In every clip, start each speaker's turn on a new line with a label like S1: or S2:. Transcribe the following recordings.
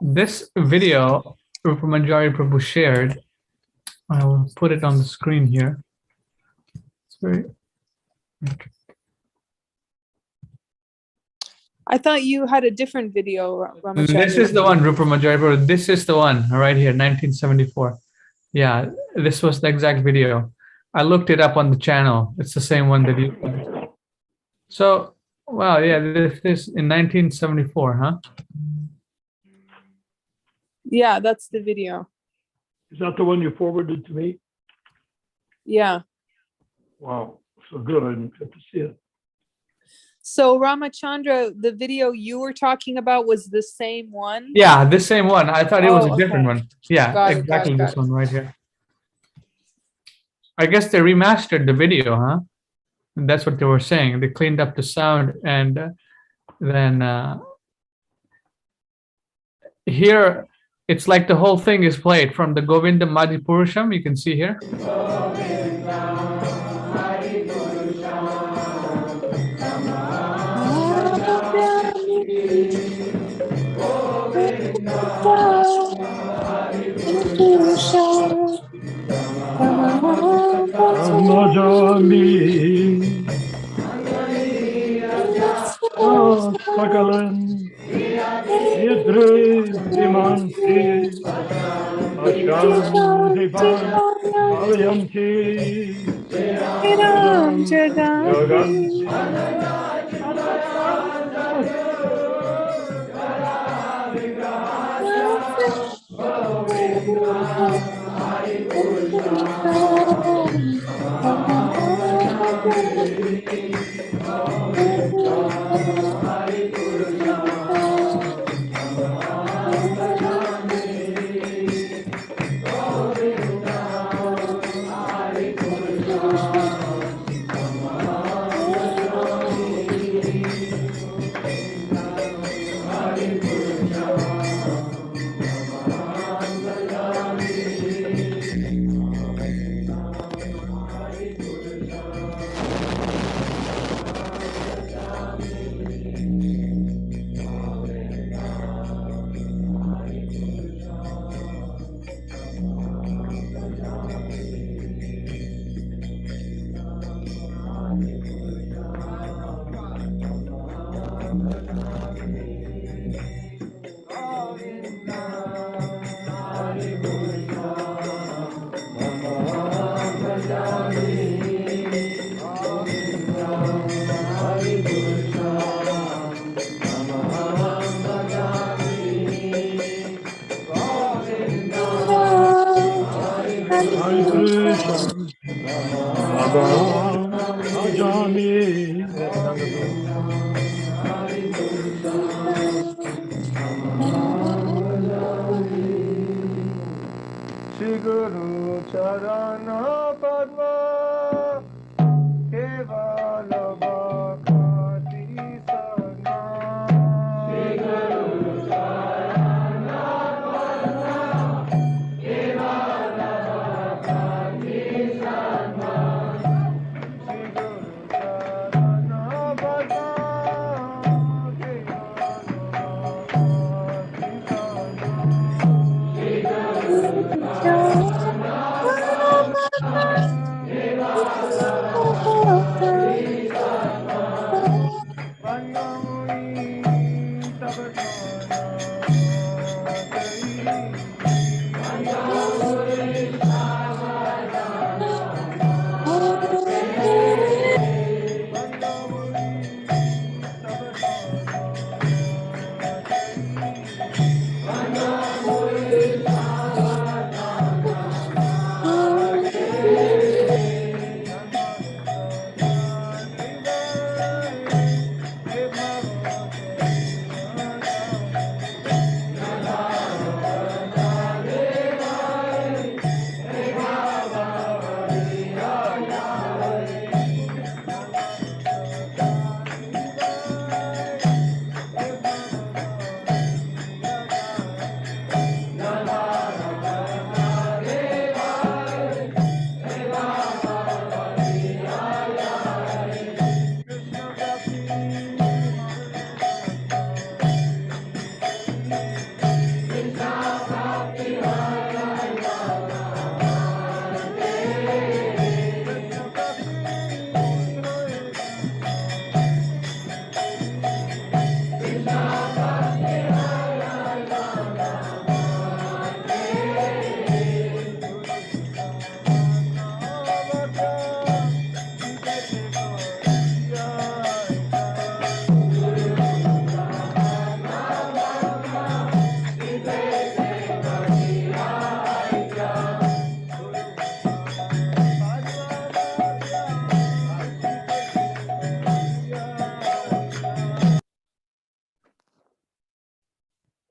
S1: This video Rupa Manjari Prabhu shared, I will put it on the screen here. It's very, okay.
S2: I thought you had a different video, Ramachandra.
S1: This is the one, Rupa Manjari Prabhu. This is the one right here, 1974. Yeah, this was the exact video. I looked it up on the channel. It's the same one that you. So, wow, yeah, this is in 1974, huh?
S2: Yeah, that's the video.
S3: Is that the one you forwarded to me?
S2: Yeah.
S3: Wow, so good. I didn't get to see it.
S2: So Ramachandra, the video you were talking about was the same one?
S1: Yeah, this same one. I thought it was a different
S2: okay.
S1: one. Yeah,
S2: Got it,
S1: exactly
S2: got
S1: this
S2: it.
S1: one right here. I guess they remastered the video, huh? And that's what they were saying. They cleaned up the sound, and then here it's like the whole thing is played from the Govinda Madhipurusham. You can see here.
S3: Sakalan Yidre Dimanti Asham Divan Alyanti Yogan Guru Charana Padma Kevala Bhakti Sana Guru Charana Padma Kevala Bhakti Sana Guru Charana Padma Kevala Bhakti Sana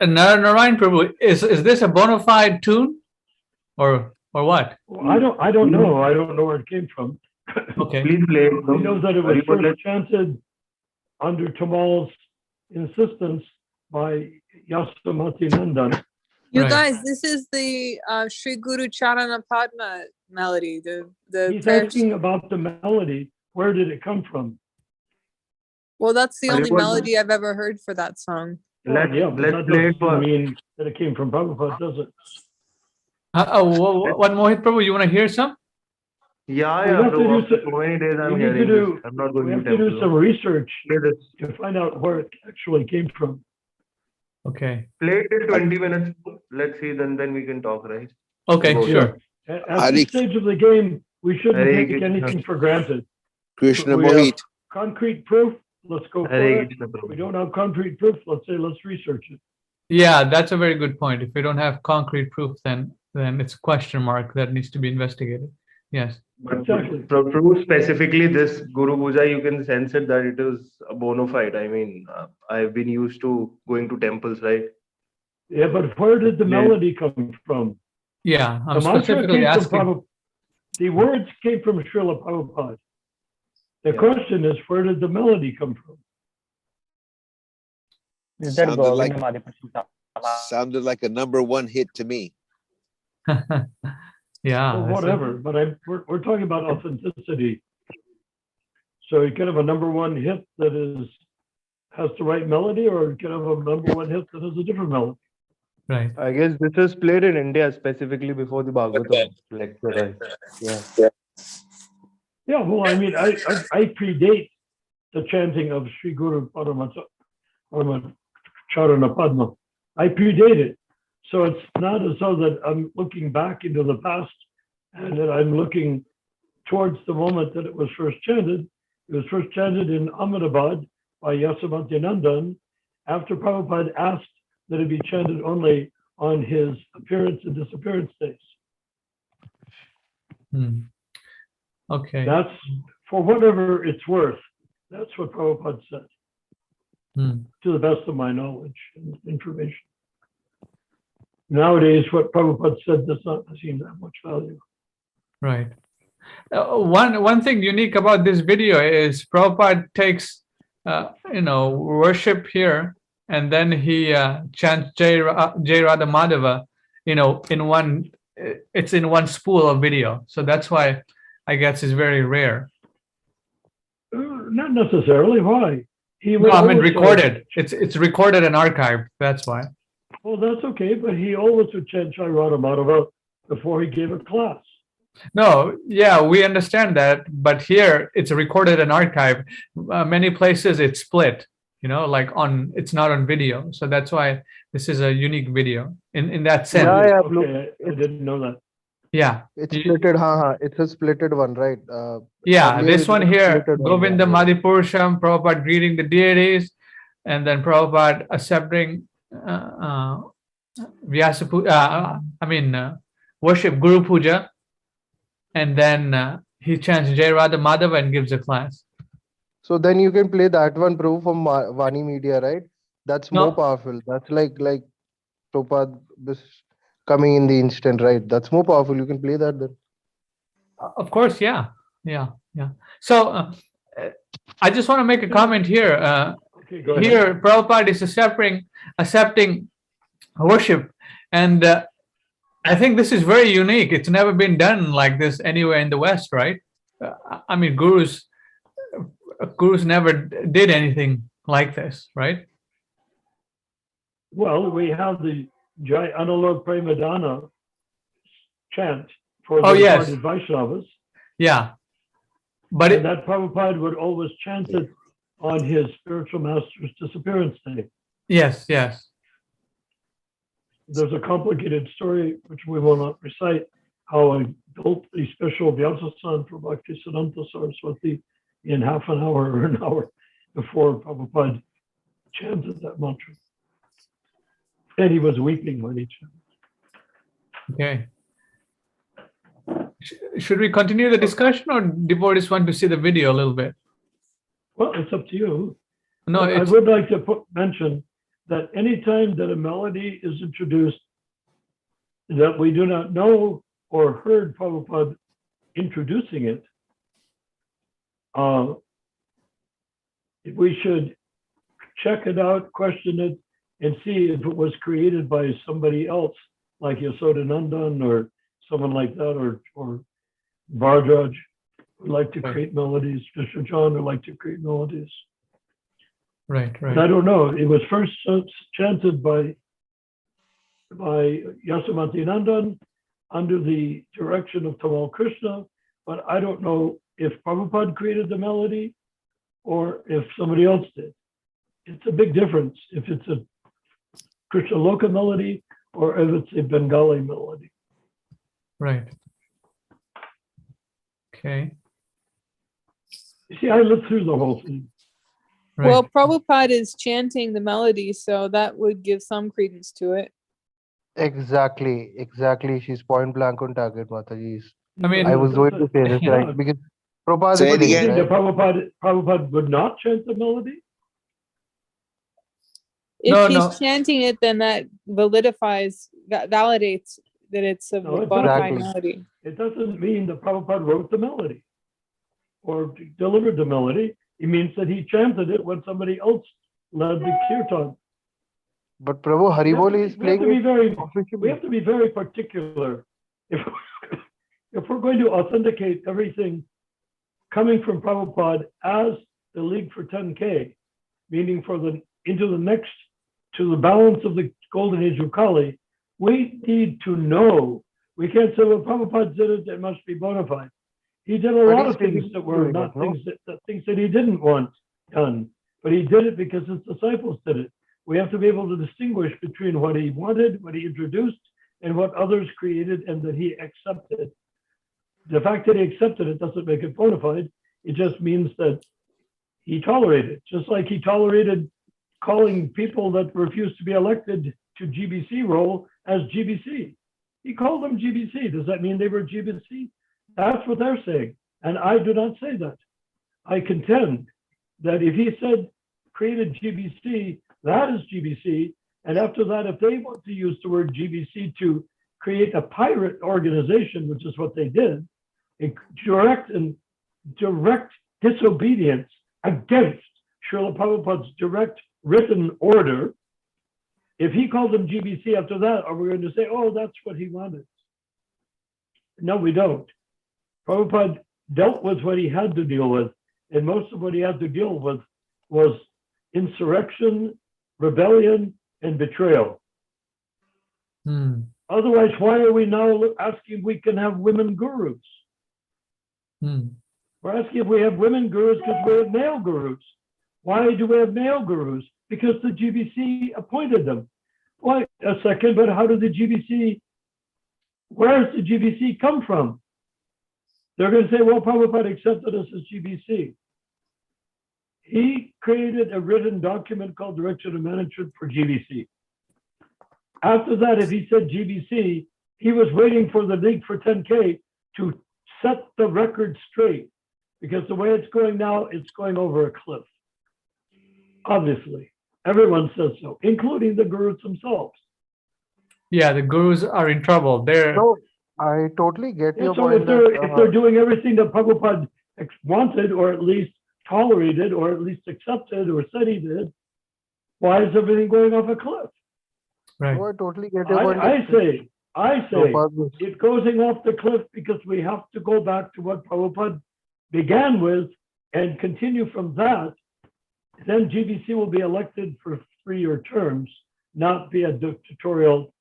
S1: Narayan Prabhu, is this a bona fide tune, or what?
S3: Well, I don't know. I don't know where it came from.
S1: Okay.
S4: Please play it.
S3: He knows that it was
S4: Haribol,
S3: first chanted under Tamal's insistence by Yasomati Nandan.
S2: You
S1: Right.
S2: guys, this is the Sri Guru Charana Padma melody. The
S3: He's
S2: prayer.
S3: asking about the melody. Where did it come from?
S2: Well, that's the only
S4: Haribol.
S2: melody I've ever heard for that song.
S4: Let's
S3: Yeah, but
S4: let's
S3: that
S4: play it
S3: doesn't
S4: for.
S3: mean that it came from Prabhupada, does it?
S1: What Mohit Prabhu, you want to hear some?
S4: Yeah,
S3: We
S4: yeah.
S3: have to
S4: Bro,
S3: do
S4: after
S3: some-
S4: so many days I'm
S3: we need to
S4: hearing
S3: do-
S4: this. I'm not
S3: We
S4: going
S3: have
S4: to
S3: to do
S4: temple.
S3: some research
S4: Play this.
S3: to find out where it actually came from.
S1: Okay.
S4: Play it till 20 minutes. Let's see. Then we can talk, right?
S1: Okay,
S4: Go.
S1: sure.
S3: At
S5: Hare
S3: this stage of the game, we shouldn't
S4: Hare
S3: take
S4: Krishna.
S3: anything for granted.
S5: Krishna
S3: We have
S5: Mohit.
S3: concrete proof, let's go for
S4: Hare
S3: it.
S4: Krishna,
S3: If we
S4: Prabhu.
S3: don't have concrete proof, let's say, let's research it.
S1: Yeah, that's a very good point. If we don't have concrete proof, then it's a question mark that needs to be investigated. Yes.
S4: But
S3: Exactly.
S4: for Prabhu, specifically this Guru Puja, you can sense it that it is a bona fide. I mean, I've been used to going to temples, right?
S3: Yeah, but where did the
S4: Yeah.
S3: melody come from?
S1: Yeah, I'm
S3: The mantra
S1: specifically
S3: came from
S1: asking.
S3: Prabhupada. The words came from Srila Prabhupada. The
S4: Yeah.
S3: question is, where did the melody come from?
S6: Is that
S5: Sounded like-
S6: Govinda Madhyaprasad?
S5: Sounded like a #1 hit to me.
S1: Yeah.
S3: Well,
S1: that's it.
S3: whatever, but we're talking about authenticity. So you can have a #1 hit that has the right melody, or you can have a #1 hit that has a different melody.
S1: Right.
S4: I guess this was played in India specifically before the Bhagavatam lecture, right? Yeah.
S3: Yeah, well, I mean, I predate the chanting of Sri Guru Charana Padma. I predate it. So it's not as though that I'm looking back into the past and that I'm looking towards the moment that it was first chanted. It was first chanted in Ahmedabad by Yasomati Nandan after Prabhupada asked that it be chanted only on his appearance and disappearance days.
S1: Hmm. Okay.
S3: That's, for whatever it's worth, that's what Prabhupada said,
S1: Hmm.
S3: to the best of my knowledge and information. Nowadays, what Prabhupada said does not seem to have much value.
S1: Right. One thing unique about this video is Prabhupada takes, worship here, and then he chants Jai Radha Madhava, it's in one spool of video. So that's why I guess it's very rare.
S3: Not necessarily. Why? He
S1: No, I mean
S3: always
S1: recorded. It's recorded and archived. That's why.
S3: well, that's okay, but he always would chant Jai Radha Madhava before he gave a class.
S1: No, yeah, we understand that, but here it's recorded and archived. Many places it's split, it's not on video. So that's why this is a unique video in that sense.
S6: Yeah,
S3: Okay, I didn't know that.
S1: Yeah,
S6: It's
S1: You-
S6: splitted, it's a splitted one, right?
S1: yeah,
S6: earlier
S1: this
S6: it
S1: one
S6: was
S1: here,
S6: splitted one,
S1: Govinda
S6: yeah.
S1: Madhipurusham, Prabhupada greeting the deities, and then Prabhupada accepting worship Guru Puja, and then he chants Jai Radha Madhava and gives a class.
S6: So then you can play that one, Prabhu, from Vani Media, right? That's
S1: No.
S6: more powerful. That's like Prabhupada this coming in the instant, right? That's more powerful. You can play that then.
S1: Of course, yeah. So I just want to make a comment here.
S3: Okay, go ahead.
S1: Here, Prabhupada is accepting worship, and I think this is very unique. It's never been done like this anywhere in the West, right? I mean, gurus never did anything like this, right?
S3: Well, we have the Jai Analog Premadana chant for the
S1: Oh, yes.
S3: departed Vaishnavas.
S1: Yeah. But
S3: And that Prabhupada would always chant it on his spiritual master's disappearance day.
S1: yes, yes.
S3: There's a complicated story, which we will not recite, how I built a special Vyasasana for Bhaktisiddhanta Saraswati in half an hour or an hour before Prabhupada chanted that mantra. And he was weeping when he chanted.
S1: Okay. Should we continue the discussion, or devotees want to see the video a little bit?
S3: Well, it's up to you.
S1: No,
S3: I
S1: it's
S3: would like to mention that anytime that a melody is introduced that we do not know or heard Prabhupada introducing it, we should check it out, question it, and see if it was created by somebody else, like Yasodanandan or someone like that, or Bhardraj, who like to create melodies, Vishnu John, who like to create melodies.
S1: right,
S3: But I
S1: right.
S3: don't know. It was first chanted by Yasomati Nandan under the direction of Tamal Krishna, but I don't know if Prabhupada created the melody or if somebody else did. It's a big difference if it's a Krishna Loka melody or if it's a Bengali melody.
S1: Right. Okay.
S3: You see, I lived through the whole thing.
S1: Right.
S2: Well, Prabhupada is chanting the melody, so that would give some credence to it.
S6: Exactly. She's point blank on target, Mataji.
S1: I mean-
S6: I was going to say this, right? Because Prabhupada
S5: Say
S6: is
S5: it
S3: Do you
S6: saying,
S5: again.
S3: think
S6: right?
S3: that Prabhupada would not chant the melody?
S2: If
S1: No,
S2: he's
S1: no.
S2: chanting it, then that validates that it's a
S3: No, it
S2: bona fide
S6: doesn't.
S2: melody.
S3: It doesn't mean that Prabhupada wrote the melody or delivered the melody. It means that he chanted it when somebody else led the kirtan.
S6: But Prabhu Haribol is
S3: We have
S6: playing
S3: to be
S6: it
S3: very, we
S6: officially.
S3: have to be very particular. If we're going to authenticate everything coming from Prabhupada as the League for 10K, meaning to the balance of the golden age of Kali, we need to know. We can't say, well, Prabhupada did it, it must be bona fide. He did a
S6: But
S3: lot
S6: he's
S3: of things
S6: physically
S3: that were
S6: doing
S3: not
S6: it, no?
S3: things that he didn't want done, but he did it because his disciples did it. We have to be able to distinguish between what he wanted, what he introduced, and what others created and that he accepted. The fact that he accepted it doesn't make it bona fide. It just means that he tolerated, just like he tolerated calling people that refused to be elected to GBC role as GBC. He called them GBC. Does that mean they were GBC? That's what they're saying. And I do not say that. I contend that if he said created GBC, that is GBC. And after that, if they want to use the word GBC to create a pirate organization, which is what they did, in direct disobedience against Srila Prabhupada's direct written order, if he called them GBC after that, are we going to say, oh, that's what he wanted? No, we don't. Prabhupada dealt with what he had to deal with, and most of what he had to deal with was insurrection, rebellion, and betrayal.
S1: Hmm.
S3: Otherwise, why are we now asking if we can have women gurus?
S1: Hmm.
S3: We're asking if we have women gurus because we have male gurus. Why do we have male gurus? Because the GBC appointed them. Why a second, but how did the GBC, where does the GBC come from? They're going to say, well, Prabhupada accepted us as GBC. He created a written document called Direction of Management for GBC. After that, if he said GBC, he was waiting for the League for 10K to set the record straight, because the way it's going now, it's going over a cliff. Obviously, everyone says so, including the gurus themselves.
S1: Yeah, the gurus are in trouble. They're
S6: No, I totally get
S3: And
S6: your
S3: so
S6: point.
S3: if they're doing everything that Prabhupada wanted, or at least tolerated, or at least accepted, or said he did, why is everything going off a cliff?
S1: right.
S6: I totally get your point.
S3: I say
S6: Prabhupada was-
S3: it's going off the cliff because we have to go back to what Prabhupada began with and continue from that. Then GBC will be elected for 3-year terms, not be a dictatorial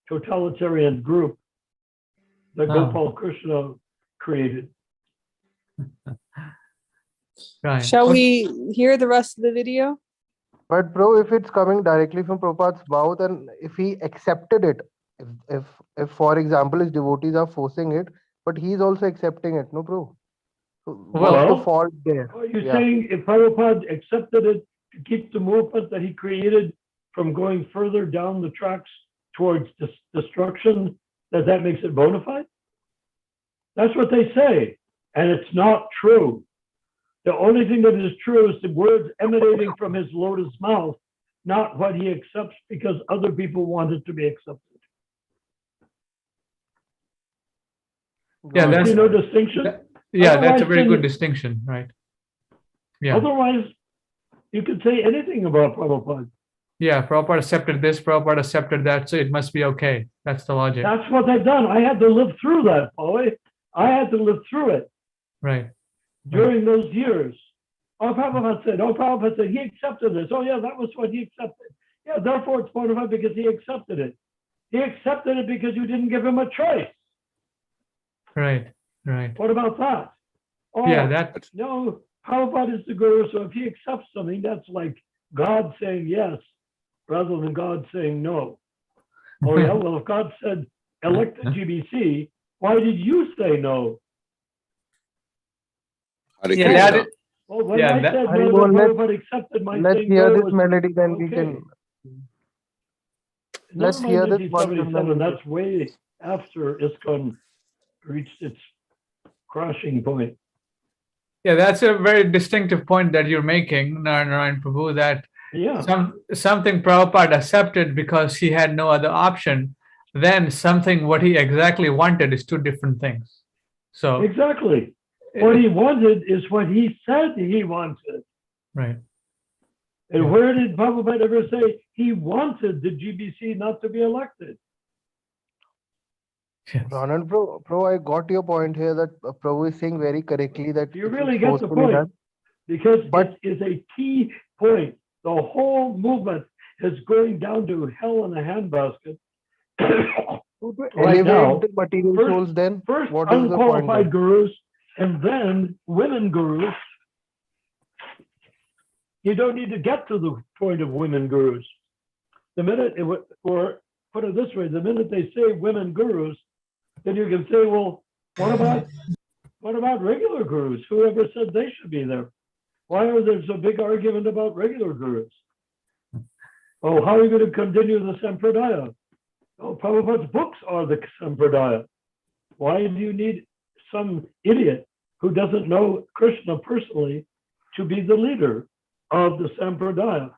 S3: totalitarian group that
S1: Oh.
S3: Gopal Krishna created.
S1: Right.
S2: Shall we hear the rest of the video?
S6: But bro, if it's coming directly from Prabhupada's mouth and if he accepted it, if for example his devotees are forcing it, but he's also accepting it, no bro? So what's the
S3: Well,
S6: fault there?
S3: Are you
S6: Yeah.
S3: saying if Prabhupada accepted it to keep the movement that he created from going further down the tracks towards destruction, that makes it bona fide? That's what they say, and it's not true. The only thing that is true is the words emanating from his lotus mouth, not what he accepts because other people want it to be accepted.
S1: Yeah,
S6: Got it.
S1: that's
S3: See no distinction?
S1: yeah, that's a
S3: Otherwise,
S1: very
S3: then-
S1: good distinction, right? Yeah.
S3: Otherwise, you could say anything about Prabhupada.
S1: Yeah, Prabhupada accepted this, Prabhupada accepted that, so it must be okay. That's the logic.
S3: That's what they've done. I had to live through that, Paulie. I had to live through it
S1: Right.
S3: during those years. Oh, Prabhupada said, he accepted this. Oh, yeah, that was what he accepted. Yeah, therefore it's bona fide because he accepted it. He accepted it because you didn't give him a choice.
S1: Right. Right.
S3: What about that? Oh,
S1: Yeah, that
S3: no, Prabhupada is the guru, so if he accepts something, that's like God saying yes rather than God saying no. Oh, yeah, well, if God said elect the GBC, why did you say no?
S5: Hare
S1: yeah,
S5: Krishna.
S1: that,
S3: Well, when
S1: Yeah,
S3: I
S1: that-
S3: said
S6: Hari
S3: no,
S6: bol,
S3: then
S6: let's-
S3: Prabhupada accepted my
S6: Let's
S3: saying
S6: hear
S3: no
S6: this
S3: was
S6: melody, then we
S3: okay.
S6: can.
S3: Never
S6: Let's
S3: mind
S6: hear this once and
S3: 1977,
S6: then.
S3: that's way after ISKCON reached its crashing point.
S1: yeah, that's a very distinctive point that you're making, Narayan Prabhu, that
S3: Yeah,
S1: something Prabhupada accepted because he had no other option, then something what he exactly wanted is two different things. So
S3: exactly. What he wanted is what he said he wanted.
S1: right.
S3: And
S1: Yeah.
S3: where did Prabhupada ever say he wanted the GBC not to be elected?
S1: Yes.
S6: Anand bro, I got your point here that Prabhu is saying very correctly that
S3: You
S6: it
S3: really
S6: is
S3: get the
S6: forcefully
S3: point.
S6: done.
S3: Because
S6: But-
S3: it is a key point. The whole movement is going down to hell in a handbasket. Right
S6: Elevate
S3: now,
S6: the material
S3: first-
S6: souls, then
S3: first
S6: what is the point?
S3: unqualified
S6: then?
S3: gurus and then women gurus. You don't need to get to the point of women gurus. The minute, or put it this way, the minute they say women gurus, then you can say, well, what about regular gurus? Whoever said they should be there? Why are there a big argument about regular gurus? Oh, how are you going to continue the Sampradaya? Oh, Prabhupada's books are the Sampradaya. Why do you need some idiot who doesn't know Krishna personally to be the leader of the Sampradaya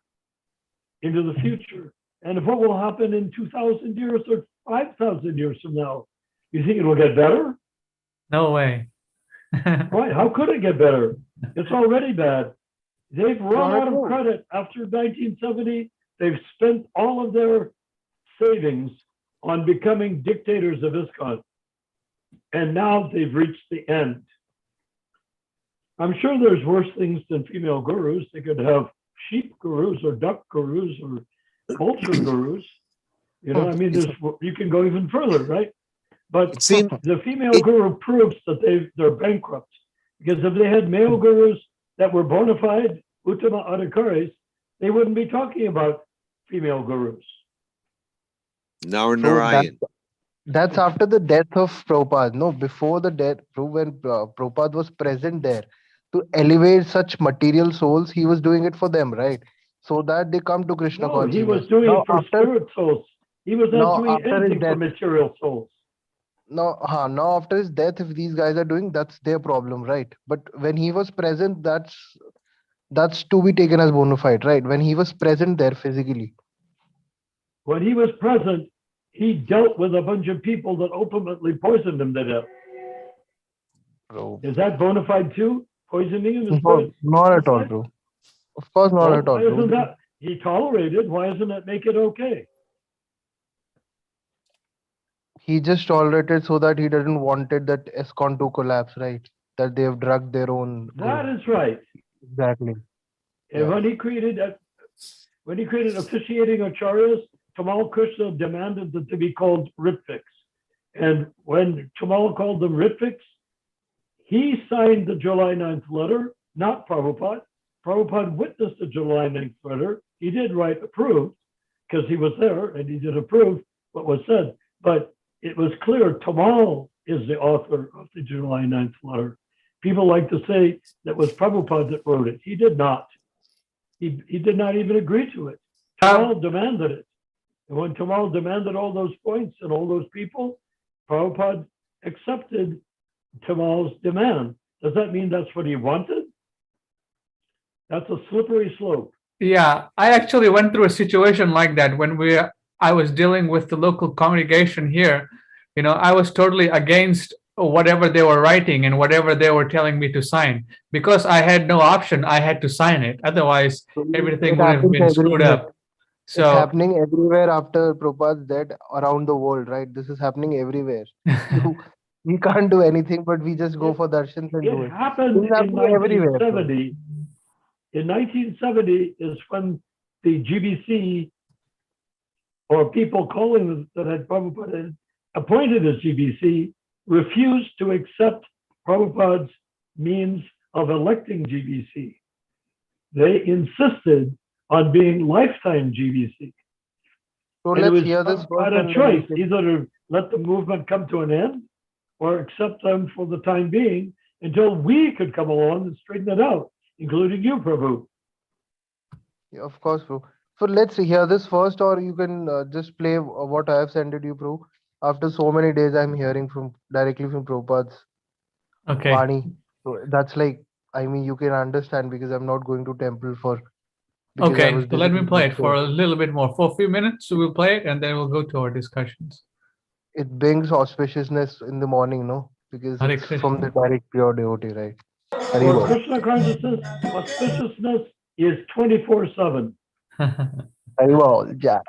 S3: into the future? And what will happen in 2,000 years or 5,000 years from now? You think it will get better?
S1: No way.
S3: Right, how could it get better? It's already bad. They've run out of credit after 1970. They've spent all of their savings on becoming dictators of ISKCON. And now they've reached the end. I'm sure there's worse things than female gurus. They could have sheep gurus or duck gurus or vulture gurus. You know, I mean, you can go even further, right? But
S5: It seems
S3: the female guru proves that they're bankrupt. Because if they had male gurus that were bona fide Uttama Adhikaris, they wouldn't be talking about female gurus.
S5: now
S6: So
S5: Narayan.
S6: that's after the death of Prabhupada. No, before the death, when Prabhupada was present there to elevate such material souls, he was doing it for them, right? So that they come to Krishna
S3: No, he
S6: consciousness.
S3: was doing
S6: Now
S3: it for
S6: after-
S3: spirit souls. He was not
S6: Now,
S3: doing
S6: after his
S3: anything for
S6: death-
S3: material souls.
S6: Now after his death, if these guys are doing, that's their problem, right? But when he was present, that's to be taken as bona fide, right? When he was present there physically.
S3: When he was present, he dealt with a bunch of people that ultimately poisoned him to death.
S6: Bro.
S3: Is that bona fide too? Poisoning him is
S6: No, not at all, bro. Of course not at all,
S3: Why isn't
S6: bro.
S3: that? He tolerated. Why doesn't that make it okay?
S6: He just tolerated so that he didn't wanted that ISKCON to collapse, right? That they have drugged their own.
S3: That is right.
S6: Exactly.
S3: And
S6: Yeah.
S3: when he created officiating acharyas, Tamal Krishna demanded that they be called Ritviks. And when Tamal called them Ritviks, he signed the July 9th letter, not Prabhupada. Prabhupada witnessed the July 9th letter. He did write approved because he was there and he did approve what was said. But it was clear Tamal is the author of the July 9th letter. People like to say that was Prabhupada that wrote it. He did not. He did not even agree to it. Tamal demanded it. And when Tamal demanded all those points and all those people, Prabhupada accepted Tamal's demand. Does that mean that's what he wanted? That's a slippery slope.
S1: Yeah, I actually went through a situation like that when I was dealing with the local congregation here. You know, I was totally against whatever they were writing and whatever they were telling me to sign because I had no option. I had to sign it. Otherwise, everything would have been screwed up.
S6: It's
S1: So
S6: happening everywhere after Prabhupada's death around the world, right? This is happening everywhere. We can't do anything, but we just go for darshans and do
S3: It
S6: it.
S3: happened
S6: It's
S3: in
S6: happening everywhere, bro.
S3: 1970. In 1970 is when the GBC, or people calling them that had Prabhupada appointed as GBC, refused to accept Prabhupada's means of electing GBC. They insisted on being lifetime GBC.
S6: So
S3: And it
S6: let's
S3: was
S6: hear this
S3: Prabhupada
S6: first. and then
S3: choice,
S6: we can-
S3: either to let the movement come to an end or accept them for the time being until we could come along and straighten it out, including you, Prabhu.
S6: Yeah, of course, bro. So let's hear this first, or you can just play what I have sent it you, bro. After so many days, I'm hearing from directly from Prabhupada's
S1: okay,
S6: Vani. So that's like, I mean, you can understand because I'm not going to temple because I
S1: okay.
S6: was
S1: So let me
S6: busy
S1: play
S6: with
S1: it for
S6: work.
S1: a little bit more. For a few minutes, we'll play it and then we'll go to our discussions.
S6: It brings auspiciousness in the morning, no? Because
S1: Hare
S6: it's from the
S1: Krishna.
S6: direct pure devotee, right? Hari
S3: For
S6: Bol.
S3: Krishna consciousness, auspiciousness is 24/7.
S6: Hari Bol. Jai.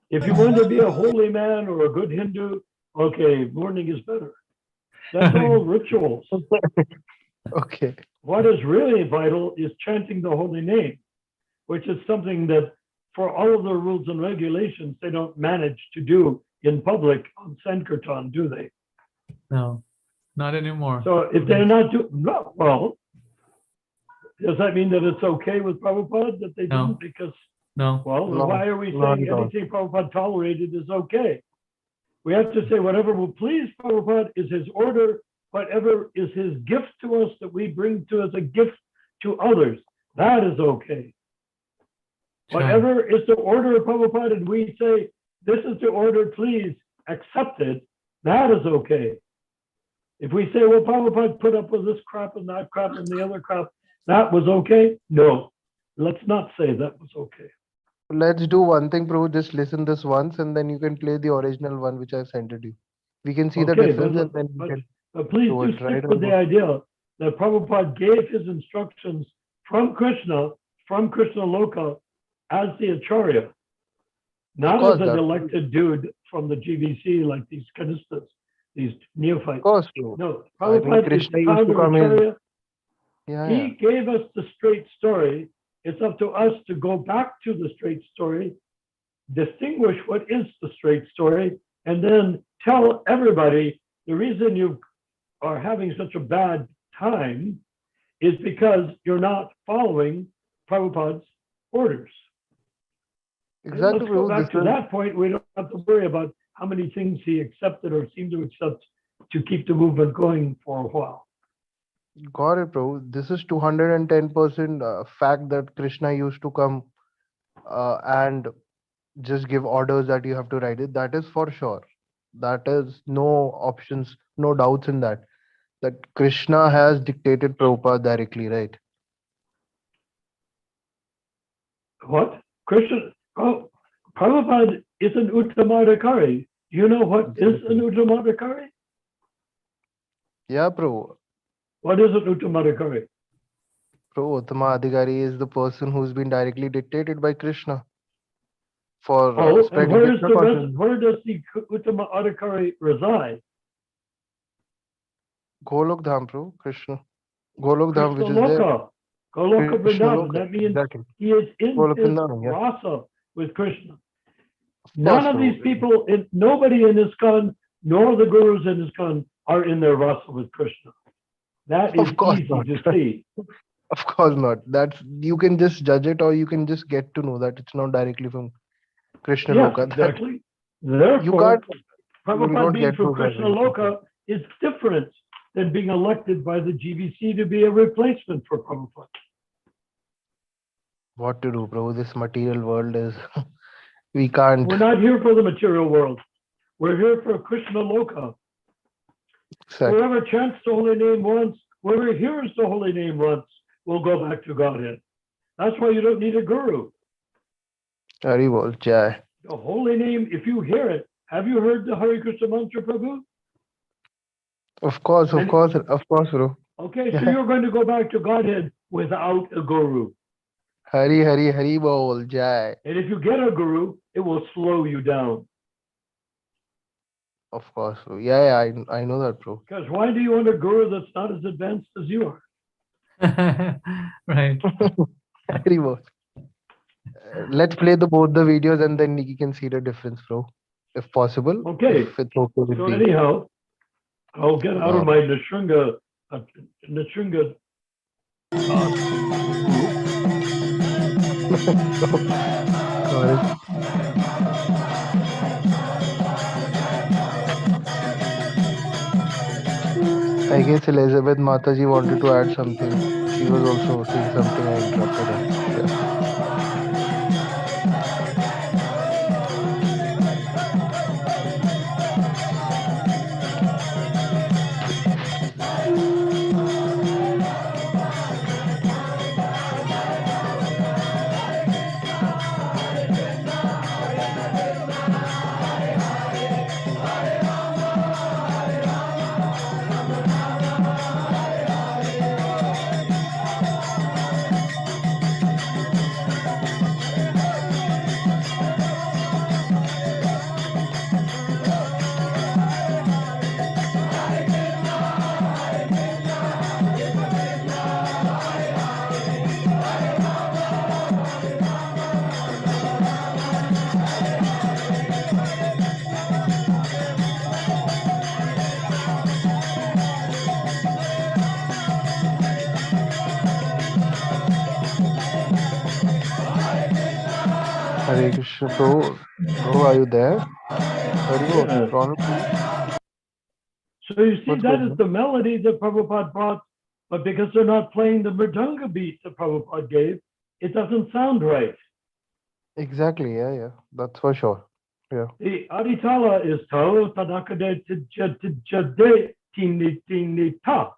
S3: If you want to be a holy man or a good Hindu, okay, morning is better. That's all rituals.
S6: Okay.
S3: What is really vital is chanting the holy name, which is something that for all of the rules and regulations, they don't manage to do in public on Sankirtan, do they?
S1: No, not anymore.
S3: So if they're not doing, well, does that mean that it's okay with Prabhupada that they
S1: No.
S3: didn't? Because,
S1: No.
S3: well,
S6: No,
S3: why are we
S6: not
S3: saying
S6: at all.
S3: anything Prabhupada tolerated is okay? We have to say whatever will please Prabhupada is his order, whatever is his gift to us that we bring to as a gift to others, that is okay. Whatever is the order of Prabhupada and we say, this is the order, please accept it, that is okay. If we say, well, Prabhupada put up with this crap and that crap and the other crap, that was okay? No, let's not say that was okay.
S6: Let's do one thing, bro. Just listen this once and then you can play the original one which I've sent it you. We can see the
S3: Okay,
S6: difference and then we
S3: but,
S6: can
S3: but please
S6: do
S3: do
S6: it,
S3: stick
S6: right?
S3: with the idea that Prabhupada gave his instructions from Krishna Loka, as the Acharya, not
S6: course,
S3: as an
S6: that-
S3: elected dude from the GBC like these canistas, these neophytes.
S6: Of course, bro.
S3: No,
S6: I mean,
S3: Prabhupada is
S6: Krishna
S3: the
S6: used to
S3: founder
S6: come in-
S3: Acharya.
S6: Yeah,
S3: He
S6: yeah.
S3: gave us the straight story. It's up to us to go back to the straight story, distinguish what is the straight story, and then tell everybody the reason you are having such a bad time is because you're not following Prabhupada's orders. And
S6: Exactly,
S3: let's go
S6: bro.
S3: back
S6: This
S3: to
S6: is
S3: that point. We don't have to worry about how many things he accepted or seemed to accept to keep the movement going for a while.
S6: got it, bro. This is 210% fact that Krishna used to come and just give orders that you have to write it. That is for sure. That is no options, no doubts in that. That Krishna has dictated Prabhupada directly, right?
S3: What? Krishna? Oh, Prabhupada is an Uttamadhikari. Do you know what is an Uttamadhikari?
S6: Yeah, bro.
S3: What is an Uttamadhikari?
S6: Bro, Uttama Adhikari is the person who's been directly dictated by Krishna for
S3: Oh, and
S6: spreading
S3: where is
S6: Krishna
S3: the
S6: consciousness.
S3: where does the Uttamadhikari reside?
S6: Golok Dham, bro. Krishna. Golok Dham,
S3: Krishna
S6: which is there.
S3: Loka. Goloka
S6: Krishna
S3: Vrindavan.
S6: Loka,
S3: That means
S6: exactly.
S3: he is in
S6: Golok
S3: his
S6: Vrindavan, yeah.
S3: rasa with Krishna. None of these people, nobody in ISKCON, nor the gurus in ISKCON are in their rasa with Krishna. That is
S6: Of course
S3: easy
S6: not.
S3: to see.
S6: Of course not. That's, you can just judge it, or you can just get to know that it's not directly from Krishna
S3: Yes,
S6: Loka.
S3: exactly.
S6: You
S3: Therefore,
S6: can't,
S3: Prabhupada
S6: not
S3: being
S6: get
S3: from
S6: to that
S3: Krishna
S6: directly.
S3: Loka is different than being elected by the GBC to be a replacement for Prabhupada.
S6: What to do, bro? This material world is, we can't.
S3: We're not here for the material world. We're here for Krishna Loka.
S6: Exactly.
S3: Whoever chants the holy name once, whoever hears the holy name once, will go back to Godhead. That's why you don't need a guru.
S6: Haribol, Jai.
S3: The holy name, if you hear it, have you heard the Hare Krishna mantra, Prabhu?
S6: Of course,
S3: And-
S6: of course, bro.
S3: Okay, so
S6: Yeah.
S3: you're going to go back to Godhead without a guru.
S6: Hari, Hari, Haribol, Jai.
S3: And if you get a guru, it will slow you down.
S6: Of course, bro. Yeah, I know that, bro.
S3: Because why do you want a guru that's not as advanced as you are?
S1: Right.
S6: Haribol. Let's play both the videos, and then you can see the difference, bro. If possible.
S3: Okay.
S6: If it's okay with
S3: So
S6: you.
S3: anyhow, I'll get out of my Nishringa.
S6: Sorry. I guess Elizabeth Mataji wanted to add something. She was also saying something. I interrupted her. Yeah. Hare Krishna, bro. Bro, are you there? Haribol,
S3: Yeah.
S6: Ronald.
S3: So you see,
S6: What's
S3: that
S6: going
S3: is
S6: on?
S3: the melody that Prabhupada brought, but because they're not playing the mridanga beat that Prabhupada gave, it doesn't sound right.
S6: Exactly, yeah. That's for sure. Yeah.
S3: The aditala is to tadakade tijade tini tini ta.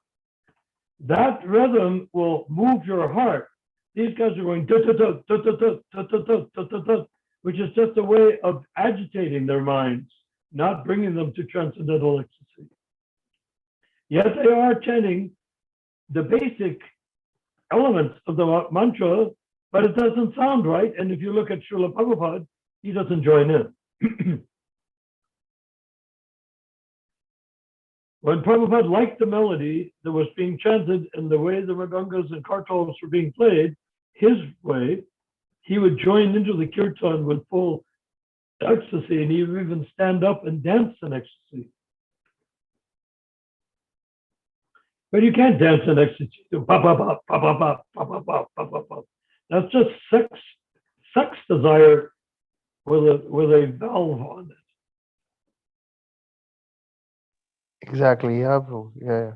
S3: That rhythm will move your heart. These guys are going da da da da da da da da da da da da, which is just a way of agitating their minds, not bringing them to transcendental ecstasy. Yes, they are chanting the basic elements of the mantra, but it doesn't sound right. And if you look at Srila Prabhupada, he doesn't join in. When Prabhupada liked the melody that was being chanted and the way the mridangas and kartals were being played, his way, he would join into the kirtan with full ecstasy, and he would even stand up and dance in ecstasy. But you can't dance in ecstasy. That's just sex desire with a valve on it.
S6: Exactly, yeah, bro. Yeah.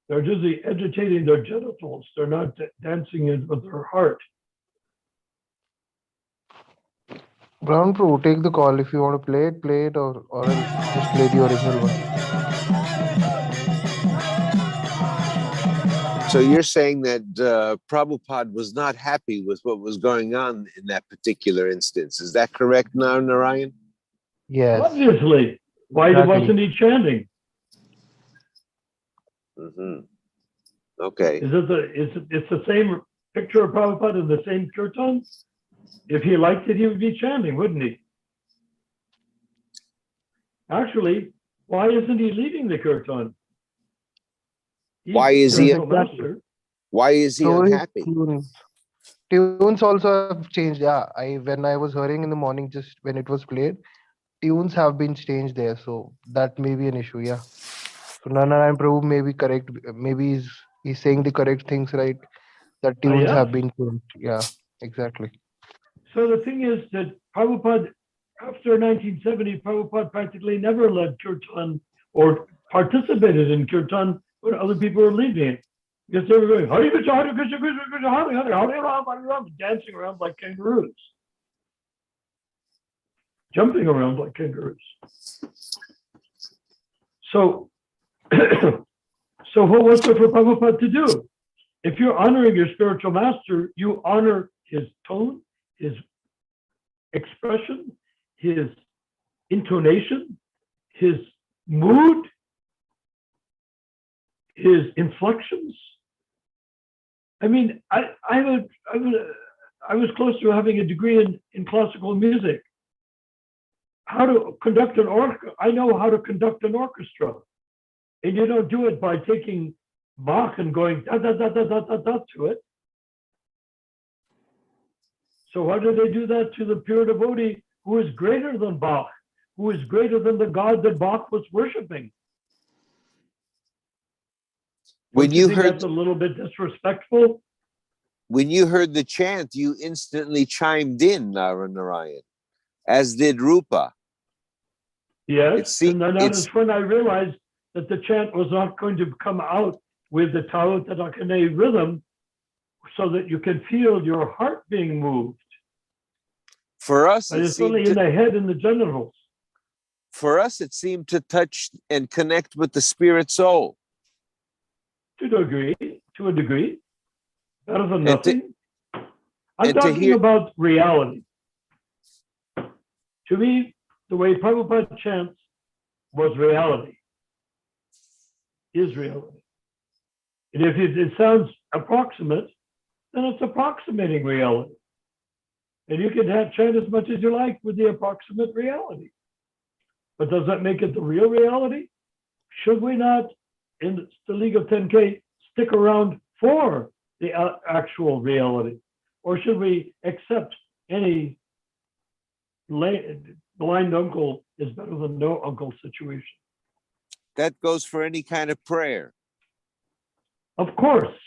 S3: They're just agitating their genitals. They're not dancing it with their heart.
S6: Brown Bro, take the call. If you want to play it, or else just play the original one.
S5: So you're saying that Prabhupada was not happy with what was going on in that particular instance. Is that correct now, Narayan?
S6: Yes.
S3: Obviously. Why
S6: Exactly.
S3: wasn't he chanting?
S5: Mm-hmm. Okay.
S3: It's the same picture of Prabhupada in the same kirtan? If he liked it, he would be chanting, wouldn't he? Actually, why isn't he leading the kirtan?
S5: Why is he-
S3: spiritual master.
S5: Why is he
S6: So
S5: unhappy?
S6: Tunes also have changed. Yeah, when I was hearing in the morning, just when it was played, tunes have been changed there. So that may be an issue. Yeah. So Nana Prabhu may be correct. Maybe he's saying the correct things, right? That tunes
S3: yes.
S6: have been changed. Yeah, exactly.
S3: So the thing is that Prabhupada, after 1970, Prabhupada practically never led kirtan or participated in kirtan when other people were leading it. Because they were going, Hare Krishna, Hare Krishna, Krishna Krishna, Hare Hare, Hare Ram, Hare Ram, dancing around like kangaroos. Jumping around like kangaroos. So, so what was there for Prabhupada to do? If you're honoring your spiritual master, you honor his tone, his expression, his intonation, his mood, his inflections. I mean, I was close to having a degree in classical music. How to conduct an orchestra. I know how to conduct an orchestra. And you don't do it by taking Bach and going da da da da da da da to it. So why do they do that to the pure devotee who is greater than Bach, who is greater than the God that Bach was worshiping?
S5: When you heard
S3: that's a little bit disrespectful.
S5: When you heard the chant, you instantly chimed in, Narayan, as did Rupa.
S3: Yes, and then that is when I realized that the chant was not going to come out with the Tao Tadakane rhythm so that you can feel your heart being moved.
S5: For us,
S3: it's only in the head and the genitals.
S5: For us, it seemed to touch and connect with the spirit soul.
S3: To a degree. Better than nothing. I'm talking about reality. To me, the way Prabhupada chants was reality, is reality. And if it sounds approximate, then it's approximating reality. And you can chant as much as you like with the approximate reality. But does that make it the real reality? Should we not, in the League of 10K, stick around for the actual reality? Or should we accept any blind uncle is better than no uncle situation?
S5: That goes for any kind of prayer.
S3: Of course.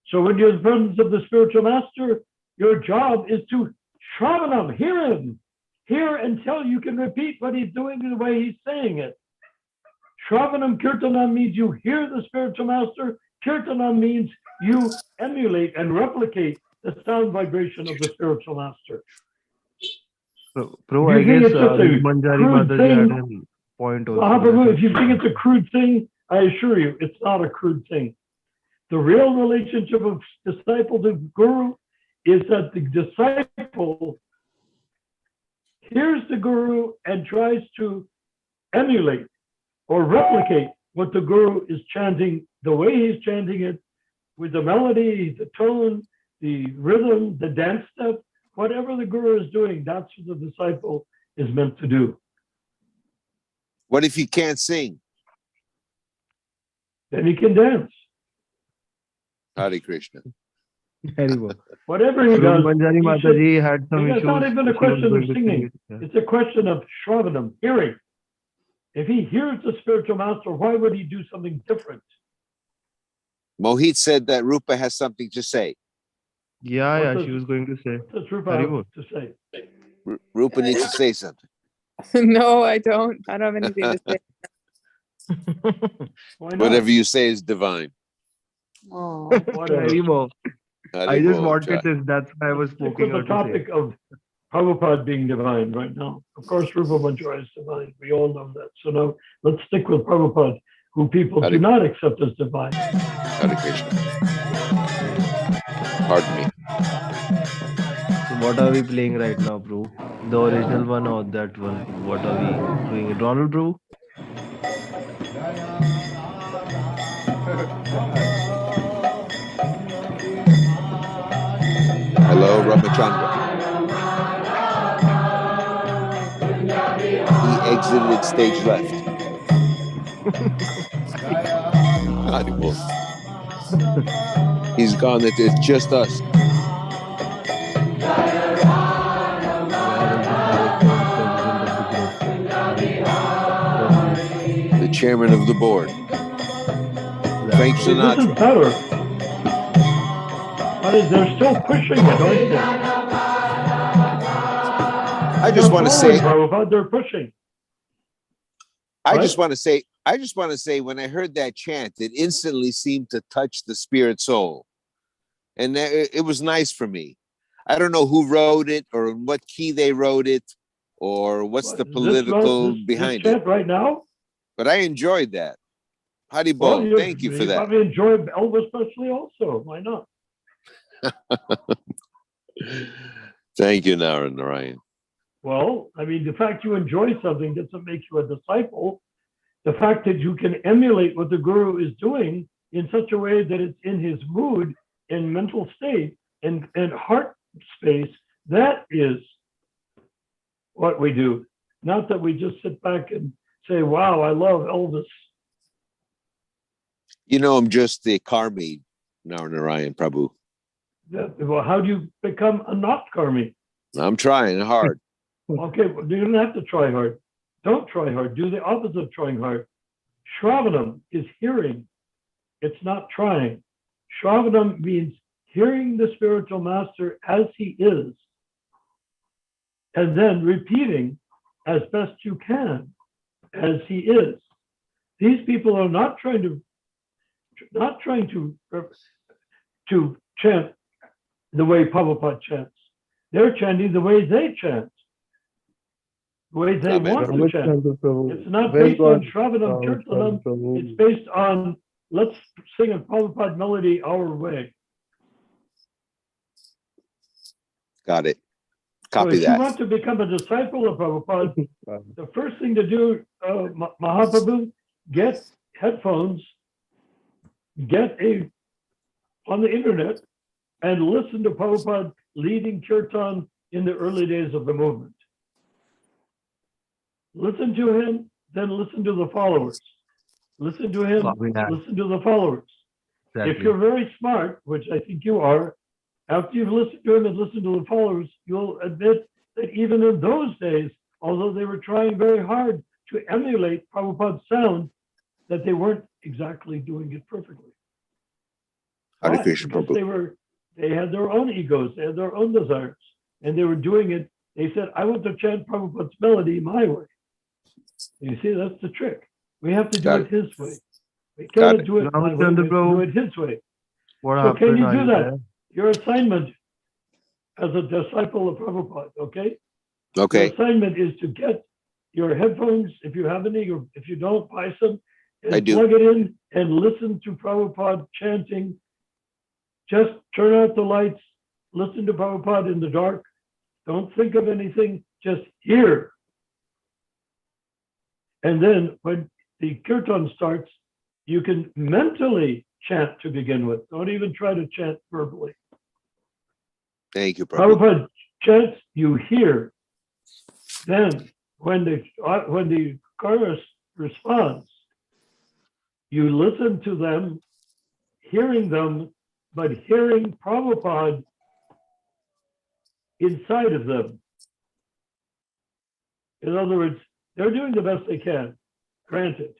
S3: So when you're in the presence of the spiritual master, your job is to shravanam, hear until you can repeat what he's doing the way he's saying it. Shravanam kirtanam means you hear the spiritual master. Kirtanam means you emulate and replicate the sound vibration of the spiritual master.
S7: So, Prabhu, I guess Manjari Mataji had a point also.
S3: Prabhu, if you think it's a crude thing, I assure you, it's not a crude thing. The real relationship of disciple to guru is that the disciple hears the guru and tries to emulate or replicate what the guru is chanting, the way he's chanting it, with the melody, the tone, the rhythm, the dance step, whatever the guru is doing, that's what the disciple is meant to do.
S5: What if you can't sing?
S3: Then he can dance.
S5: Hare Krishna.
S3: Whatever he does,
S7: Manjari Mataji had some issues.
S3: It's not even a question of singing. It's a question of shravanam, hearing. If he hears the spiritual master, why would he do something different?
S5: Mohit said that Rupa has something to say.
S7: Yeah, she was going to say.
S3: What's Rupa have to say?
S5: Rupa needs to say something.
S2: No, I don't. I don't have anything to say.
S5: Whatever you say is divine.
S2: Oh,
S7: Haribol. I just wanted this. That's why I was poking
S3: the topic of Prabhupada being divine right now. Of course, Rupa Manjari is divine. We all know that. So now let's stick with Prabhupada, who people do not accept as divine.
S5: Hare Krishna. Pardon me.
S7: So what are we playing right now, bro? The original one or that one? What are we doing? Ronald, bro?
S5: Hello, Ramachandra. He exited stage left. He's gone. It's just us. chairman of the board. Frank
S3: See, this is
S5: Sinatra.
S3: better. But they're still pushing it, aren't they?
S5: I just want to say,
S3: Prabhupada, they're pushing.
S5: I
S3: What?
S5: just want to say, when I heard that chant, it instantly seemed to touch the spirit soul. And it was nice for me. I don't know who wrote it or in what key they wrote it or what's the political behind
S3: this chant
S5: it.
S3: right now?
S5: But I enjoyed that.
S3: Well,
S5: Haribol, thank you for that.
S3: probably enjoy Elvis Presley also. Why not?
S5: Thank you, Narayan.
S3: Well, I mean, the fact you enjoy something doesn't make you a disciple. The fact that you can emulate what the guru is doing in such a way that it's in his mood and mental state and heart space, that is what we do. Not that we just sit back and say, wow, I love Elvis.
S5: You know, I'm just the Karmi, Narayan Prabhu.
S3: Well, how do you become a not Karmi?
S5: I'm trying hard.
S3: Okay, well, you don't have to try hard. Don't try hard. Do the opposite of trying hard. Shravanam is hearing. It's not trying. Shravanam means hearing the spiritual master as he is, and then repeating as best you can as he is. These people are not trying to chant the way Prabhupada chants. They're chanting the way they chant, the way they want to chant. It's not based on Shravanam Kirtanam. It's based on, let's sing a Prabhupada melody our way.
S5: Got it. Copy
S3: so if
S5: that.
S3: you want to become a disciple of Prabhupada, the first thing to do, Mahaprabhu, get headphones, on the internet, and listen to Prabhupada leading kirtan in the early days of the movement. Listen to him, then listen to the followers. Listen to him, listen to the followers. Exactly. If you're very smart, which I think you are, after you've listened to him and listened to the followers, you'll admit that even in those days, although they were trying very hard to emulate Prabhupada's sound, that they weren't exactly doing it perfectly. Why? Because they had their own egos, they had their own desires, and they were doing it. They said, I want to chant Prabhupada's melody my way. You see, that's the trick. We have to do it his way. We cannot do it my way, we have to do it his way. So can you do that? Your assignment as a disciple of Prabhupada, okay?
S5: Okay.
S3: Your assignment is to get your headphones, if you have any, or if you don't, buy some, and plug it in and listen to Prabhupada chanting. Just turn out the lights, listen to Prabhupada in the dark. Don't think of anything, just hear. And then when the kirtan starts, you can mentally chant to begin with. Don't even try to chant verbally.
S5: Thank you, Prabhupada.
S3: Prabhupada chants, you hear. Then when the chorus responds, you listen to them, hearing them, but hearing Prabhupada inside of them. In other words, they're doing the best they can, granted.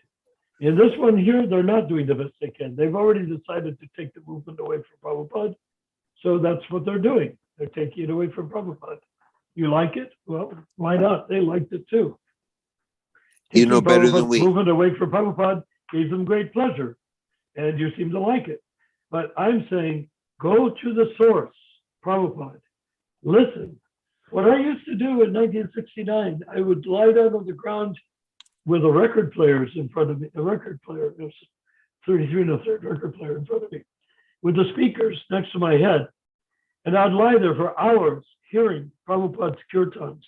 S3: In this one here, they're not doing the best they can. They've already decided to take the movement away from Prabhupada. So that's what they're doing. They're taking it away from Prabhupada. You like it? Well, why not? They liked it too.
S5: You know better than we.
S3: Movement away from Prabhupada gave them great pleasure, and you seem to like it. But I'm saying, go to the source, Prabhupada. Listen. What I used to do in 1969, I would lie down on the ground with the record players in front of me, a record player, it was 33 and a third record player in front of me, with the speakers next to my head. And I'd lie there for hours hearing Prabhupada's kirtans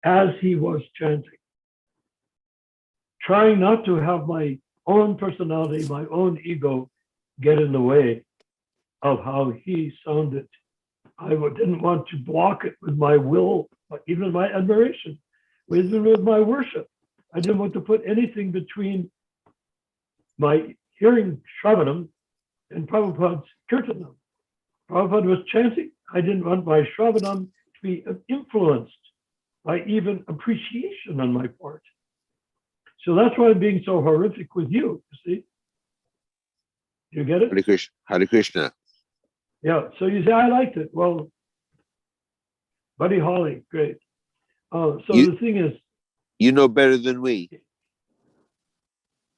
S3: as he was chanting, trying not to have my own personality, my own ego get in the way of how he sounded. I didn't want to block it with my will, even my admiration, even with my worship. I didn't want to put anything between my hearing Shravanam and Prabhupada's Kirtanam. Prabhupada was chanting. I didn't want my Shravanam to be influenced by even appreciation on my part. So that's why I'm being so horrific with you see? You get it?
S5: Hare Krishna. Hare Krishna.
S3: Yeah. So you say, I liked it. Well, Buddy Holly, great. So the thing is,
S5: You know better than we.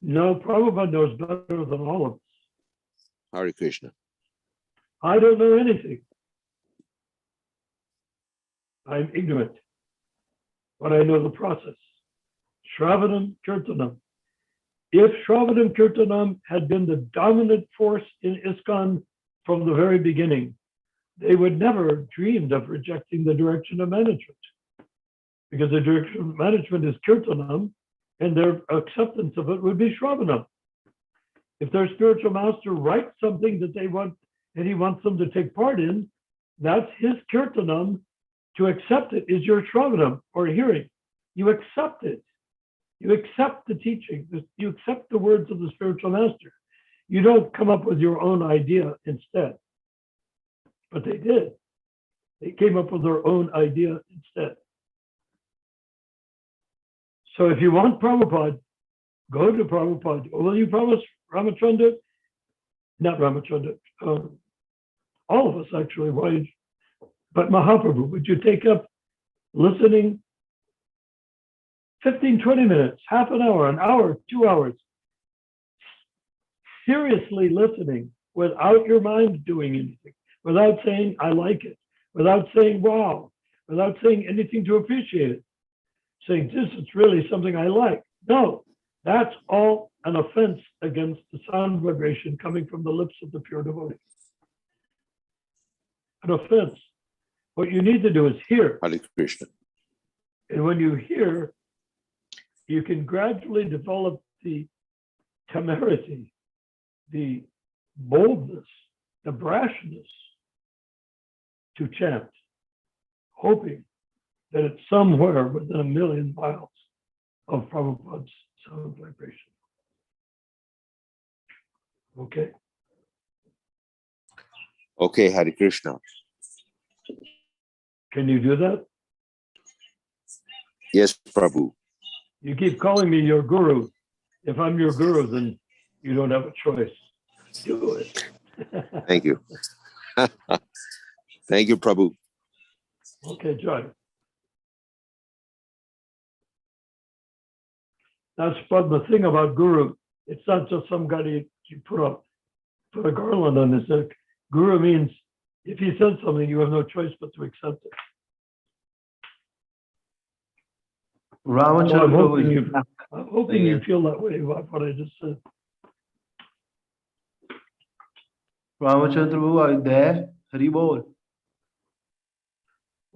S3: no, Prabhupada knows better than all of us.
S5: Hare Krishna.
S3: I don't know anything. I'm ignorant, but I know the process. Shravanam Kirtanam. If Shravanam Kirtanam had been the dominant force in ISKCON from the very beginning, they would never have dreamed of rejecting the direction of management. Because the direction of management is Kirtanam, and their acceptance of it would be Shravanam. If their spiritual master writes something that they want, and he wants them to take part in, that's his Kirtanam. To accept it is your Shravanam, or hearing. You accept it. You accept the teaching. You accept the words of the spiritual master. You don't come up with your own idea instead. But they did. They came up with their own idea instead. So if you want Prabhupada, go to Prabhupada. Will you promise Ramachandra? Not Ramachandra. All of us actually. Why? But Mahaprabhu, would you take up listening 15, 20 minutes, half an hour, 2 hours, seriously listening without your mind doing anything, without saying, I like it, without saying, wow, without saying anything to appreciate it, saying, this is really something I like. No, that's all an offense against the sound vibration coming from the lips of the pure devotee. An offense. What you need to do is hear.
S5: Hare Krishna.
S3: And when you hear, you can gradually develop the temerity, the boldness, the brashness to chant, hoping that it's somewhere within 1,000,000 miles of Prabhupada's sound vibration. Okay?
S5: Okay, Hare Krishna.
S3: Can you do that?
S5: Yes, Prabhu.
S3: You keep calling me your guru. If I'm your guru, then you don't have a choice. Do it.
S5: Thank you. Thank you, Prabhu.
S3: Okay, Joy. That's but the thing about guru. It's not just some guy you put a garland on his neck. Guru means if he says something, you have no choice but to accept it. So
S7: Ramachandra
S3: I'm hoping you feel that way about what I just said.
S7: Ramachandra, are you there? Hari Bol.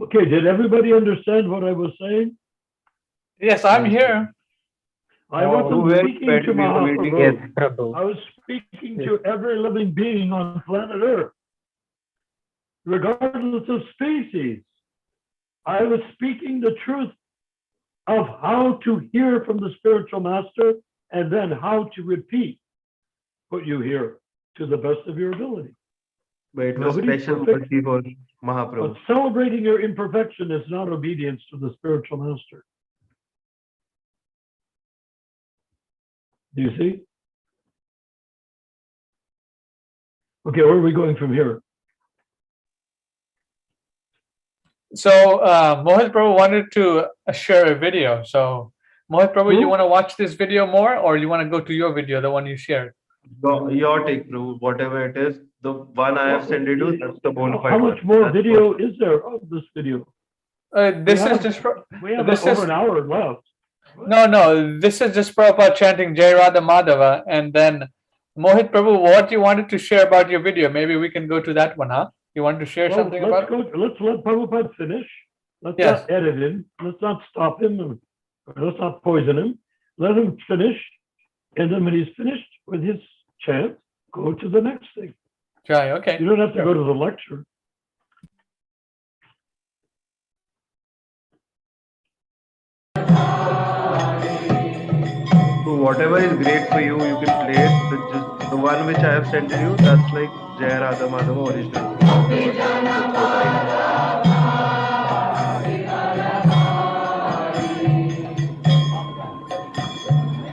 S3: Okay, did everybody understand what I was saying?
S1: Yes, I'm here.
S3: I wasn't speaking to Mahaprabhu.
S1: Yes, Prabhu.
S3: I was speaking to every living being on planet Earth, regardless of species. I was speaking the truth of how to hear from the spiritual master and then how to repeat what you hear to the best of your ability.
S7: But it was
S3: Nobody's
S7: special
S3: perfect.
S7: mercy for
S3: But
S7: Mahaprabhu.
S3: celebrating your imperfection is not obedience to the spiritual master. Do you see? Okay, where are we going from here?
S1: So Mohit Prabhu wanted to share a video. So Mohit Prabhu, you
S3: Who?
S1: want to watch this video more, or you want to go to your video, the one you shared?
S7: Your take, Prabhu, whatever it is. The one I have sent you, that's the bona fide
S3: How much
S7: one.
S3: more
S7: That's
S3: video is there of this video?
S1: This
S3: We
S1: is
S3: have-
S1: just
S3: We have
S1: This
S3: over
S1: is-
S3: an hour left.
S1: no. This is just Prabhupada chanting Jai Radha Madhava, and then Mohit Prabhu, what you wanted to share about your video? Maybe we can go to that one, huh? You want to share
S3: Well,
S1: something about?
S3: let's let Prabhupada finish. Let's
S1: Yes.
S3: not edit him. Let's not stop him. Or let's not poison him. Let him finish. And then when he's finished with his chant, go to the next thing.
S1: Jai, okay.
S3: You don't have to go to the lecture.
S7: So whatever is great for you, you can play it. The one which I have sent to you, that's like Jai Radha Madhava original. That's what I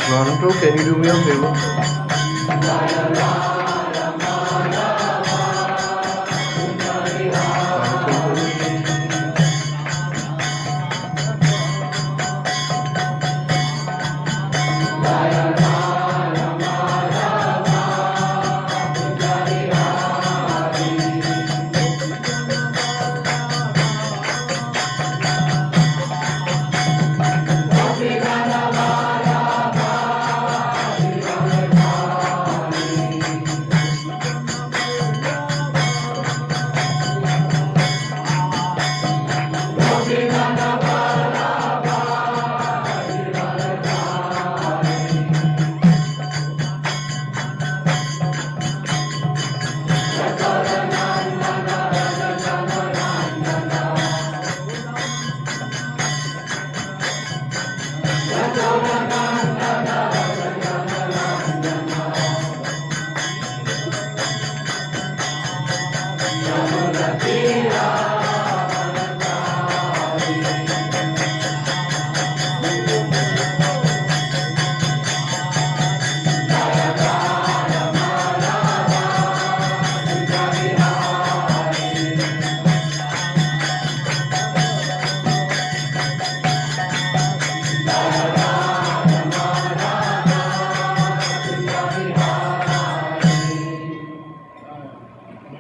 S7: Prabhu, can you do me a favor?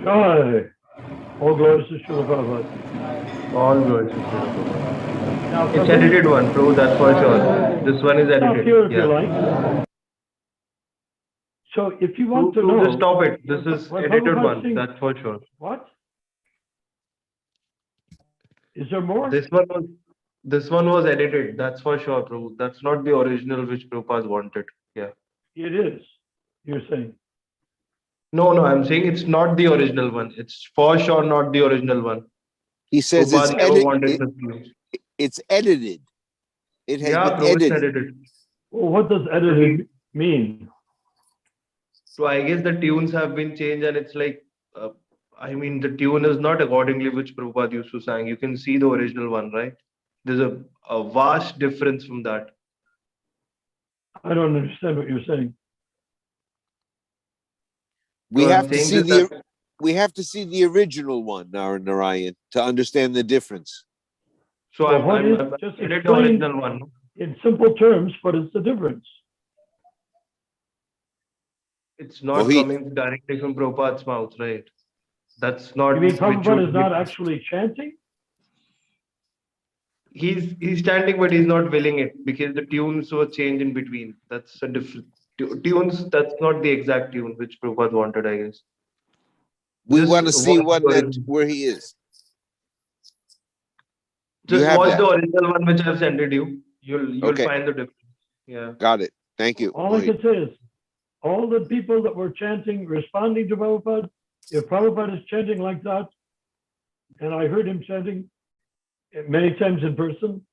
S3: Jai. All glories to Srila Prabhupada.
S7: All glories to Srila Prabhupada. It's edited one, Prabhu, that's for sure. This one is
S3: Stop
S7: edited.
S3: here if you
S7: Yeah.
S3: like. So if you want to
S7: Prabhu,
S3: know.
S7: just stop it. This is
S3: what
S7: edited
S3: Prabhupada
S7: one,
S3: thinks-
S7: that's for sure.
S3: What? Is there more?
S7: This one was edited, that's for sure, Prabhu. That's not the original which Prabhupada wanted. Yeah.
S3: It is, you're saying.
S7: No, I'm saying it's not the original one. It's for sure not the original one.
S5: He says it's
S7: Prabhupada never wanted this view.
S5: it's edited. It has
S7: Yeah,
S5: been
S7: Prabhu, it's
S5: edited.
S7: edited.
S3: Well, what does edited mean?
S7: So I guess the tunes have been changed, and it's like, I mean, the tune is not accordingly which Prabhupada used to sing. You can see the original one, right? There's a vast difference from that.
S3: I don't understand what you're saying.
S5: We
S7: So I'm
S5: have to
S7: saying
S5: see
S7: this that-
S5: we have to see the original one, Narayan, to understand the difference.
S7: So
S3: Well,
S7: I'm
S3: what is-
S7: I'm
S3: just
S7: saying the
S3: explain-
S7: original one.
S3: In simple terms, what is the difference?
S7: It's not
S5: Well, he-
S7: coming directly from Prabhupada's mouth, right? That's not.
S3: You mean
S7: which
S3: Prabhupada
S7: should
S3: is not
S7: be-
S3: actually chanting?
S7: He's chanting, but he's not willing it because the tunes were changed in between. That's a different tunes. That's not the exact tune which Prabhupada wanted, I guess.
S5: We
S7: Just
S5: want to see
S7: watch
S5: one
S7: the
S5: that
S7: original.
S5: where he is. You
S7: Just
S5: have
S7: watch
S5: that.
S7: the original one which I've sent you. You'll
S5: Okay.
S7: find the difference. Yeah.
S5: Got it. Thank you.
S3: All I can say is, all the people that were chanting, responding to Prabhupada, if Prabhupada is chanting like that, and I heard him chanting many times in person,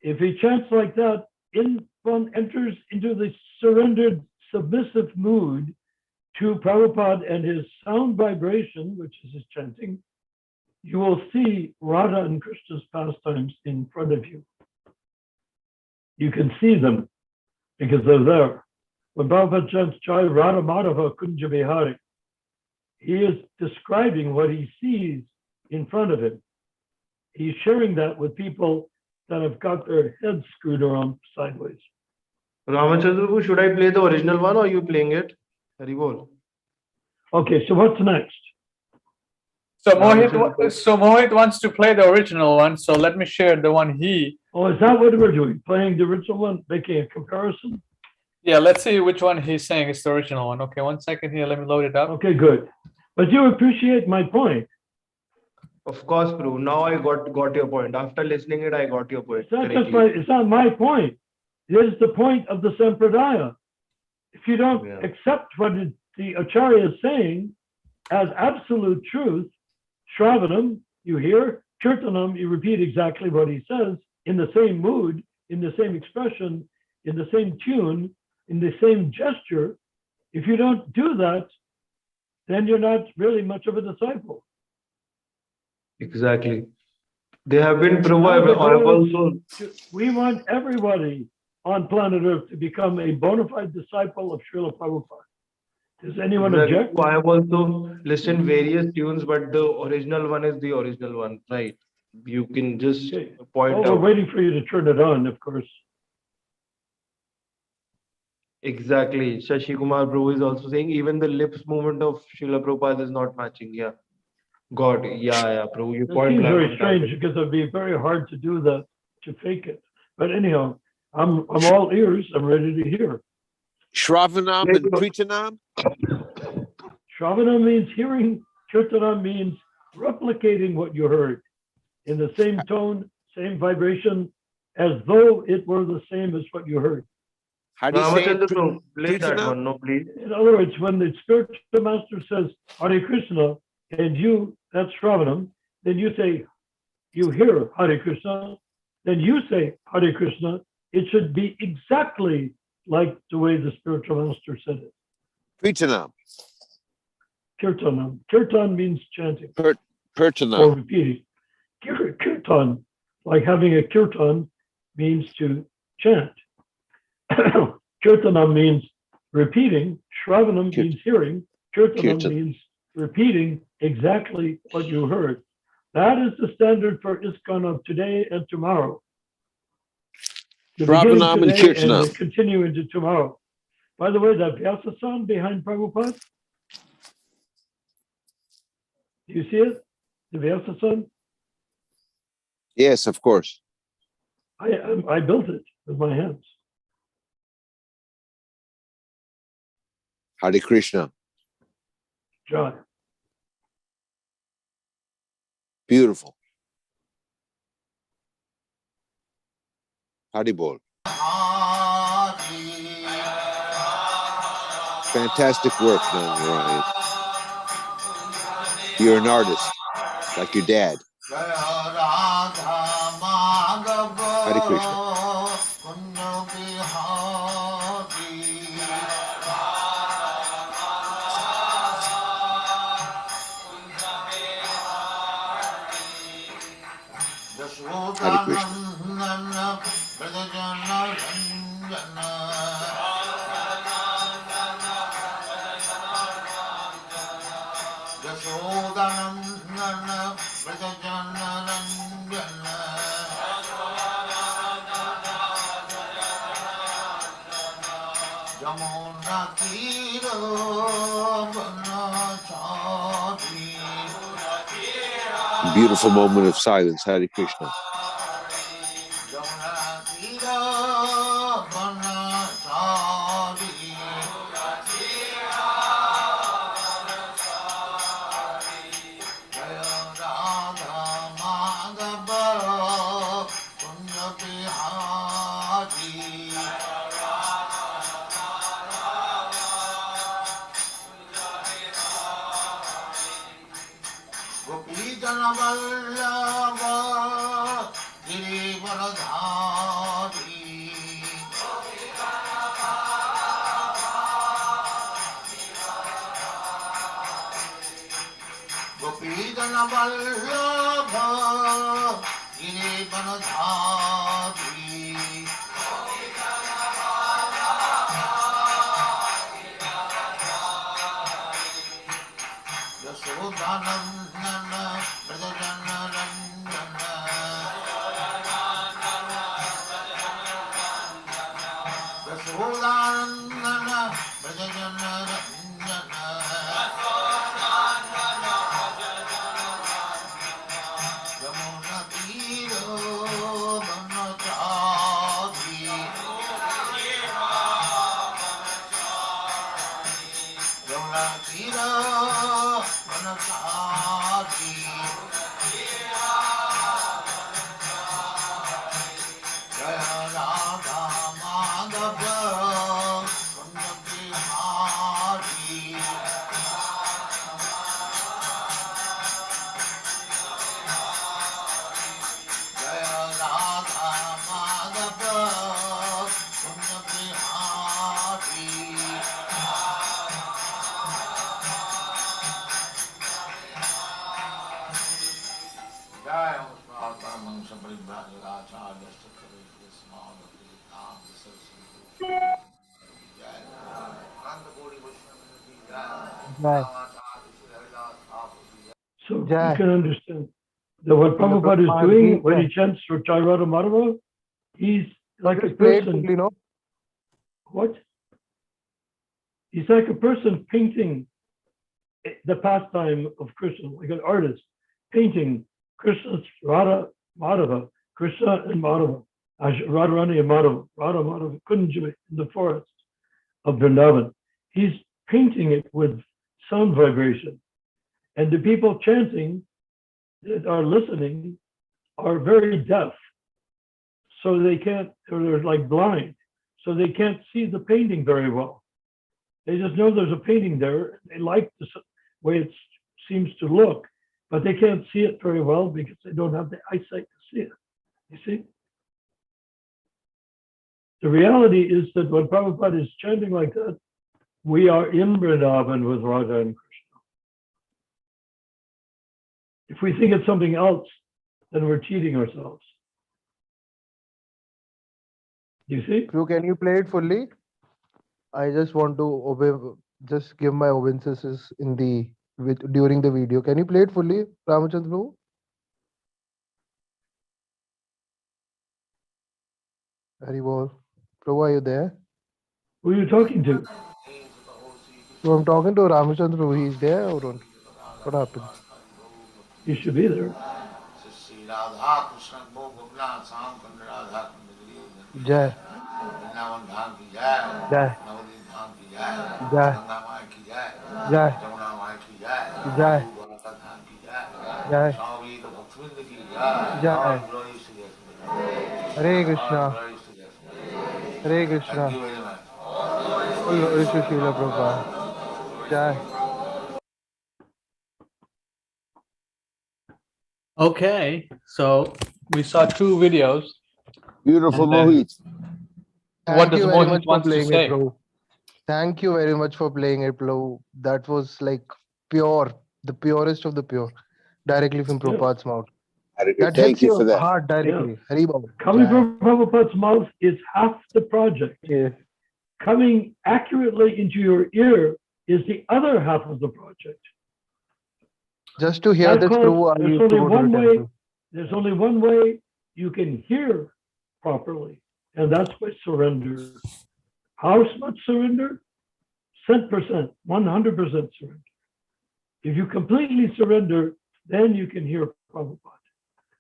S3: if he chants like that in one enters into the surrendered, submissive mood to Prabhupada and his sound vibration, which is his chanting, you will see Radha and Krishna's pastimes in front of you. You can see them because they're there. When Prabhupada chants Jai Radha Madhava Kunja Vihari, he is describing what he sees in front of him. He's sharing that with people that have got their heads screwed around sideways.
S7: Ramachandra, should I play the original one or are you playing it? Hari bol.
S3: Okay, so what's next?
S1: So Mohit wants to play the original one. So let me share the one he.
S3: Oh, is that what we're doing? Playing the original one, making a comparison?
S1: Yeah, let's see which one he's saying is the original one. Okay, 1 second here. Let me load it up.
S3: Okay, good. But you appreciate my point.
S7: Of course, Prabhu. Now I got your point. After listening it, I got your point.
S3: It's not my point. It is the point of the Sampradaya. If you don't accept what the Acharya is saying as absolute truth, Shravanam, you hear, Kirtanam, you repeat exactly what he says in the same mood, in the same expression, in the same tune, in the same gesture. If you don't do that, then you're not really much of a disciple.
S7: Exactly. They have been Prabhu.
S3: We want everybody on planet Earth to become a bona fide disciple of Srila Prabhupada. Does anyone object?
S7: I have also listened various tunes, but the original one is the original one, right? You can just point out.
S3: We're waiting for you to turn it on, of course.
S7: Exactly. Shashi Kumar Prabhu is also saying even the lips movement of Srila Prabhupada is not matching. Yeah. God. Yeah, Prabhu. You
S3: It
S7: point
S3: seems
S7: blank
S3: very
S7: on that.
S3: strange because it'd be very hard to do that, to fake it. But anyhow, I'm all ears. I'm ready to hear.
S5: Shravanam and Pritanam?
S3: Shravana means hearing. Kirtana means replicating what you heard in the same tone, same vibration, as though it were the same as what you heard.
S5: How do you say
S7: Ramachandra
S5: it?
S7: Prabhu, play that
S5: Pritanam?
S7: one. No, please.
S3: In other words, when the spiritual master says Hare Krishna, and you, that's Shravanam, then you say, you hear Hare Krishna, then you say Hare Krishna. It should be exactly like the way the spiritual master said it.
S5: Pritanam.
S3: Kirtanam. Kirtan means chanting or
S5: Pirtanam.
S3: repeating. Kirtan, like having a kirtan, means to chant. Kirtanam means repeating. Shravanam means hearing. Kirtanam means repeating exactly what you heard. That is the standard for ISKCON of today and tomorrow.
S5: Shravanam and Kirtanam.
S3: And continue into tomorrow. By the way, that Vyasa-san behind Prabhupada, do you see it? The Vyasa-san?
S5: Yes, of course.
S3: I built it with my hands.
S5: Hare Krishna.
S3: Jai.
S5: Beautiful. Hare Bol. Fantastic work, Ryan. You're an artist, like your dad. Hare Krishna. Hare Krishna. Beautiful moment of silence. Hare Krishna.
S6: Jai.
S3: So
S6: Jai.
S3: you can understand that what
S6: Srila
S3: Prabhupada is
S6: Prabhupada
S3: doing
S6: ki
S3: when
S6: jai.
S3: he chants for Chairada Madhava, he's like a
S6: Just play it
S3: person.
S6: quickly, no?
S3: What? He's like a person painting the pastime of Krishna, like an artist painting Krishna's Radha Madhava, Krishna and Madhava, Radharani and Madhava, Radha Madhava Kunja in the forest of Vrindavan. He's painting it with sound vibration. And the people chanting that are listening are very deaf. So they can't, or they're like blind. So they can't see the painting very well. They just know there's a painting there. They like the way it seems to look, but they can't see it very well because they don't have the eyesight to see it. You see? The reality is that when Prabhupada is chanting like that, we are in Vrindavan with Radha and Krishna. If we think it's something else, then we're cheating ourselves. You see?
S6: Prabhu, can you play it fully? I just want to obey, just give my obeisances in the during the video. Can you play it fully, Ramachandra Prabhu? Hari Bol. Prabhu, are you there?
S3: Who are you talking to?
S6: So I'm talking to Ramachandra Prabhu. He's there or don't? What happened?
S3: You should be there.
S6: Jai. Jai. Jai. Jai. Jai. Jai. Jai. Hare Krishna. Hare Krishna. All glories to Srila Prabhupada. Jai.
S1: Okay, so we saw two videos.
S5: Beautiful,
S1: And then-
S5: Mohit.
S1: What
S6: Thank
S1: does
S6: you very
S1: Mohit
S6: much for
S1: wants to
S6: playing
S1: say?
S6: it, Prabhu. Thank you very much for playing it, Prabhu. That was like pure, the purest of the pure, directly from Prabhupada's mouth. That
S5: Thank
S6: hits
S5: you for
S6: your
S5: that.
S6: heart directly. Hari Bol.
S3: Coming
S6: Jai.
S3: from Prabhupada's mouth is half the project.
S6: Yes.
S3: Coming accurately into your ear is the other half of the project.
S6: Just to hear
S3: That's
S6: this,
S3: called-
S6: Prabhu, I
S3: there's
S6: used to
S3: only
S6: go to
S3: one
S6: the
S3: way.
S6: temple.
S3: There's only one way you can hear properly, and that's by surrender. How much surrender? 100%, 100% surrender. If you completely surrender, then you can hear Prabhupada.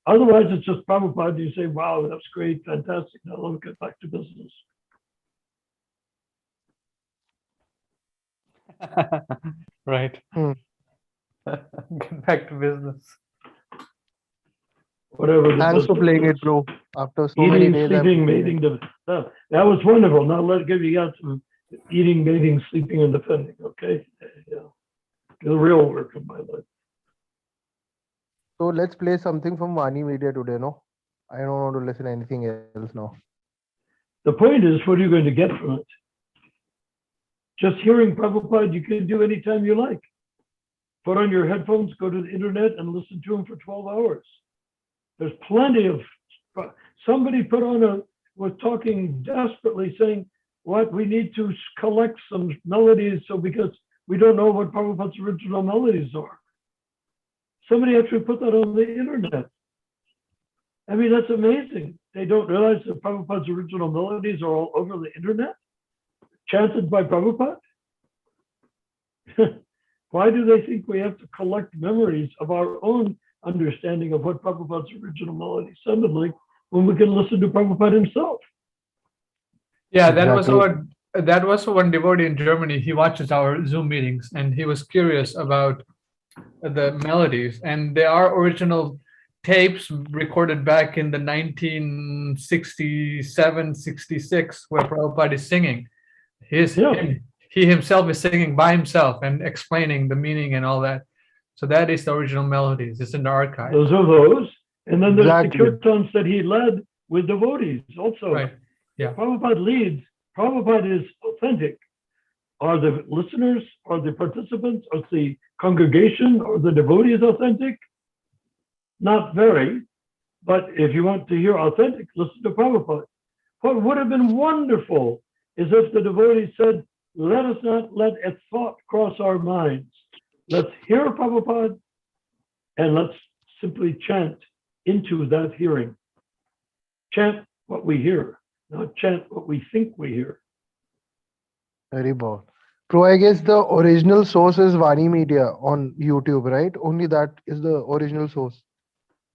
S3: Otherwise, it's just Prabhupada. You say, wow, that's great, fantastic. Now let me get back to business.
S1: Right.
S6: Hmm.
S1: Get back to business.
S3: Whatever. the
S6: Thanks for
S3: business
S6: playing
S3: is.
S6: it, bro. After so many
S3: Eating,
S6: days,
S3: sleeping, mating. That was wonderful. Now let's give you out some eating, mating, sleeping, and defending. Okay. Yeah. The real work of my life.
S6: So let's play something from Vani Media today, no? I don't want to listen to anything else now.
S3: The point is, what are you going to get from it? Just hearing Prabhupada, you can do anytime you like. put on your headphones, go to the internet and listen to them for 12 hours. There's plenty of, somebody was talking desperately saying, what, we need to collect some melodies because we don't know what Prabhupada's original melodies are. Somebody actually put that on the internet. I mean, that's amazing. They don't realize that Prabhupada's original melodies are all over the internet, chanted by Prabhupada. Why do they think we have to collect memories of our own understanding of what Prabhupada's original melody sounded like when we can listen to Prabhupada himself?
S1: Yeah,
S6: Exactly.
S1: that was one devotee in Germany. He watches our Zoom meetings and he was curious about the melodies. And there are original tapes recorded back in the 1967, 66, where Prabhupada is singing. He himself is singing by himself and explaining the meaning and all that. So that is the original melodies. It's in the archive.
S3: Those are those. And then there's
S6: Exactly.
S3: the kirtans that he led with devotees also.
S1: Right. Yeah.
S3: Prabhupada leads. Prabhupada is authentic. Are the listeners, are the participants, are the congregation, or the devotees authentic? Not very. But if you want to hear authentic, listen to Prabhupada. What would have been wonderful is if the devotees said, let us not let a thought cross our minds. Let's hear Prabhupada and let's simply chant into that hearing. Chant what we hear, not chant what we think we hear.
S6: Very bold. Pro, I guess the original source is Vani Media on YouTube, right? Only that is the original source.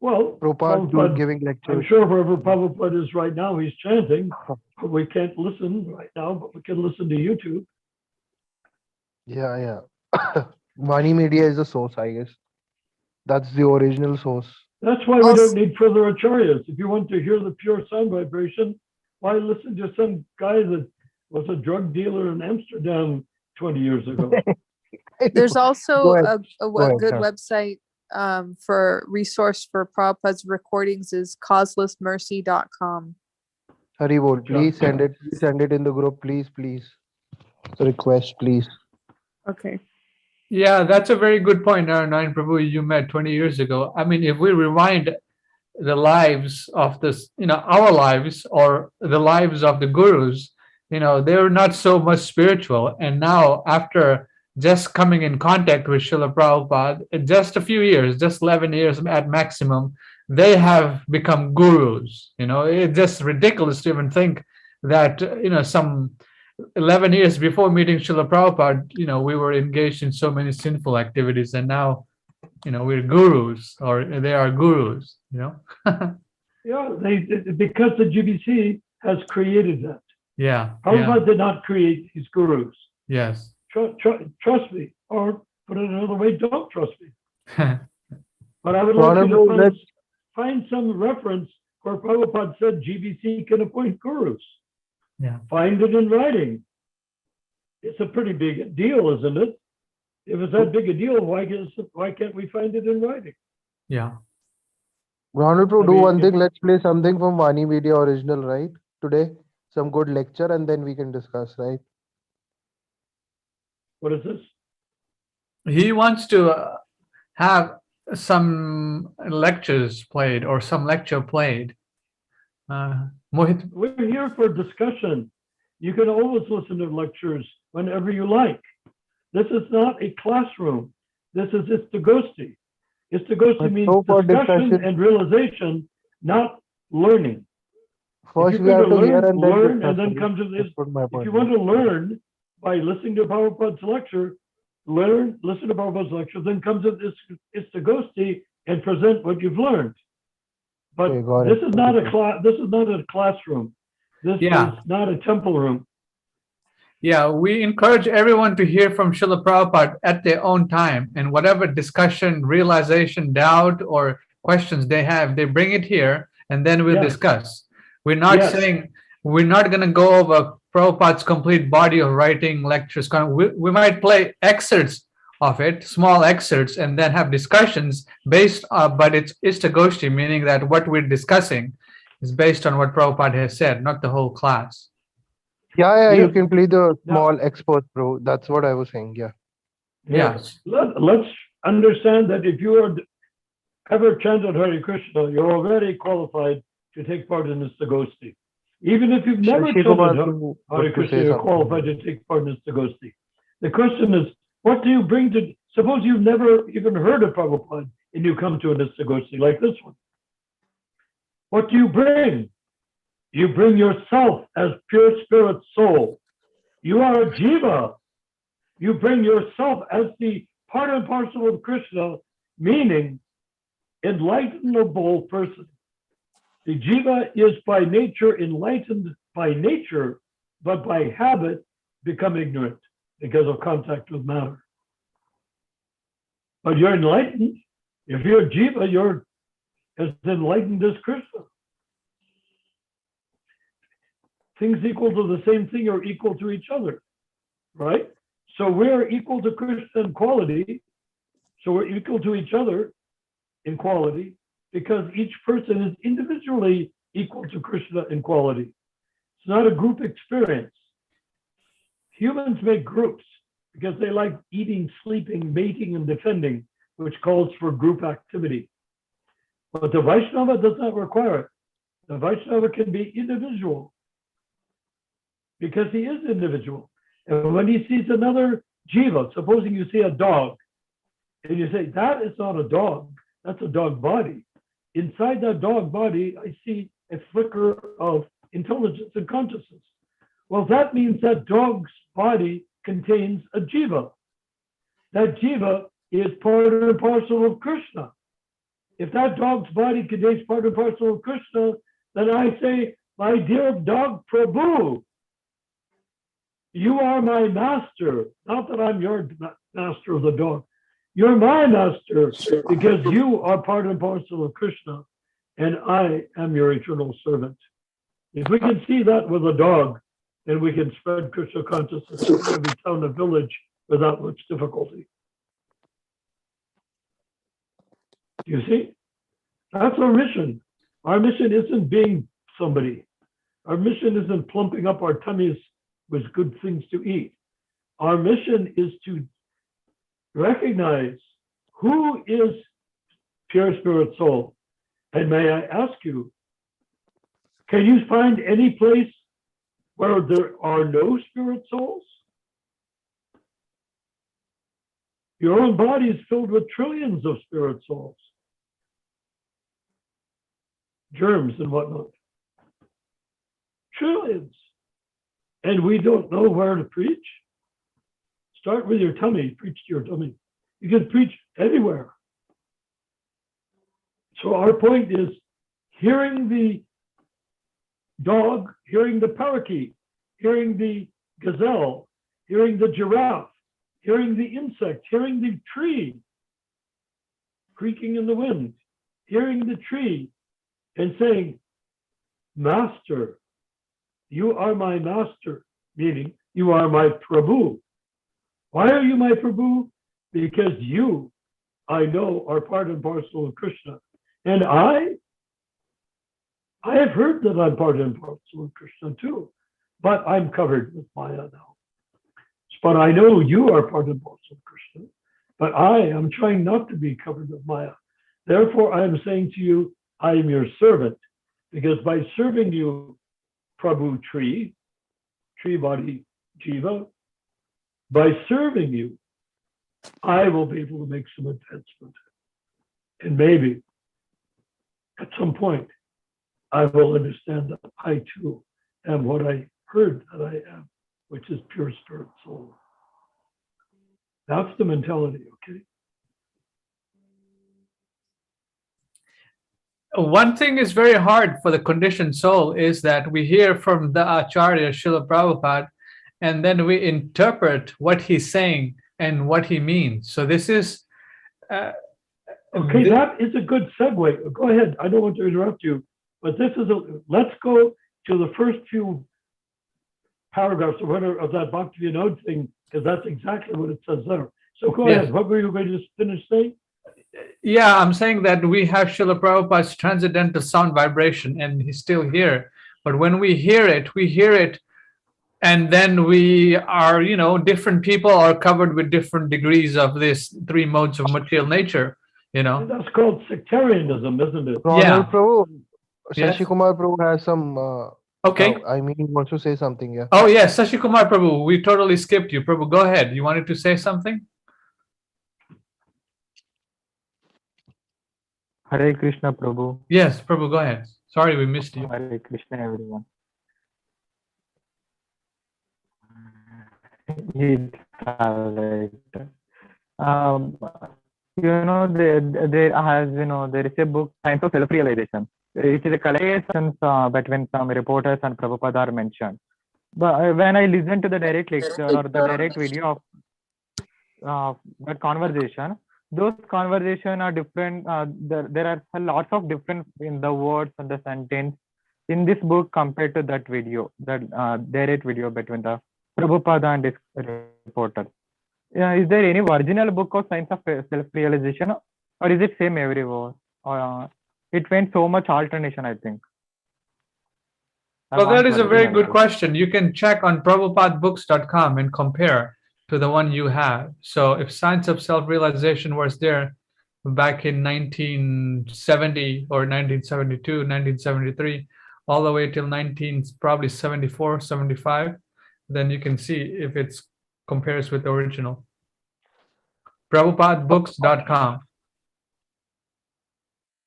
S3: Well,
S6: Prabhupada giving
S3: I'm
S6: lectures.
S3: sure wherever Prabhupada is right now, he's chanting. But we can't listen right now, but we can listen to YouTube.
S6: Yeah. Vani Media is the source, I guess. That's the original source.
S3: That's why we don't need further acharyas. If you want to hear the pure sound vibration, why listen to some guy that was a drug dealer in Amsterdam 20 years ago?
S2: There's also
S6: Go ahead.
S2: a
S6: ahead,
S2: good
S6: sir.
S2: website for resource for Prabhupada's recordings is causelessmercy.com.
S6: Haribol, please send it. Please send it in the group, please. Request, please.
S2: Okay.
S1: Yeah, that's a very good point, Narayan Prabhu, you met 20 years ago. I mean, if we rewind the lives of this, our lives or the lives of the gurus, they were not so much spiritual. And now, after just coming in contact with Srila Prabhupada, in just a few years, just 11 years at maximum, they have become gurus. It's just ridiculous to even think that, some 11 years before meeting Srila Prabhupada, we were engaged in so many sinful activities, and now, we're gurus, or they are gurus,
S3: Yeah, because the GBC has created that.
S1: Yeah.
S3: Prabhupada did not create these gurus.
S1: Yes.
S3: Trust me, or put it another way, don't trust me. But I would like you
S6: Honorable,
S3: to find some reference where Prabhupada said GBC can appoint gurus.
S1: Yeah.
S3: Find it in writing. It's a pretty big deal, isn't it? If it's that big a deal, why can't we find it in writing?
S1: Yeah.
S6: Ronald Pro,
S3: I
S6: do
S3: mean,
S6: one thing. Let's play something from Vani Media original, right? Today, some good lecture, and then we can discuss, right?
S3: What is this?
S1: He wants to have some lectures played or some lecture played. Mohit.
S3: We're here for discussion. You can always listen to lectures whenever you like. This is not a classroom. This is Istagosti. Istagosti means discussion and realization, not learning.
S6: First, we have to hear and then
S3: learn,
S6: discuss.
S3: and then come to this.
S6: If
S3: If you want to learn by listening to Prabhupada's lecture, listen to Prabhupada's lecture, then come to this Istagosti and present what you've learned. But this is not a class. This is not a classroom. This is not a temple room.
S1: Yeah, we encourage everyone to hear from Srila Prabhupada at their own time, and whatever discussion, realization, doubt, or questions they have, they bring it here, and then we'll discuss. We're not saying we're not going to go over Prabhupada's complete body of writing lectures. We might play excerpts of it, small excerpts, and then have discussions based, but it's Istagoshti, meaning that what we're discussing is based on what Prabhupada has said, not the whole class.
S6: Yeah, you can play the small expert, bro. That's what I was saying. Yeah.
S3: Let's. understand that if you are ever chanted Hare Krishna, you're already qualified to take part in this Sagosti. Even if you've never
S6: Shashi
S3: chanted
S6: Kumar
S3: Hare
S6: Prabhu wants to
S3: Krishna,
S6: say
S3: you're
S6: something.
S3: qualified to take part in this Sagosti. The question is, what do you bring to, suppose you've never even heard of Prabhupada and you come to a Sagosti like this one. What do you bring? You bring yourself as pure spirit soul. You are a jiva. You bring yourself as the part and parcel of Krishna, meaning enlightenable person. The jiva is by nature enlightened by nature, but by habit become ignorant because of contact with matter. But you're enlightened. If you're jiva, you're as enlightened as Krishna. Things equal to the same thing are equal to each other, right? So we're equal to Krishna in quality. So we're equal to each other in quality because each person is individually equal to Krishna in quality. It's not a group experience. Humans make groups because they like eating, sleeping, mating, and defending, which calls for group activity. But the Vaishnava does not require it. The Vaishnava can be individual because he is individual. And when he sees another jiva, supposing you see a dog, and you say, that is not a dog, that's a dog body. Inside that dog body, I see a flicker of intelligence and consciousness. Well, that means that dog's body contains a jiva. That jiva is part and parcel of Krishna. If that dog's body contains part and parcel of Krishna, then I say, my dear dog Prabhu, you are my master. Not that I'm your master of the dog. You're my master because you are part and parcel of Krishna and I am your eternal servant. If we can see that with a dog, then we can spread Krishna consciousness in every town and village without much difficulty. You see? That's our mission. Our mission isn't being somebody. Our mission isn't plumping up our tummies with good things to eat. Our mission is to recognize who is pure spirit soul. And may I ask you, can you find any place where there are no spirit souls? Your own body is filled with trillions of spirit souls, germs and whatnot. Trillions. And we don't know where to preach. Start with your tummy, preach to your tummy. You can preach anywhere. So our point is hearing the dog, hearing the parakeet, hearing the gazelle, hearing the giraffe, hearing the insect, hearing the tree creaking in the wind, hearing the tree and saying, Master, you are my master, meaning you are my Prabhu. Why are you my Prabhu? Because you, I know, are part and parcel of Krishna. And I have heard that I'm part and parcel of Krishna too, but I'm covered with Maya now. But I know you are part and parcel of Krishna, but I am trying not to be covered with Maya. Therefore, I am saying to you, I am your servant, because by serving you, Prabhu tree body, jiva, by serving you, I will be able to make some advancement. And maybe at some point, I will understand that I too am what I heard that I am, which is pure spirit soul. That's the mentality, okay?
S1: One thing is very hard for the conditioned soul is that we hear from the Acharya, Srila Prabhupada, and then we interpret what he's saying and what he means. So this is...
S3: okay, that is a good segue. Go ahead. I don't want to interrupt you, but this is let's go to the first few paragraphs or whatever of that Bhakti Vinod thing, because that's exactly what it says there. So go ahead. What were you going to finish saying?
S1: Yeah, I'm saying that we have Srila Prabhupada's transcendental sound vibration and he's still here. But when we hear it and then we are, different people are covered with different degrees of this three modes of material nature,
S3: And that's called sectarianism, isn't it?
S6: Ronald
S1: Yeah.
S6: Prabhu,
S1: Yes.
S6: Shashi Kumar Prabhu has some.
S1: Okay.
S6: I mean, he wants to say something. Yeah.
S1: Oh, yes, Sashi Kumar Prabhu, we totally skipped you. Prabhu, go ahead. You wanted to say something?
S8: Hare Krishna, Prabhu.
S1: Yes, Prabhu, go ahead. Sorry, we missed you.
S8: Hare Krishna, everyone. It's alright. There is a book, Science of Self-Realization. It is a collaboration between some reporters and Prabhupada are mentioned. But when I listen to the direct lecture or the direct video of that conversation, those conversations are different. There are lots of difference in the words and the sentence in this book compared to that video, that direct video between the Prabhupada and his reporter. Is there any original book of Science of Self-Realization, or is it same everywhere? It went so much alternation, I think.
S1: Well, that is a very good question. You can check on prabhupadbooks.com and compare to the one you have. So if Science of Self-Realization was there back in 1970 or 1972, 1973, all the way till probably 74, 75, then you can see if it compares with the original. Prabhupadbooks.com.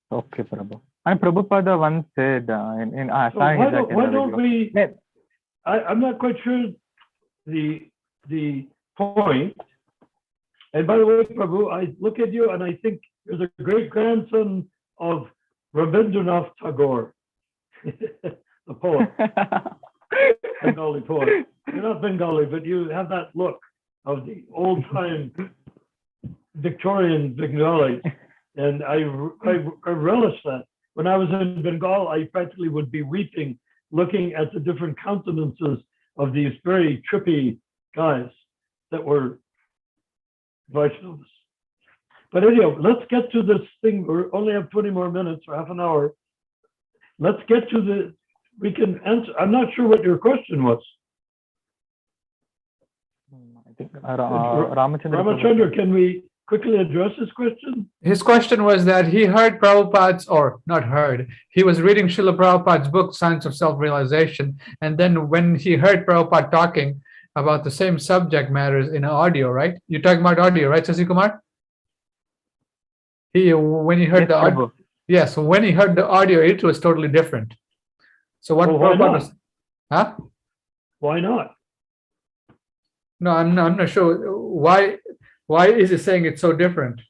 S8: Okay, Prabhu. And Prabhupada once said in
S3: So why don't we? I'm not quite sure the point. And by the way, Prabhu, I look at you and I think you're the great grandson of Rabindranath Tagore, the poet, Bengali poet. You're not Bengali, but you have that look of the old time Victorian Bengali. And I relish that. When I was in Bengal, I practically would be weeping, looking at the different countenances of these very trippy guys that were Vaishnavas. But anyhow, let's get to this thing. We only have 20 more minutes or half an hour. Let's get to we can answer. I'm not sure what your question was.
S8: I think Ramachandra,
S3: can we quickly address his question?
S1: His question was that he heard Prabhupada's, or not heard, he was reading Srila Prabhupada's book, Science of Self-Realization, and then when he heard Prabhupada talking about the same subject matters in audio, right? You're talking about audio, right, Sasi Kumar? When he heard the audio, yes, when he heard the audio, it was totally different. So what Prabhupada was, huh?
S3: Why not?
S1: No, I'm not sure. Why is he saying it's so different?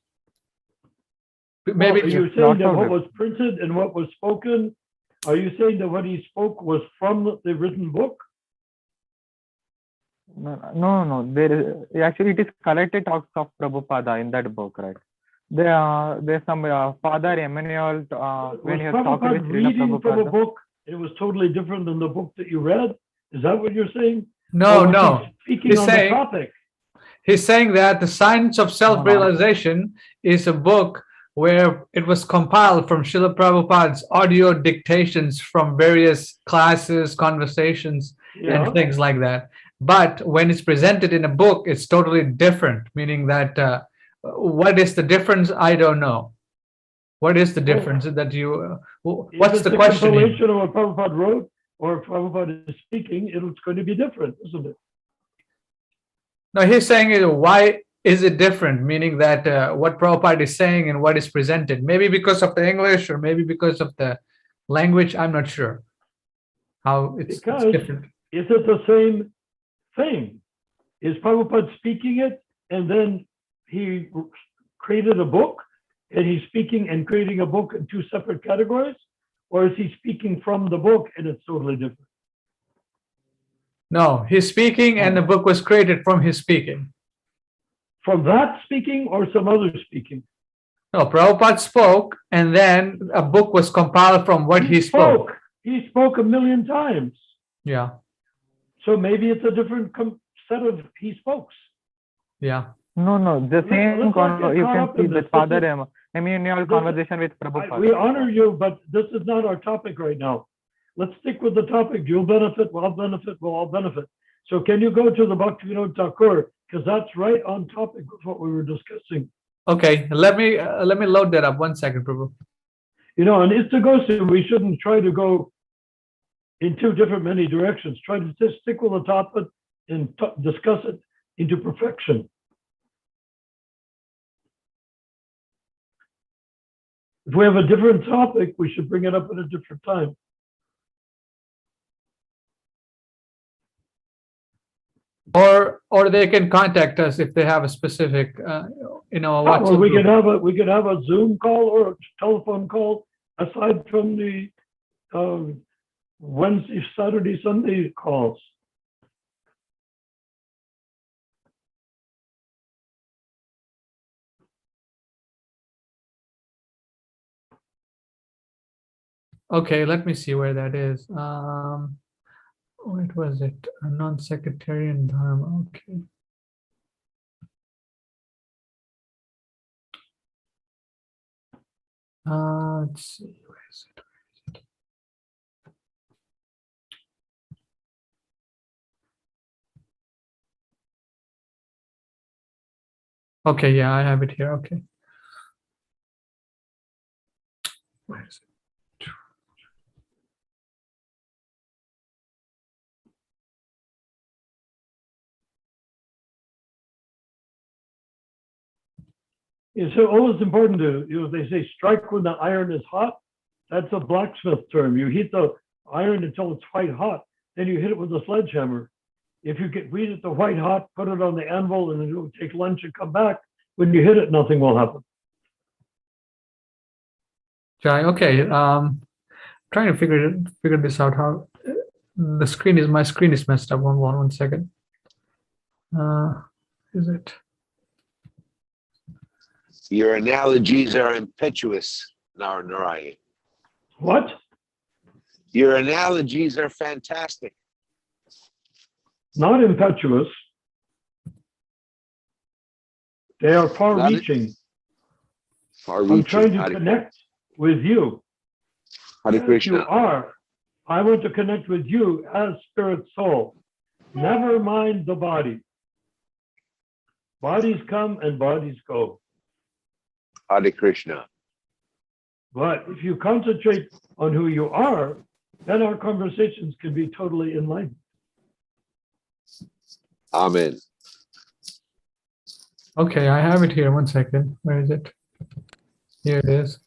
S1: Maybe
S3: are you saying that what was printed and what was spoken? Are you saying that what he spoke was from the written book?
S8: No. Actually, it is collected talks of Prabhupada in that book, right? There's some Father Emmanuel when he was talking with
S3: reading from a book. It was totally different than the book that you read. Is that what you're saying?
S1: No.
S3: Speaking on the topic.
S1: He's saying that the Science of Self-Realization is a book where it was compiled from Srila Prabhupada's audio dictations from various classes, conversations, and things like that. But when it's presented in a book, it's totally different, meaning that what is the difference? I don't know. What is the difference that you, what's the question?
S3: If it's a compilation of what Prabhupada wrote or Prabhupada is speaking, it's going to be different, isn't it?
S1: No, he's saying why is it different? Meaning that what Prabhupada is saying and what is presented, maybe because of the English or maybe because of the language. I'm not sure how it's different.
S3: Is it the same thing? Is Prabhupada speaking it and then he created a book and he's speaking and creating a book in two separate categories? Or is he speaking from the book and it's totally different?
S1: No, he's speaking and the book was created from his speaking.
S3: From that speaking or some other speaking?
S1: No, Prabhupada spoke and then a book was compiled from what he spoke.
S3: He spoke a million times.
S1: Yeah.
S3: So maybe it's a different set of he spokes.
S1: Yeah.
S8: No, the same. You can see the Father Emmanuel conversation with Prabhupada.
S3: We honor you, but this is not our topic right now. Let's stick with the topic. You'll benefit, we'll all benefit, we'll all benefit. So can you go to the Bhaktivinoda Thakur, because that's right on topic with what we were discussing.
S1: Okay, let me load that up. 1 second, Prabhu.
S3: You know, and ISKCON, we shouldn't try to go in two different many directions. Try to just stick with the topic and discuss it into perfection. If we have a different topic, we should bring it up at a different time.
S1: Or they can contact us if they have a specific, WhatsApp
S3: Or we
S1: group.
S3: could have a Zoom call or a telephone call aside from the Wednesday, Saturday, Sunday calls.
S1: Okay, let me see where that is. What was it? A non-sectarian dharma. Okay. Let's see. Where is it? Okay, yeah, I have it here. Okay. Where is it?
S3: It's always important to, they say strike when the iron is hot. That's a blacksmith term. You heat the iron until it's white hot, then you hit it with a sledgehammer. If you get heat it to white hot, put it on the anvil, and then you'll take lunch and come back. When you hit it, nothing will happen.
S1: Okay. Trying to figure this out. How my screen is messed up. One second. Is it?
S5: Your analogies are impetuous, Narayan.
S3: What?
S5: Your analogies are fantastic.
S3: Not impetuous. They are far-reaching. I'm trying to connect with you.
S5: Hare
S3: As
S5: Krishna.
S3: you are. I want to connect with you as spirit soul. Never mind the body. Bodies come and bodies go.
S5: Hare Krishna.
S3: But if you concentrate on who you are, then our conversations can be totally enlightened.
S5: Amen.
S1: Okay, I have it here. 1 second. Where is it? Here it is.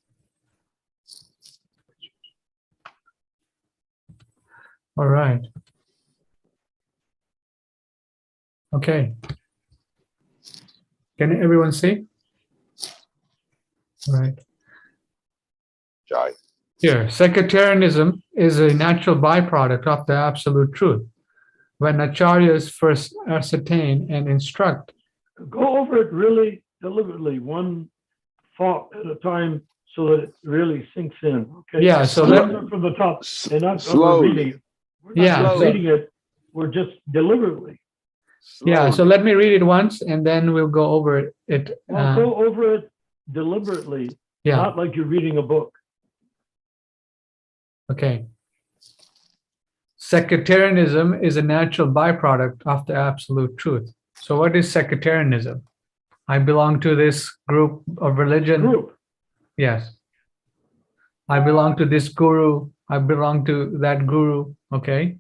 S1: All right. Okay. Can everyone see? All right.
S5: Jai.
S1: Here, sectarianism is a natural byproduct of the absolute truth. When acharyas first ascertain and instruct.
S3: Go over it really deliberately, one thought at a time, so that it really sinks in. Okay.
S1: Yeah, so
S3: from the top and not
S5: Slowly.
S3: reading it. We're not
S1: Yeah,
S3: just
S5: so-
S3: reading it. We're just deliberately.
S1: Yeah, so let me read it once and then we'll go over it.
S3: Well, go over it deliberately,
S1: Yeah,
S3: not like you're reading a book.
S1: okay. Sectarianism is a natural byproduct of the absolute truth. So what is sectarianism? I belong to this group of religion.
S3: Group.
S1: Yes. I belong to this guru. I belong to that guru. Okay.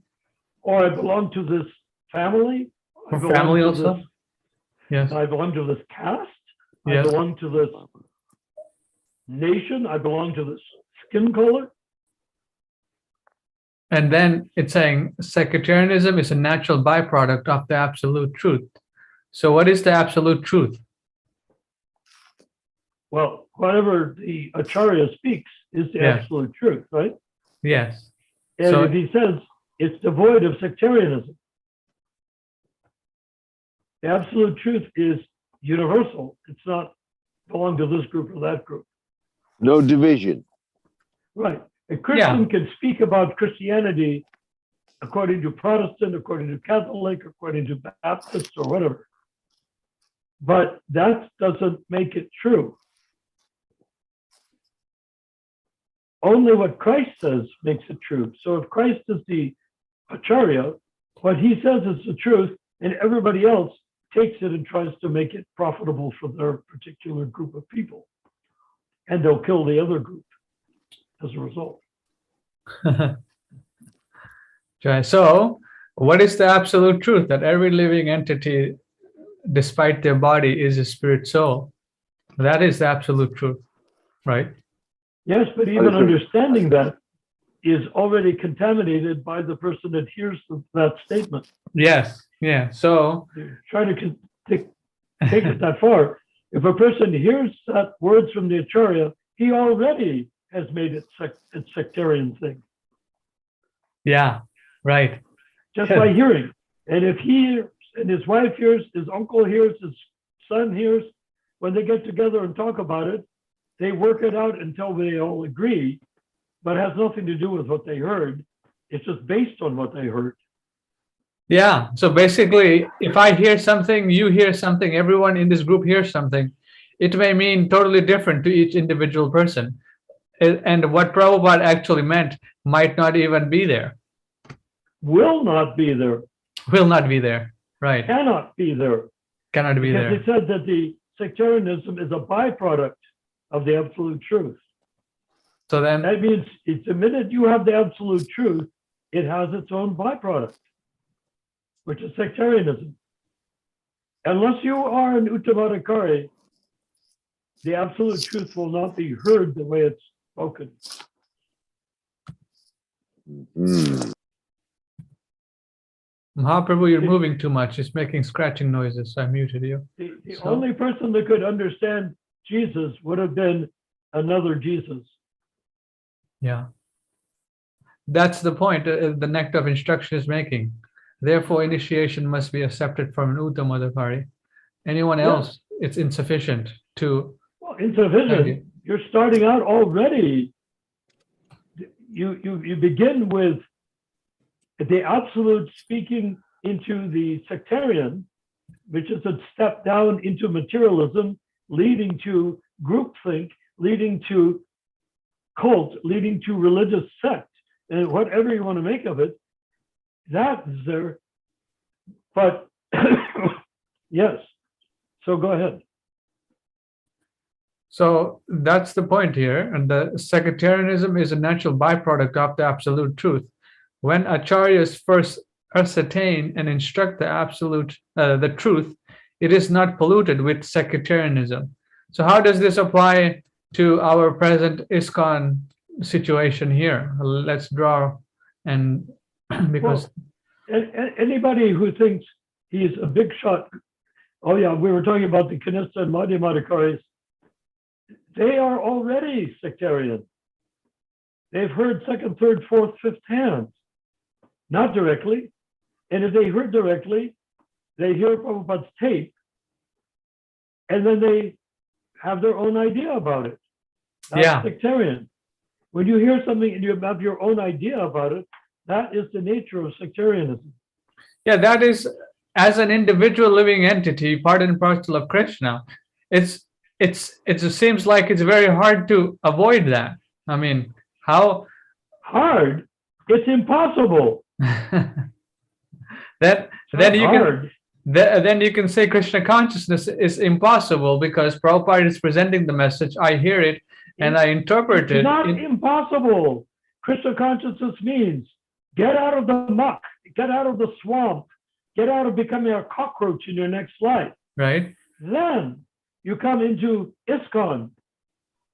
S3: Or I belong to this family. I
S1: Or
S3: belong
S1: family
S3: to
S1: also.
S3: this-
S1: Yes.
S3: I belong to this caste. I
S1: Yes.
S3: belong to this nation. I belong to this skin color.
S1: And then it's saying sectarianism is a natural byproduct of the absolute truth. So what is the absolute truth?
S3: Well, whatever the Acharya speaks is the
S1: Yeah.
S3: absolute truth, right?
S1: Yes.
S3: And
S1: So-
S3: if he says it's devoid of sectarianism, the absolute truth is universal. It's not belong to this group or that group.
S5: No division.
S3: Right. A Christian can speak about Christianity according to Protestant, according to Catholic, according to Baptist, or whatever. But that doesn't make it true. Only what Christ says makes it true. So if Christ is the Acharya, What he says is the truth, and everybody else takes it and tries to make it profitable for their particular group of people. And they'll kill the other group as a result.
S1: Okay, so what is the absolute truth? That every living entity, despite their body, is a spirit soul. That is the absolute truth, right?
S3: Yes, but even understanding that is already contaminated by the person that hears that statement.
S1: Yes, yeah. So
S3: They're trying to take it that far. If a person hears that words from the Acharya, he already has made it a sectarian thing.
S1: yeah, right.
S3: Just by hearing. And if he hears, and his wife hears, his uncle hears, his son hears, when they get together and talk about it, they work it out until they all agree, but it has nothing to do with what they heard. It's just based on what they heard.
S1: Yeah. So basically, if I hear something, you hear something, everyone in this group hears something, it may mean totally different to each individual person. And what Prabhupada actually meant might not even be there.
S3: Will not be there.
S1: Will not be there. Right.
S3: Cannot be there.
S1: Cannot be
S3: Because
S1: there.
S3: they said that the sectarianism is a byproduct of the absolute truth.
S1: So then,
S3: That means it's the minute you have the absolute truth, it has its own byproduct, which is sectarianism. Unless you are an Uttamatakari, the absolute truth will not be heard the way it's spoken.
S5: Mm.
S1: Mahaprabhu, you're moving too much. It's making scratching noises. So I muted you.
S3: The
S1: So-
S3: only person that could understand Jesus would have been another Jesus.
S1: Yeah. That's the point the Nectar of Instruction is making. Therefore, initiation must be accepted from an Uttamadakari. Anyone
S3: Yeah.
S1: else, it's insufficient to.
S3: Well, insufficient. You're starting out already. You begin with the absolute speaking into the sectarian, which is a step down into materialism, leading to groupthink, leading to cult, leading to religious sect, and whatever you want to make of it, that is there. But yes, so go ahead.
S1: So that's the point here. And the Sectarianism is a natural byproduct of the absolute truth. When acharyas first ascertain and instruct the absolute, the truth, it is not polluted with sectarianism. So how does this apply to our present ISKCON situation here? Let's draw, and because
S3: Anybody who thinks he's a big shot, oh yeah, we were talking about the Kanista and Madhyamadakaris, they are already sectarian. They've heard second, third, fourth, fifth hand, not directly. And if they heard directly, they hear Prabhupada's tape, and then they have their own idea about it. That's
S1: Yeah.
S3: sectarian. When you hear something and you have your own idea about it, that is the nature of sectarianism.
S1: yeah, that is, as an individual living entity, part and parcel of Krishna. It just seems like it's very hard to avoid that. I mean, how
S3: Hard? It's impossible.
S1: then you can
S3: Hard.
S1: then you can say Krishna consciousness is impossible because Prabhupada is presenting the message. I hear it and I interpret it.
S3: It's not impossible. Krishna consciousness means get out of the muck, get out of the swamp, get out of becoming a cockroach in your next life.
S1: Right?
S3: Then you come into ISKCON,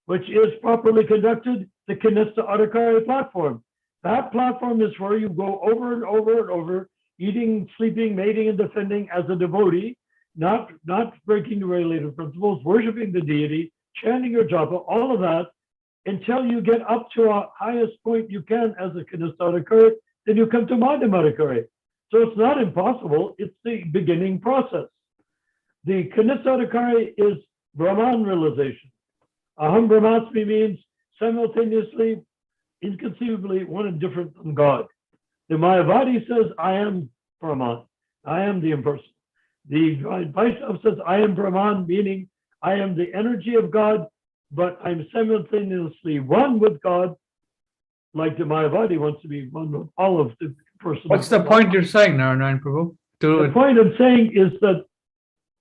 S3: which is properly conducted, the Kanista Adhikari platform. That platform is where you go over and over and over, eating, sleeping, mating, and defending as a devotee, not breaking the regulative principles, worshiping the deity, chanting your japa, all of that, until you get up to a highest point you can as a Kanista Adhikari, then you come to Madhyamadakari. So it's not impossible, it's the beginning process. The Kanista Adhikari is Brahman realization. Aham Brahmasmi means simultaneously, inconceivably, one and different than God. The Mayavadi says, I am Brahman, I am the impersonal. The Vaishnava says, I am Brahman, meaning I am the energy of God, but I'm simultaneously one with God, like the Mayavadi wants to be one with all of the person.
S1: What's the point you're saying, Narayan Prabhu?
S3: The point I'm saying is that,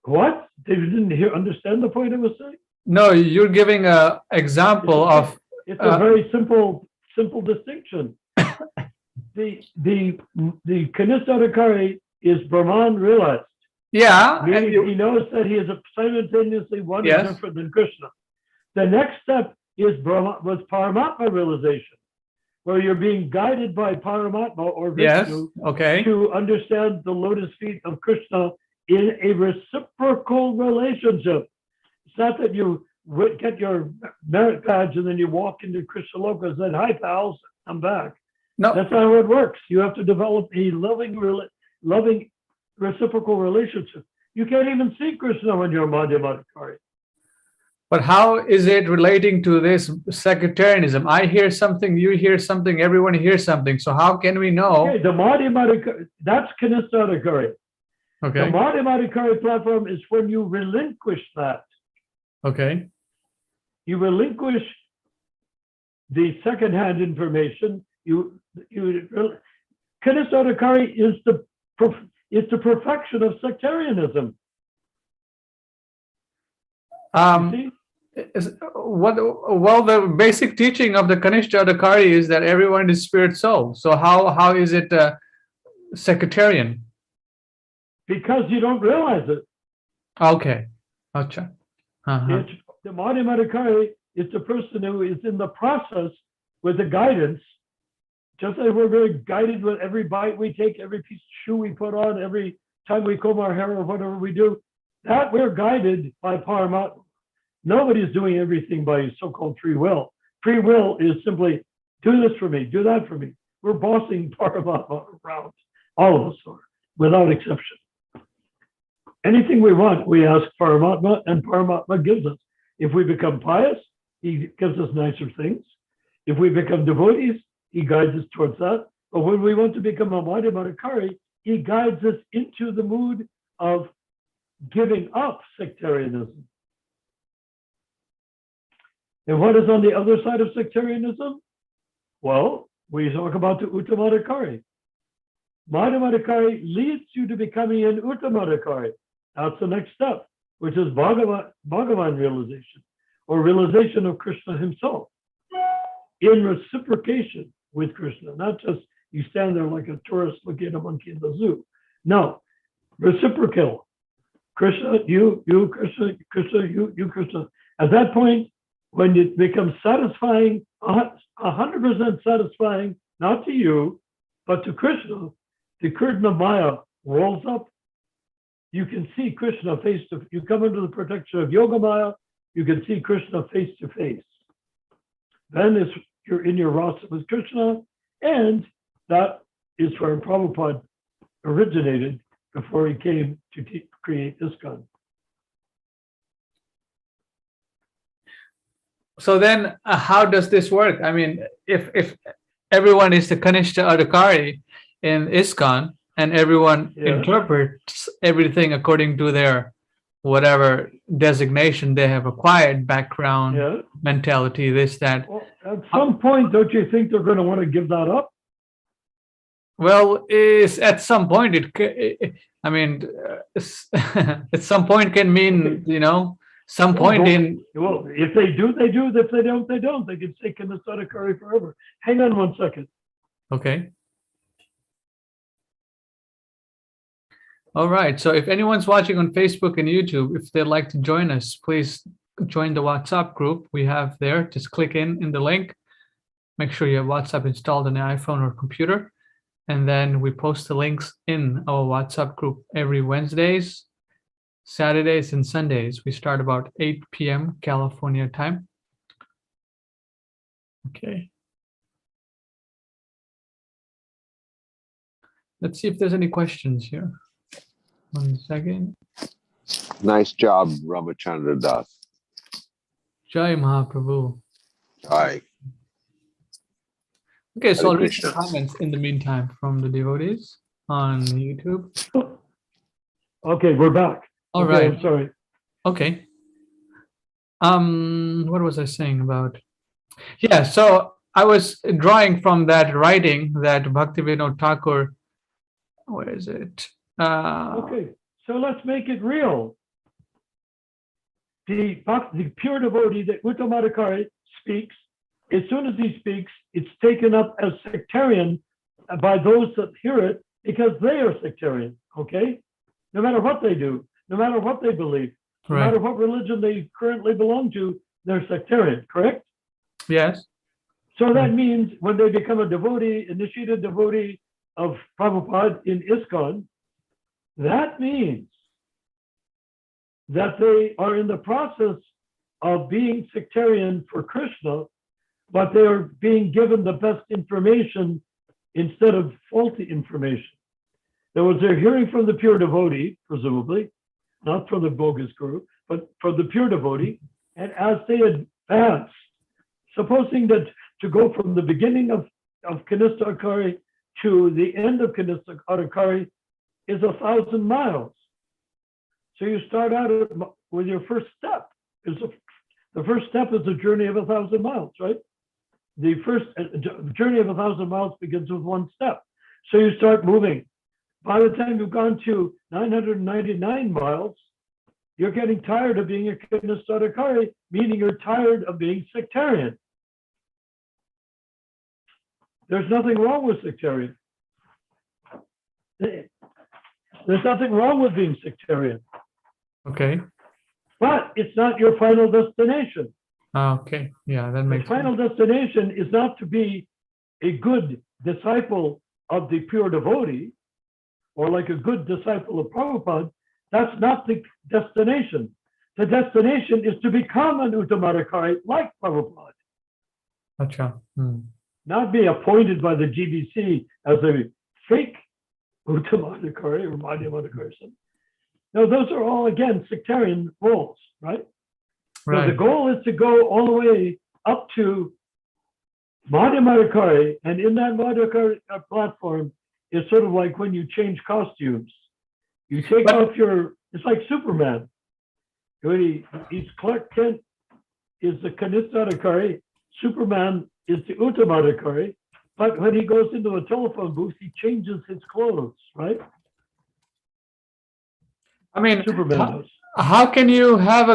S3: what? They didn't understand the point I was saying?
S1: No, you're giving a example of.
S3: It's a very simple distinction. The Kanistadakari is Brahman realized.
S1: Yeah.
S3: Meaning he knows that he is simultaneously one and different than Krishna. The next step is was Paramatma realization, where you're being guided by Paramatma or Vishnu to understand the lotus feet of Krishna in a reciprocal relationship. It's not that you get your merit badge and then you walk into Krishna Loka and say, "Hi, pals, I'm back."
S1: No,
S3: that's not how it works. You have to develop a loving reciprocal relationship. You can't even see Krishna when you're Madhyamadikari.
S1: But how is it relating to this sectarianism? I hear something, you hear something, everyone hears something. So how can we know?
S3: Okay, the Madhyamadikari, that's Kanistadakari.
S1: Okay.
S3: The Madhyamadikari platform is when you relinquish that.
S1: Okay.
S3: You relinquish the second-hand information. Kanistadakari is the perfection of sectarianism.
S1: Well, the basic teaching of the Kanistadakari is that everyone is spirit soul. So how is it sectarian?
S3: Because you don't realize it.
S1: Okay. Gotcha.
S3: The Madhyamadikari is the person who is in the process with the guidance. Just like we're very guided with every bite we take, every piece of shoe we put on, every time we comb our hair or whatever we do, that we're guided by Paramatma. Nobody's doing everything by so-called free will. Free will is simply, do this for me, do that for me. We're bossing Paramatma around. All of us are, without exception. Anything we want, we ask Paramatma, and Paramatma gives us. If we become pious, he gives us nicer things. If we become devotees, he guides us towards that. But when we want to become a Madhyamadikari, he guides us into the mood of giving up sectarianism. And what is on the other side of sectarianism? Well, we talk about the Uttamadikari. Madhyamadikari leads you to becoming an Uttamadikari. That's the next step, which is Bhagavan realization, or realization of Krishna himself, in reciprocation with Krishna, not just you stand there like a tourist looking at a monkey in the zoo. No, reciprocal. Krishna, you, Krishna, Krishna, you, Krishna. At that point, when it becomes satisfying, 100% satisfying, not to you, but to Krishna, the curtain of Maya rolls up. You can see Krishna face to, you come under the protection of Yoga Maya, you can see Krishna face to face. Then you're in your rasa with Krishna, and that is where Prabhupada originated before he came to create ISKCON.
S1: So then how does this work? I mean, if everyone is the Kanistadakari in ISKCON and everyone interprets everything according to their whatever designation they have acquired, background, mentality, this, that.
S3: Well, at some point, don't you think they're going to want to give that up?
S1: Well, at some point, I mean, at some point can mean, some point in.
S3: Well, if they do, they do. If they don't, they don't. They can stay Kanistadakari forever. Hang on one second.
S1: Okay. All right. So if anyone's watching on Facebook and YouTube, if they'd like to join us, please join the WhatsApp group we have there. Just click in the link. Make sure you have WhatsApp installed on the iPhone or computer. And then we post the links in our WhatsApp group every Wednesdays, Saturdays, and Sundays. We start about 8 p.m. California time. Okay. Let's see if there's any questions here. 1 second.
S5: Nice job, Ramachandra Das.
S1: Jai Mahaprabhu.
S5: Jai.
S1: Okay, so I'll
S5: Hare
S1: read some
S5: Krishna.
S1: comments in the meantime from the devotees on YouTube.
S3: Okay, we're back.
S1: All
S3: Okay,
S1: right.
S3: I'm sorry.
S1: Okay. What was I saying about? Yeah, so I was drawing from that writing that Bhaktivinoda Thakur, where is it?
S3: Okay, so let's make it real. The pure devotee that Uttamadhikari speaks, as soon as he speaks, it's taken up as sectarian by those that hear it because they are sectarian, okay? No matter what they do, no matter what they believe, no
S1: Right.
S3: matter what religion they currently belong to, they're sectarian, correct?
S1: Yes.
S3: So that means when they become a devotee, initiated devotee of Prabhupada in ISKCON, that means that they are in the process of being sectarian for Krishna, but they are being given the best information instead of faulty information. In other words, they're hearing from the pure devotee, presumably, not from the bogus guru, but from the pure devotee. And as they advance, supposing that to go from the beginning of Kanista Akari to the end of Kanista Akari is 1,000 miles. So you start out with your first step. The first step is a journey of 1,000 miles, right? The first journey of 1,000 miles begins with one step. So you start moving. By the time you've gone to 999 miles, you're getting tired of being a Kanistadakari, meaning you're tired of being sectarian. There's nothing wrong with sectarian. There's nothing wrong with being sectarian.
S1: Okay.
S3: But it's not your final destination.
S1: Okay. Yeah, that
S3: The
S1: makes
S3: final destination is not to be a good disciple of the pure devotee or like a good disciple of Prabhupada. That's not the destination. The destination is to become an Uttamadhikari like Prabhupada,
S1: Acha.
S3: not be appointed by the GBC as a fake Uttamadhikari or Madhyamadhikari. No, those are all, again, sectarian roles, right? So the
S1: Right.
S3: goal is to go all the way up to Madhyamadhikari, and in that Madhyamadhikari platform is sort of like when you change costumes. You take
S1: But-
S3: off it's like Superman. When he's Clark Kent is the Kanistadhikari, Superman is the Uttamadhikari, but when he goes into a telephone booth, he changes his clothes, right?
S1: I mean,
S3: Superman does.
S1: how can you have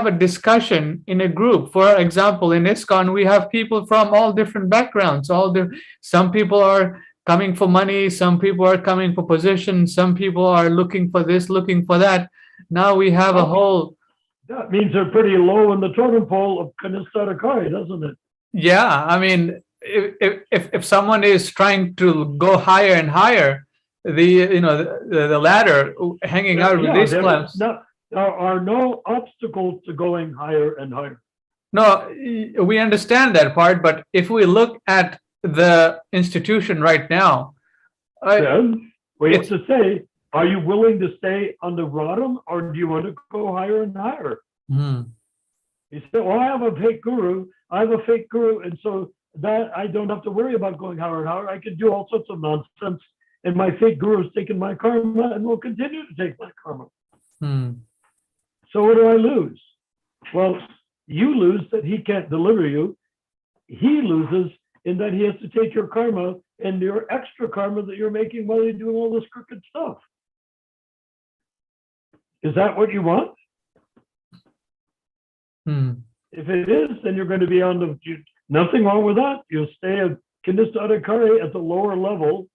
S1: a discussion in a group? For example, in ISKCON, we have people from all different backgrounds. Some people are coming for money, some people are coming for position, some people are looking for this, looking for that. Now we have a whole,
S3: That means they're pretty low in the totem pole of Kanistadhikari, doesn't it?
S1: yeah. I mean, if someone is trying to go higher and higher, the ladder hanging out with these clamps.
S3: There are no obstacles to going higher and higher.
S1: No, we understand that part, but if we look at the institution right now,
S3: Then we have
S1: it's-
S3: to say, are you willing to stay on the bottom or do you want to go higher and higher? You say, well, I have a fake guru, and so that I don't have to worry about going higher and higher. I can do all sorts of nonsense, and my fake guru has taken my karma and will continue to take my karma. So what do I lose? Well, you lose that he can't deliver you. He loses in that he has to take your karma and your extra karma that you're making while you're doing all this crooked stuff. Is that what you want? If it is, then you're going to be on nothing wrong with that. You'll stay at Kanistadhikari at the lower level,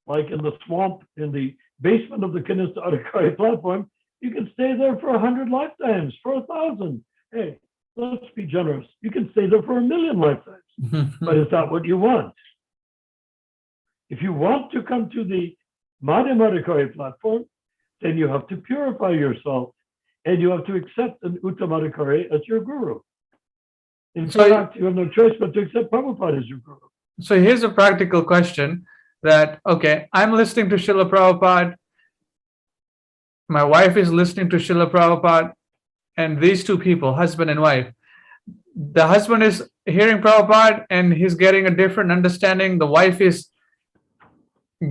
S3: like in the swamp, in the basement of the Kanistadhikari platform. You can stay there for 100 lifetimes, for 1,000. Hey, let's be generous. You can stay there for 1,000,000 lifetimes. But is that what you want? If you want to come to the Madhyamadhikari platform, then you have to purify yourself and you have to accept an Uttamadhikari as your guru. In fact, you have no choice but to accept Prabhupada as your guru.
S1: So here's a practical question that, okay, I'm listening to Srila Prabhupada, my wife is listening to Srila Prabhupada, and these two people, husband and wife, the husband is hearing Prabhupada and he's getting a different understanding. The wife is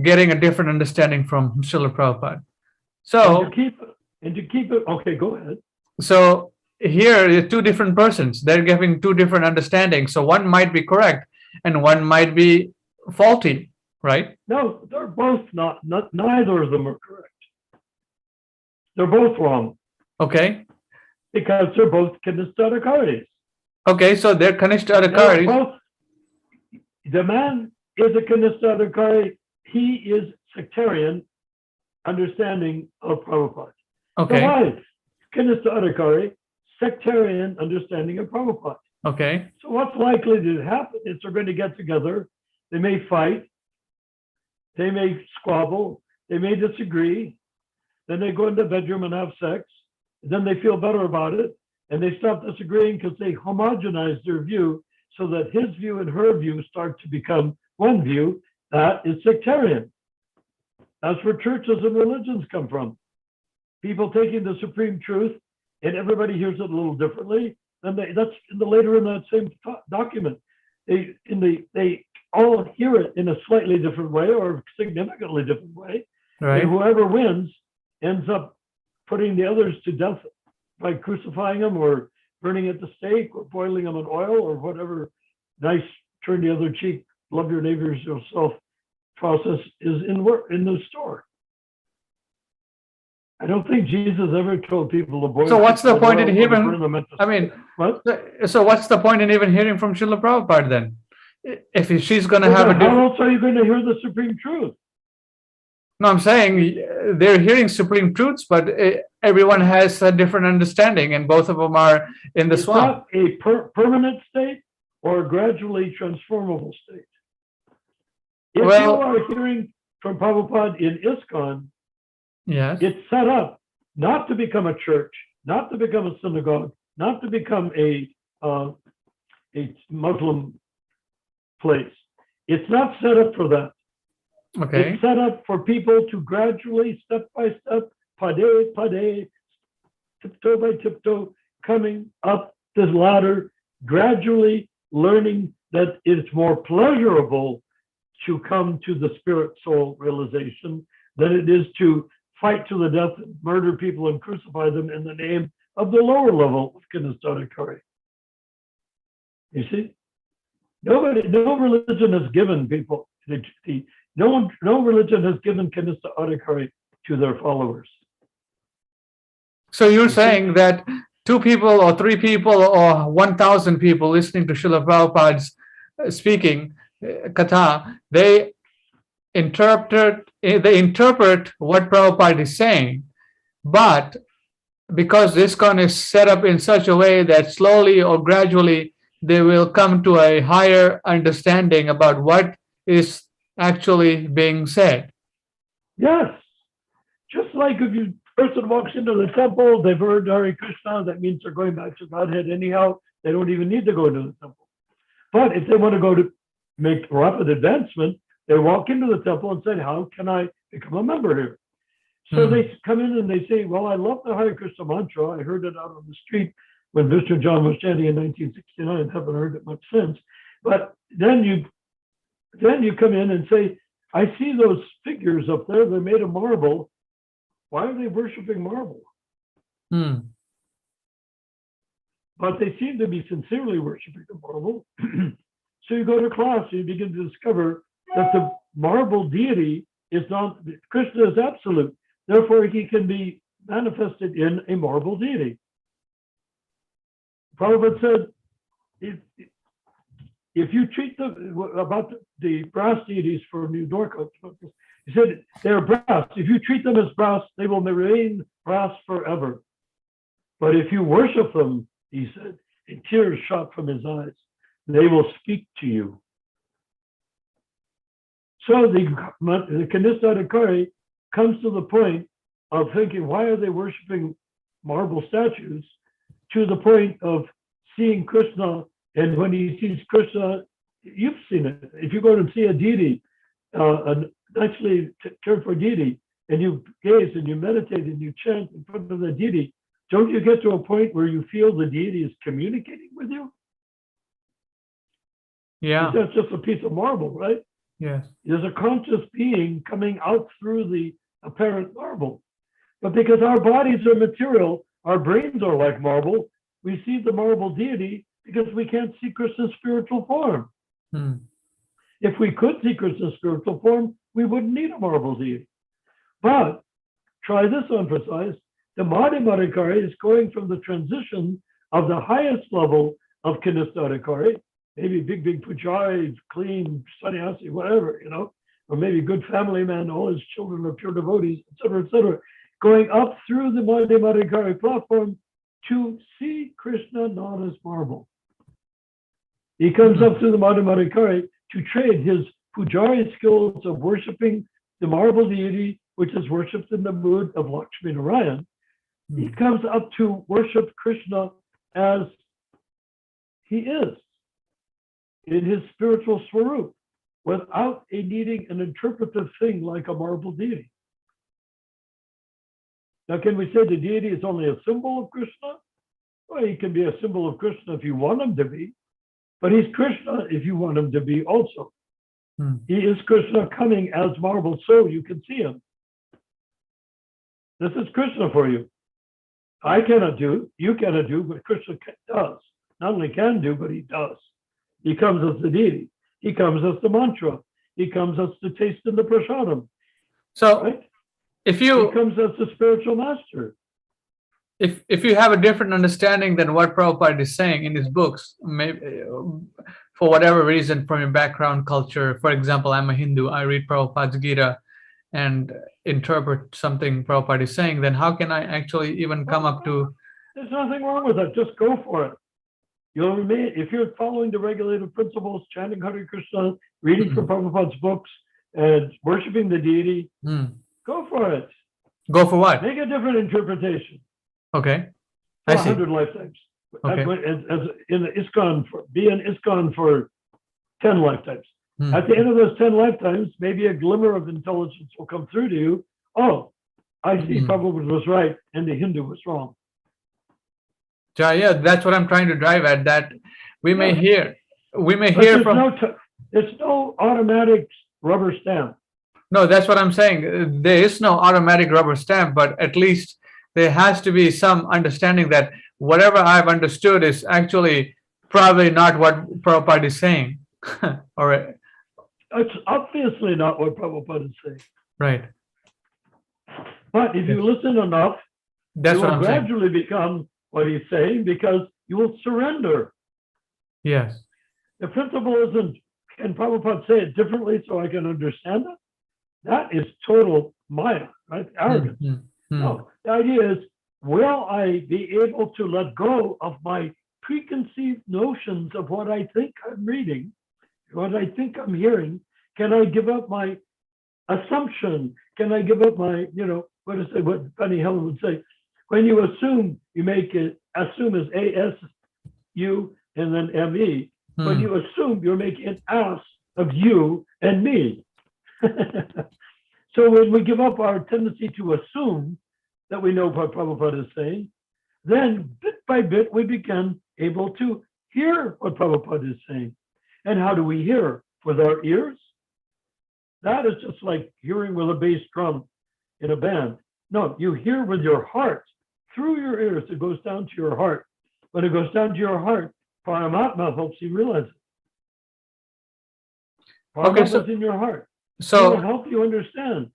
S1: getting a different understanding from Srila Prabhupada. So,
S3: And to keep it, okay, go ahead.
S1: so here are two different persons. They're giving two different understandings. So one might be correct and one might be faulty, right?
S3: No, they're both not neither of them are correct. They're both wrong
S1: Okay.
S3: because they're both kinestadikaris.
S1: Okay, so they're Kanishta Adhikaris.
S3: Both, the man is a kinestadikari. He is sectarian understanding of Prabhupada. The
S1: Okay.
S3: wife, kinestadikari, sectarian understanding of Prabhupada.
S1: Okay.
S3: So what's likely to happen is they're going to get together. They may fight. They may squabble. They may disagree. Then they go into the bedroom and have sex. Then they feel better about it. And they stop disagreeing because they homogenize their view so that his view and her view start to become one view. That is sectarian. That's where churches and religions come from. People taking the supreme truth and everybody hears it a little differently. And that's later in that same document. They all hear it in a slightly different way or significantly different way.
S1: Right.
S3: And whoever wins ends up putting the others to death by crucifying them or burning at the stake or boiling them in oil or whatever nice turn the other cheek, love your neighbors yourself process is in the store. I don't think Jesus ever told people to boil.
S1: So what's the point in
S3: oil or
S1: hearing?
S3: burn them at the
S1: I mean,
S3: stake. What?
S1: so what's the point in even hearing from Srila Prabhupada then? If she's going to have a
S3: How
S1: different.
S3: else are you going to hear the supreme truth?
S1: No, I'm saying they're hearing supreme truths, but everyone has a different understanding, and both of them are in the
S3: It's
S1: swamp.
S3: not a permanent state or a gradually transformable state. If
S1: Well-
S3: you are hearing from Prabhupada in ISKCON,
S1: Yes.
S3: it's set up not to become a church, not to become a synagogue, not to become a Muslim place. It's not set up for that.
S1: Okay.
S3: It's set up for people to gradually, step by step, pade, tiptoe by tiptoe, coming up this ladder, gradually learning that it's more pleasurable to come to the spirit soul realization than it is to fight to the death and murder people and crucify them in the name of the lower level of kinestadikari. You see? No religion has given people, no religion has given kinestadikari to their followers.
S1: So you're saying that 2 people or 3 people or 1,000 people listening to Srila Prabhupada's speaking, katha, they interpret what Prabhupada is saying, but because ISKCON is set up in such a way that slowly or gradually they will come to a higher understanding about what is actually being said.
S3: Yes. Just like if a person walks into the temple, they've heard Hare Krishna, that means they're going back to Godhead anyhow. They don't even need to go to the temple. But if they want to go to make rapid advancement, they walk into the temple and say, how can I become a member here? So they come in and they say, well, I love the Hare Krishna mantra. I heard it out on the street when Vishnu John was chanting in 1969. Haven't heard it much since. But then you come in and say, I see those figures up there. They're made of marble. Why are they worshiping marble? But they seem to be sincerely worshiping the marble. So you go to class and you begin to discover that the marble deity is not, Krishna is absolute. Therefore, he can be manifested in a marble deity. Prabhupada said, if you treat about the brass deities for New Dwarka, he said, they're brass. If you treat them as brass, they will remain brass forever. But if you worship them, he said, and tears shot from his eyes, they will speak to you. So the kinestadikari comes to the point of thinking, why are they worshiping marble statues? To the point of seeing Krishna, and when he sees Krishna, you've seen it. If you go and see a deity, a nicely cared for deity, and you gaze and you meditate and you chant in front of the deity, don't you get to a point where you feel the deity is communicating with you?
S1: Yeah.
S3: That's just a piece of marble, right?
S1: Yes.
S3: There's a conscious being coming out through the apparent marble. But because our bodies are material, our brains are like marble, we see the marble deity because we can't see Krishna's spiritual form.
S1: Hmm.
S3: If we could see Krishna's spiritual form, we wouldn't need a marble deity. But try this on for size. The Madhyamadikari is going from the transition of the highest level of Kanistadikari, maybe big pujari, clean, sannyasi, whatever, or maybe good family man, all his children are pure devotees, etc., going up through the Madhyamadikari platform to see Krishna not as marble. He comes up through the Madhyamadikari to trade his pujari skills of worshiping the marble deity, which is worshipped in the mood of Lakshmi Narayan. He comes up to worship Krishna as he is in his spiritual swarup, without needing an interpretive thing like a marble deity. Now, can we say the deity is only a symbol of Krishna? Well, he can be a symbol of Krishna if you want him to be, but he's Krishna if you want him to be also. He is Krishna coming as marble, so you can see him. This is Krishna for you. I cannot do, you cannot do, but Krishna does. Not only can do, but he does. He comes as the deity. He comes as the mantra. He comes as the taste in the prasadam.
S1: So
S3: right?
S1: if
S3: He
S1: you
S3: comes as the spiritual master.
S1: if you have a different understanding than what Prabhupada is saying in his books, maybe for whatever reason from your background culture, for example, I'm a Hindu, I read Prabhupada's Gita and interpret something Prabhupada is saying, then how can I actually even come up to?
S3: There's nothing wrong with that. Just go for it. You'll remain, if you're following the regulative principles, chanting Hare Krishna, reading from Prabhupada's books, and worshiping the deity, go for it.
S1: Go for what?
S3: Make a different interpretation.
S1: Okay,
S3: For
S1: I see.
S3: 100 lifetimes.
S1: Okay.
S3: As in the ISKCON, be an ISKCON for 10 lifetimes. At the end of those 10 lifetimes, maybe a glimmer of intelligence will come through to you. Oh, I see Prabhupada was right and the Hindu was wrong.
S1: Yeah, that's what I'm trying to drive at, that we may hear
S3: But
S1: from
S3: there's no automatic rubber stamp.
S1: no, that's what I'm saying. There is no automatic rubber stamp, but at least there has to be some understanding that whatever I've understood is actually probably not what Prabhupada is saying. All right.
S3: It's obviously not what Prabhupada is saying.
S1: Right.
S3: But if you listen enough,
S1: That's
S3: you
S1: what
S3: will
S1: I'm saying.
S3: gradually become what he's saying because you will surrender.
S1: Yes.
S3: The principle isn't, can Prabhupada say it differently so I can understand it? That is total Maya, right? Arrogance. No, the idea is, will I be able to let go of my preconceived notions of what I think I'm reading, what I think I'm hearing? Can I give up my assumption? Can I give up my, what Penny Helen would say? When you assume, you make it, assume as A-S-U and then M-E. When you assume, you're making an ass of you and me. So when we give up our tendency to assume that we know what Prabhupada is saying, then bit by bit, we begin able to hear what Prabhupada is saying. And how do we hear? With our ears? That is just like hearing with a bass drum in a band. No, you hear with your heart. Through your ears, it goes down to your heart. When it goes down to your heart, Paramatma helps you realize it. Paramatma's in your heart. It will help you understand.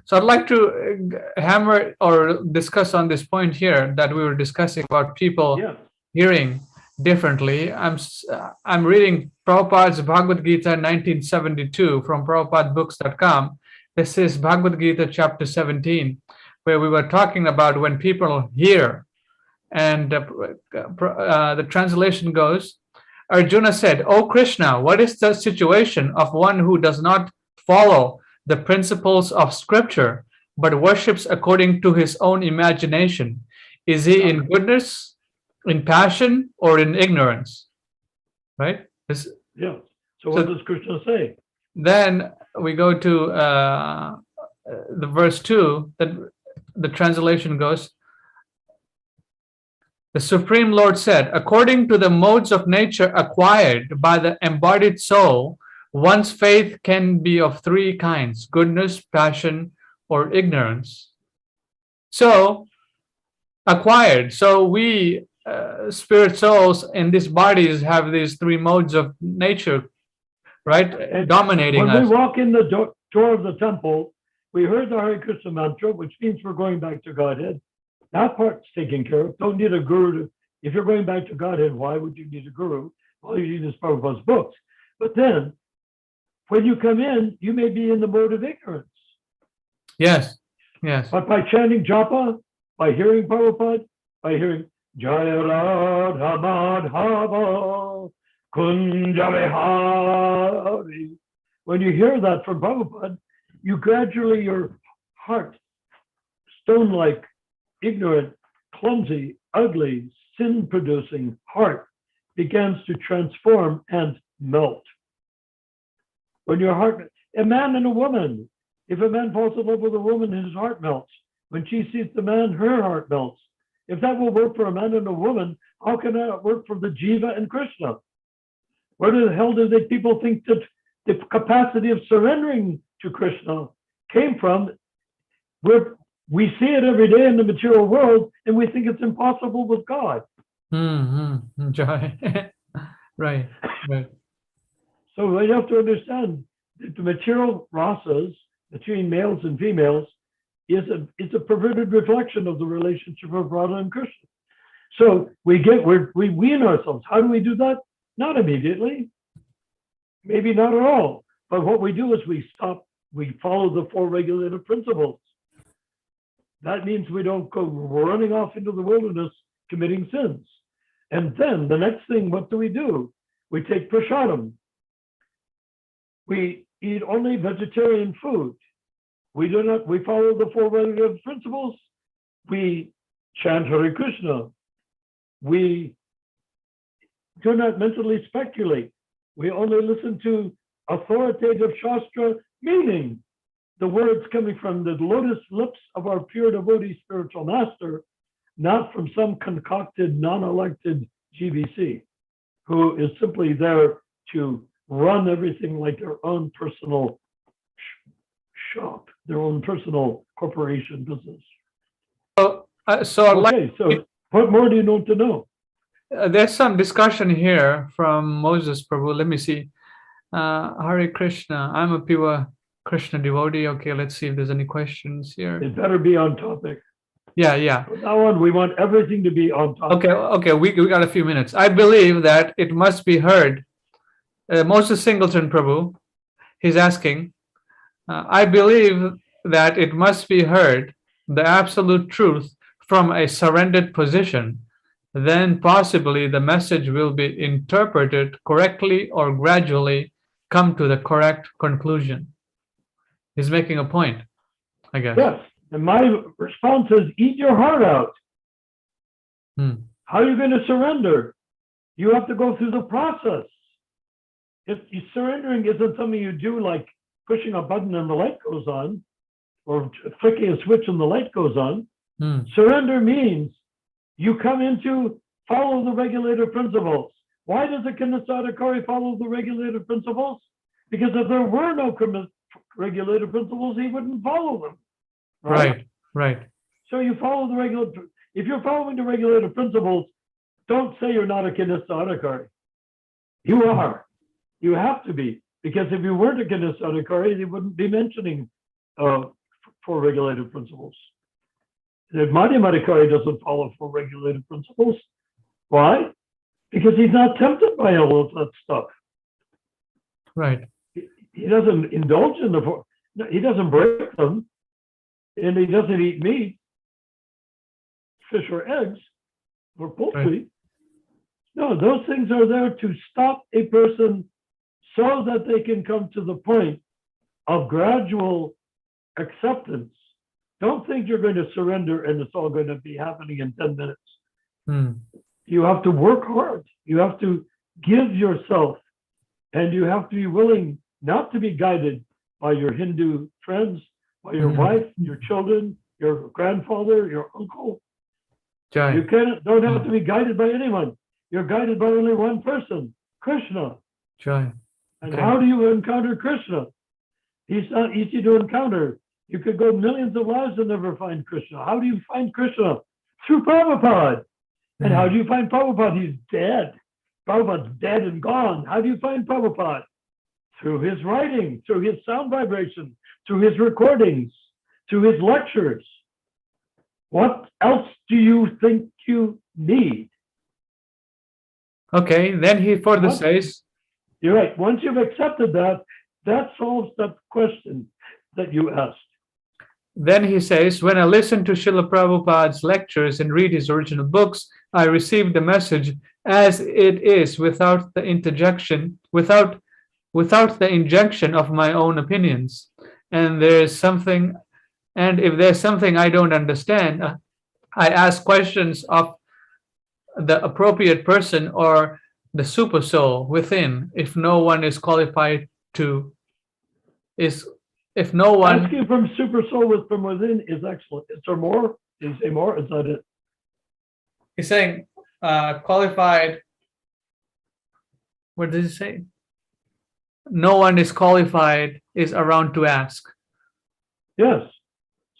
S1: So I'd like to hammer or discuss on this point here that we were discussing about people hearing differently. I'm reading Prabhupada's Bhagavad Gita 1972 from prabhupadbooks.com. This is Bhagavad Gita chapter 17, where we were talking about when people hear. And the translation goes, Arjuna said, "O Krishna, what is the situation of one who does not follow the principles of scripture, but worships according to his own imagination? Is he in goodness, in passion, or in ignorance?" Right?
S3: Yeah. So what does Krishna say?
S1: Then we go to the verse 2, that the translation goes, the Supreme Lord said, "According to the modes of nature acquired by the embodied soul, one's faith can be of three kinds: goodness, passion, or ignorance." So, acquired. So we spirit souls in these bodies have these three modes of nature, right? Dominating
S3: When we
S1: us.
S3: walk in the door of the temple, we heard the Hare Krishna mantra, which means we're going back to Godhead. That part's taken care of. Don't need a guru. If you're going back to Godhead, why would you need a guru? All you need is Prabhupada's books. But then, when you come in, you may be in the mode of ignorance.
S1: Yes, yes.
S3: But by chanting japa, by hearing Prabhupada, by hearing Jaya Radha Madhava Kunja Vihari, when you hear that from Prabhupada, you gradually, your heart, stone-like, ignorant, clumsy, ugly, sin-producing heart begins to transform and melt. When your heart, a man and a woman, if a man falls in love with a woman, his heart melts. When she sees the man, her heart melts. If that will work for a man and a woman, how can that work for the Jiva and Krishna? Where the hell do they people think that the capacity of surrendering to Krishna came from? We see it every day in the material world, and we think it's impossible with God.
S1: Joy. Right, right.
S3: So we have to understand that the material rasas between males and females is a perverted reflection of the relationship of Radha and Krishna. So we wean ourselves. How do we do that? Not immediately, maybe not at all. But what we do is we follow the four regulative principles. That means we don't go running off into the wilderness committing sins. And then the next thing, what do? We take prasadam. We eat only vegetarian food. We follow the four regulative principles. We chant Hare Krishna. We do not mentally speculate. We only listen to authoritative Shastra, meaning the words coming from the lotus lips of our pure devotee spiritual master, not from some concocted, non-elected GBC, who is simply there to run everything like their own personal shop, their own personal corporation business.
S1: So
S3: What more do you need to know?
S1: There's some discussion here from Moses Prabhu. Let me see. Hare Krishna. I'm a pure Krishna devotee. Okay, let's see if there's any questions here.
S3: It better be on topic.
S1: Yeah.
S3: From now on, we want everything to be on topic.
S1: Okay. We got a few minutes. I believe that it must be heard. Moses Singleton Prabhu, he's asking, I believe that it must be heard, the absolute truth from a surrendered position. Then possibly the message will be interpreted correctly or gradually come to the correct conclusion. He's making a point, I guess.
S3: Yes, and my response is eat your heart out. How are you going to surrender? You have to go through the process. If surrendering isn't something you do like pushing a button and the light goes on, or flicking a switch and the light goes on. Surrender means you come into follow the regulative principles. Why does a Kanasadakari follow the regulative principles? Because if there were no regulative principles, he wouldn't follow them.
S1: Right.
S3: So you follow the regulative. If you're following the regulative principles, don't say you're not a Kanasadakari. You are. You have to be. Because if you weren't a Kanasadakari, they wouldn't be mentioning four regulative principles. If Madhyamadikari doesn't follow four regulative principles, why? Because he's not tempted by all of that stuff.
S1: Right.
S3: He doesn't indulge in the four. No, he doesn't break them, and he doesn't eat meat, fish or eggs, or poultry.
S1: Right.
S3: No, those things are there to stop a person so that they can come to the point of gradual acceptance. Don't think you're going to surrender and it's all going to be happening in 10 minutes. You have to work hard. You have to give yourself, and you have to be willing not to be guided by your Hindu friends, by your wife, your children, your grandfather, your uncle.
S1: Jai.
S3: You don't have to be guided by anyone. You're guided by only one person, Krishna.
S1: Jai.
S3: And
S1: Okay.
S3: how do you encounter Krishna? He's not easy to encounter. You could go millions of lives and never find Krishna. How do you find Krishna? Through Prabhupada. And how do you find Prabhupada? He's dead. Prabhupada's dead and gone. How do you find Prabhupada? Through his writing, through his sound vibration, through his recordings, through his lectures. What else do you think you need?
S1: Okay, then he further
S3: What?
S1: says,
S3: You're right. Once you've accepted that, that solves that question that you asked.
S1: then he says, when I listen to Srila Prabhupada's lectures and read his original books, I receive the message as it is without the interjection, without the injection of my own opinions. And if there's something I don't understand, I ask questions of the appropriate person or the super soul within. If no one is qualified to, if no one,
S3: Asking from super soul from within is excellent. Is there more? Is there more? Is that it?
S1: he's saying qualified. What does he say? No one is qualified is around to ask.
S3: Yes.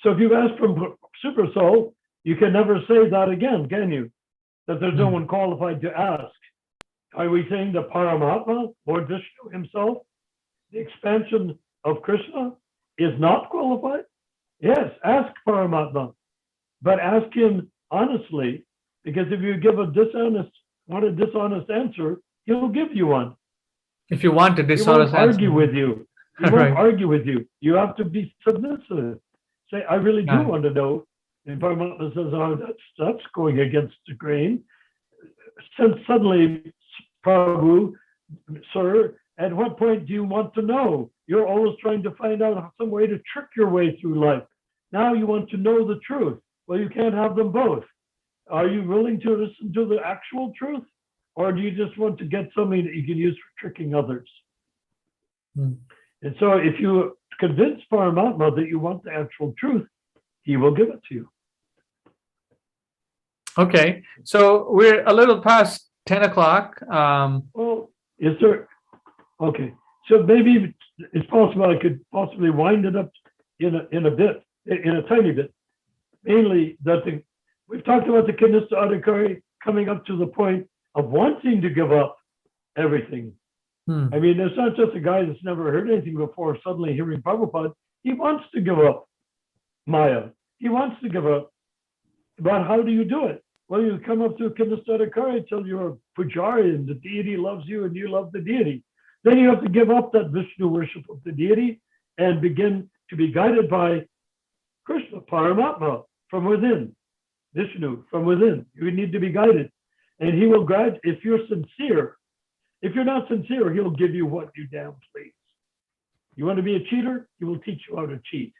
S3: So if you ask from super soul, you can never say that again, can you? That there's no one qualified to ask. Are we saying the Paramatma, Lord Vishnu himself, the expansion of Krishna, is not qualified? Yes, ask Paramatma, but ask him honestly, because if you give a dishonest answer, he'll give you one.
S1: If you want a
S3: He
S1: dishonest
S3: won't argue
S1: answer.
S3: with you. He won't
S1: Right.
S3: argue with you. You have to be submissive. Say, I really do
S1: Yeah.
S3: want to know. And Paramatma says, oh, that's going against the grain. Since suddenly, Prabhu, sir, at what point do you want to know? You're always trying to find out some way to trick your way through life. Now you want to know the truth. Well, you can't have them both. Are you willing to listen to the actual truth? Or do you just want to get something that you can use for tricking others?
S1: Hmm.
S3: And so if you convince Paramatma that you want the actual truth, he will give it to you.
S1: Okay, so we're a little past 10 o'clock.
S3: Well, is there, okay. So maybe it's possible I could possibly wind it up in a tiny bit. Mainly that we've talked about the Kanista Adhikari coming up to the point of wanting to give up everything. I mean, it's not just a guy that's never heard anything before, suddenly hearing Prabhupada. He wants to give up Maya. He wants to give up. But how do you do it? Well, you come up to Kanista Adhikari till you're a pujari and the deity loves you and you love the deity. Then you have to give up that Vishnu worship of the deity and begin to be guided by Krishna, Paramatma, from within, Vishnu, from within. You need to be guided. And he will guide if you're sincere. If you're not sincere, he'll give you what you damn please. You want to be a cheater? He will teach you how to cheat.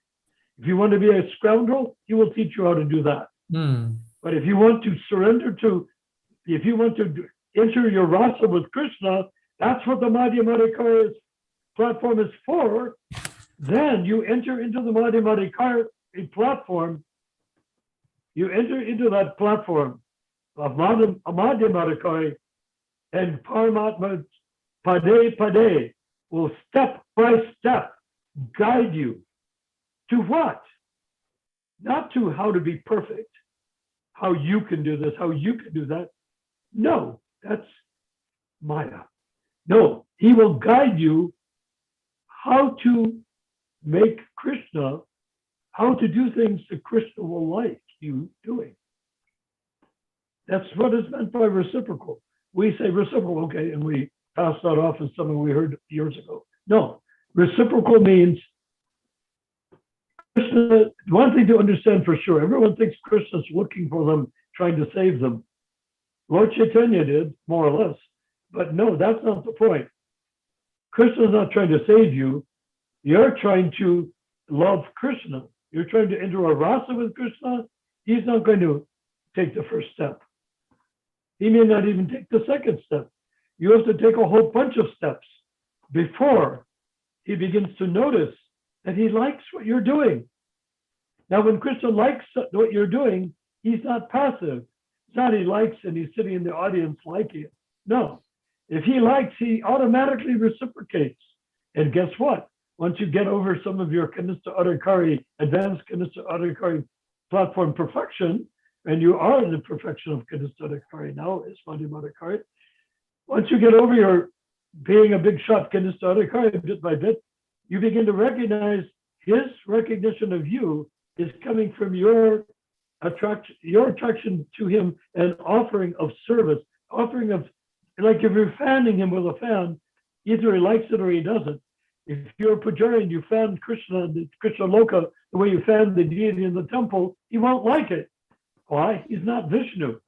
S3: If you want to be a scoundrel, he will teach you how to do that. But if you want to surrender to, if you want to enter your rasa with Krishna, that's what the Madhyamadikara platform is for. Then you enter into the Madhyamadikara platform. You enter into that platform of Madhyamadikara, and Paramatma Pade Pade will step by step guide you to what? Not to how to be perfect, how you can do this, how you can do that. No, that's Maya. No, he will guide you how to make Krishna, how to do things that Krishna will like you doing. That's what is meant by reciprocal. We say reciprocal, okay, and we pass that off as something we heard years ago. No, reciprocal means Krishna, one thing to understand for sure, everyone thinks Krishna's looking for them, trying to save them. Lord Chaitanya did, more or less, but no, that's not the point. Krishna's not trying to save you. You're trying to love Krishna. You're trying to enter a rasa with Krishna. He's not going to take the first step. He may not even take the second step. You have to take a whole bunch of steps before he begins to notice that he likes what you're doing. Now, when Krishna likes what you're doing, he's not passive. It's not he likes and he's sitting in the audience liking it. No. If he likes, he automatically reciprocates. And guess what? Once you get over some of your Kanista Adhikari, advanced Kanista Adhikari platform perfection, and you are in the perfection of Kanista Adhikari now, Ismati Madhikari. Once you get over your being a big shot Kanista Adhikari bit by bit, you begin to recognize his recognition of you is coming from your attraction to him, and offering of service, offering of, like if you're fanning him with a fan, either he likes it or he doesn't. If you're a Pujari and you fan Krishna, the Krishna Loka, the way you fan the deity in the temple, he won't like it. Why? He's not Vishnu.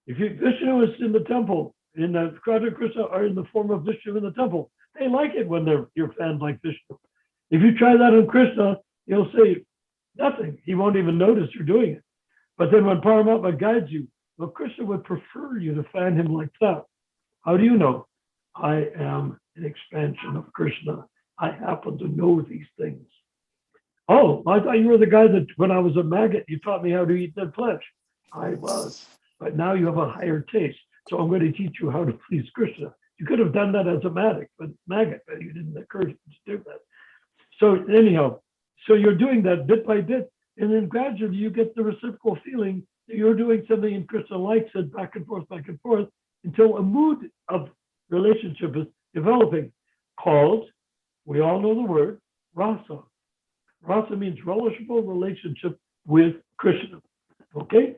S3: Vishnu is in the temple, in the Radha Krishna are in the form of Vishnu in the temple. They like it when you're fanned like Vishnu. If you try that on Krishna, he'll say nothing. He won't even notice you're doing it. But then when Paramatma guides you, well, Krishna would prefer you to fan him like that. How do you know? I am an expansion of Krishna. I happen to know these things. Oh, I thought you were the guy that when I was a maggot, you taught me how to eat dead flesh. I was. But now you have a higher taste. So I'm going to teach you how to please Krishna. You could have done that as a maggot, but you didn't encourage me to do that. So anyhow, so you're doing that bit by bit, and then gradually you get the reciprocal feeling that you're doing something and Krishna likes it, back and forth, until a mood of relationship is developing, called, we all know the word, rasa. Rasa means relishable relationship with Krishna. Okay?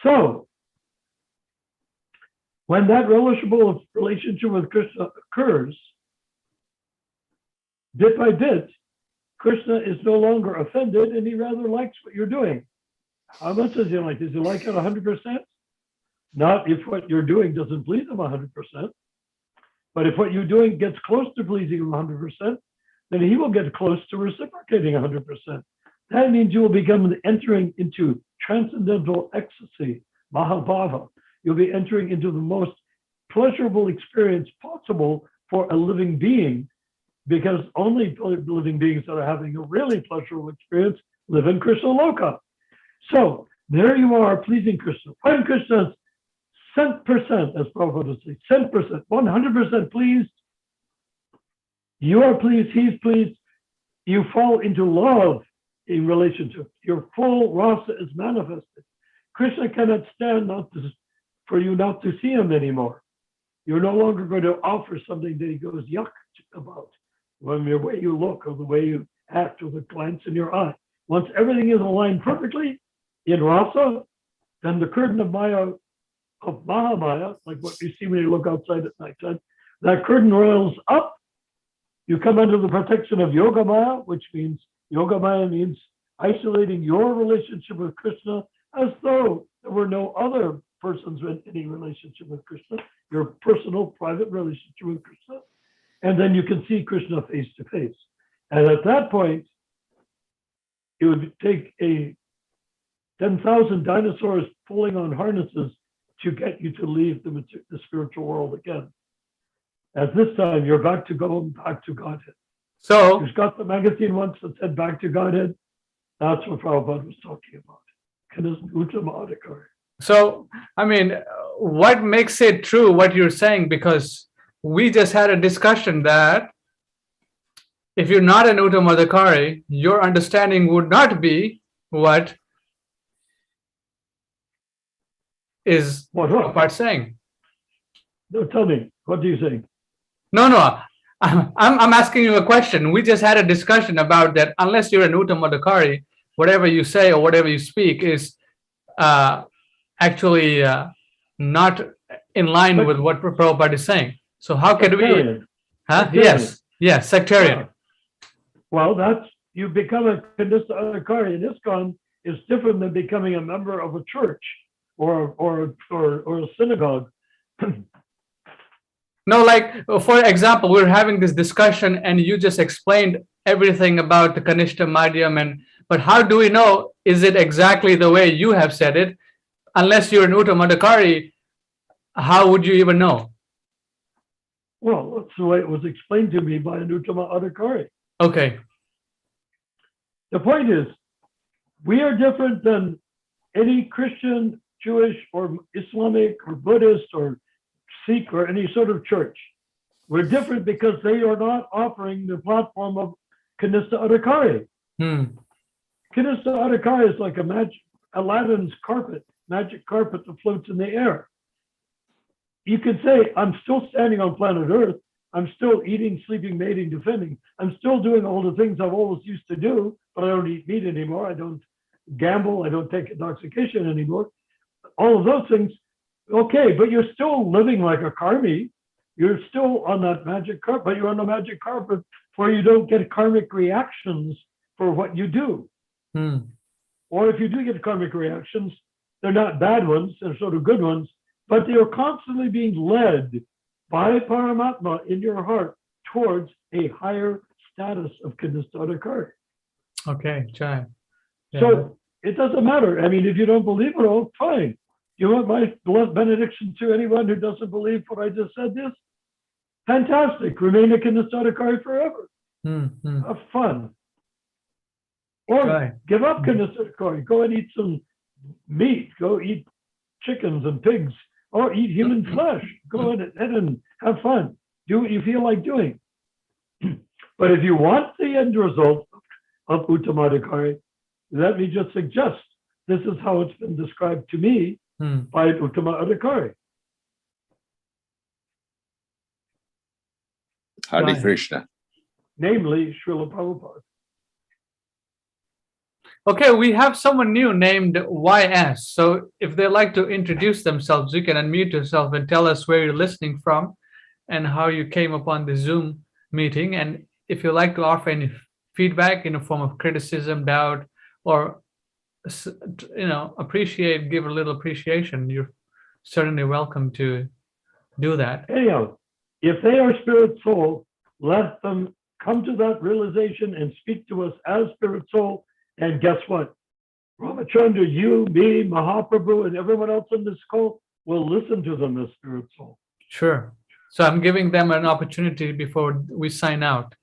S3: So, when that relishable relationship with Krishna occurs, bit by bit, Krishna is no longer offended and he rather likes what you're doing. How much does he like? Does he like it 100%? Not if what you're doing doesn't please him 100%. But if what you're doing gets close to pleasing him 100%, then he will get close to reciprocating 100%. That means you will become entering into transcendental ecstasy, Mahabhava. You'll be entering into the most pleasurable experience possible for a living being, because only living beings that are having a really pleasurable experience live in Krishna Loka. So there you are, pleasing Krishna. When Krishna's 100%, as Prabhupada would say, 100%, 100% pleased, you are pleased, he's pleased, you fall into love in relationship. Your full rasa is manifested. Krishna cannot stand for you not to see him anymore. You're no longer going to offer something that he goes yuck about. When the way you look or the way you act or the glance in your eye. Once everything is aligned perfectly in rasa, then the curtain of Maya, of Mahamaya, like what you see when you look outside at night, that curtain rolls up. You come under the protection of Yoga Maya, which means Yoga Maya means isolating your relationship with Krishna as though there were no other persons in any relationship with Krishna, your personal private relationship with Krishna. And then you can see Krishna face to face. And at that point, it would take 10,000 dinosaurs pulling on harnesses to get you to leave the spiritual world again. At this time, you're back to Godhead.
S1: So,
S3: You got the magazine once that said back to Godhead. That's what Prabhupada was talking about.
S1: So, I mean, what makes it true what you're saying? Because we just had a discussion that if you're not an Uttamadhikari, your understanding would not be what is Prabhupada saying.
S3: No, tell me, what do you say?
S1: No, I'm asking you a question. We just had a discussion about that. Unless you're an Uttamadhikari, whatever you say or whatever you speak is actually not in line with what Prabhupada is saying. So how can we? Huh? Yes, sectarian.
S3: Yeah. Well, you become a Kanista Adhikari in ISKCON is different than becoming a member of a church or a synagogue.
S1: No, like, for example, we're having this discussion and you just explained everything about the Kanishta Madhyam, but how do we know, is it exactly the way you have said it? Unless you're an Uttamadhikari, how would you even know?
S3: Well, that's the way it was explained to me by an Uttamadhikari.
S1: Okay.
S3: The point is, we are different than any Christian, Jewish, or Islamic, or Buddhist, or Sikh, or any sort of church. We're different because they are not offering the platform of Kanista Adhikari. Kanista Adhikari is like Aladdin's carpet, magic carpet that floats in the air. You could say, I'm still standing on planet Earth. I'm still eating, sleeping, mating, defending. I'm still doing all the things I've always used to do, but I don't eat meat anymore. I don't gamble. I don't take intoxication anymore. All of those things, okay, but you're still living like a karmi. You're still on that magic carpet, but you're on the magic carpet where you don't get karmic reactions for what you do. Or if you do get karmic reactions, they're not bad ones, they're sort of good ones, but they are constantly being led by Paramatma in your heart towards a higher status of Kanistadakari.
S1: Okay, Jai. Yeah.
S3: So it doesn't matter. I mean, if you don't believe it all, fine. You want my benediction to anyone who doesn't believe what I just said is? Fantastic. Remain a Kanistadakari forever. Have fun. Or
S1: Right.
S3: give up Kanistadakari. Go and eat some meat. Go eat chickens and pigs. Or eat human flesh. Go ahead and have fun. Do what you feel like doing. But if you want the end result of Uttamadakari, let me just suggest this is how it's been described to me by Uttama Adhikari.
S5: Hare
S1: Right.
S5: Krishna.
S3: Namely, Srila Prabhupada.
S1: Okay, we have someone new named YS. So if they'd like to introduce themselves, you can unmute yourself and tell us where you're listening from and how you came upon the Zoom meeting. And if you'd like to offer any feedback in a form of criticism, doubt, or appreciate, give a little appreciation, you're certainly welcome to do that.
S3: Anyhow, if they are spirit soul, let them come to that realization and speak to us as spirit soul. And guess what? Ramachandra, you, me, Mahaprabhu, and everyone else in this call will listen to them as spirit soul.
S1: Sure. So I'm giving them an opportunity before we sign out.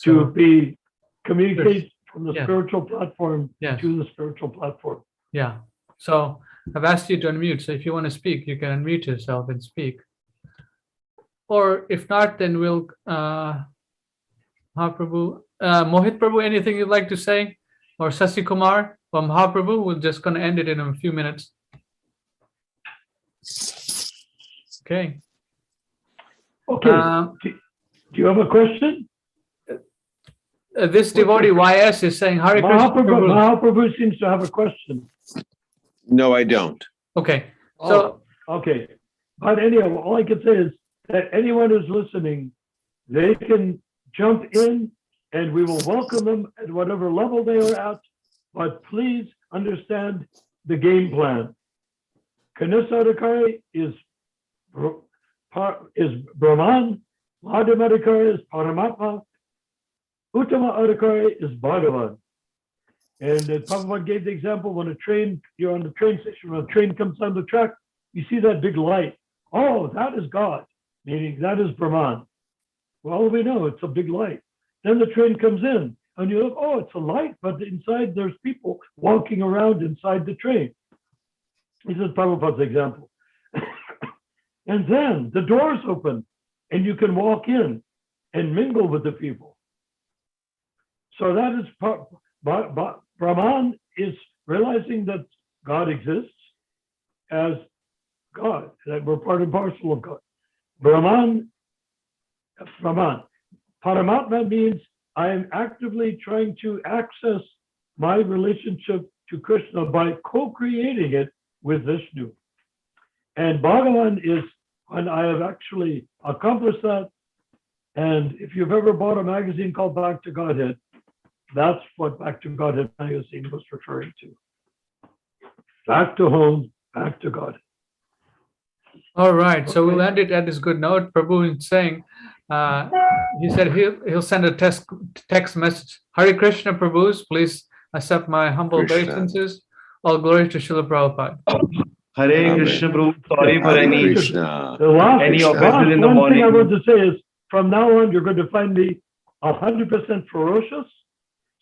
S3: To be communicate from the
S1: Yeah.
S3: spiritual platform
S1: Yes.
S3: to the spiritual platform.
S1: Yeah. So I've asked you to unmute. So if you want to speak, you can unmute yourself and speak. Or if not, then we'll Mahaprabhu, Mohit Prabhu, anything you'd like to say? Or Sasi Kumar or Mahaprabhu, we're just going to end it in a few minutes. Okay.
S3: Okay. Do you have a question?
S1: This devotee YS is saying Hare Krishna. Prabhu.
S3: Mahaprabhu seems to have a question.
S5: No, I don't.
S1: Okay. So
S3: okay. But anyhow, all I can say is that anyone who's listening, they can jump in and we will welcome them at whatever level they are at. But please understand the game plan. Kanistadakari is Brahman, Madhyamadikari is Paramatma, Uttama Adhikari is Bhagavan. And Prabhupada gave the example when you're on the train station, when a train comes down the track, you see that big light. Oh, that is God, meaning that is Brahman. Well, we know it's a big light. Then the train comes in and you look, oh, it's a light, but inside there's people walking around inside the train. This is Prabhupada's example. And then the doors open and you can walk in and mingle with the people. So that is Brahman is realizing that God exists as God, that we're part and parcel of God. Brahman. Paramatma means I am actively trying to access my relationship to Krishna by co-creating it with Vishnu. And Bhagavan is when I have actually accomplished that. And if you've ever bought a magazine called Back to Godhead, that's what Back to Godhead magazine was referring to. Back to home, back to God.
S1: all right. So we'll end it at this good note. Prabhu is saying, he said he'll send a text message. Hare Krishna, Prabhus, please accept my humble
S5: Krishna.
S1: obeisances. All glory to Srila Prabhupada.
S7: Hare Krishna, Prabhu. Sorry for
S5: Hare
S7: any
S5: Krishna.
S3: The last,
S7: Any
S5: Krishna.
S7: offenses in the
S3: one thing I
S7: morning.
S3: want to say is, from now on, you're going to find me 100% ferocious.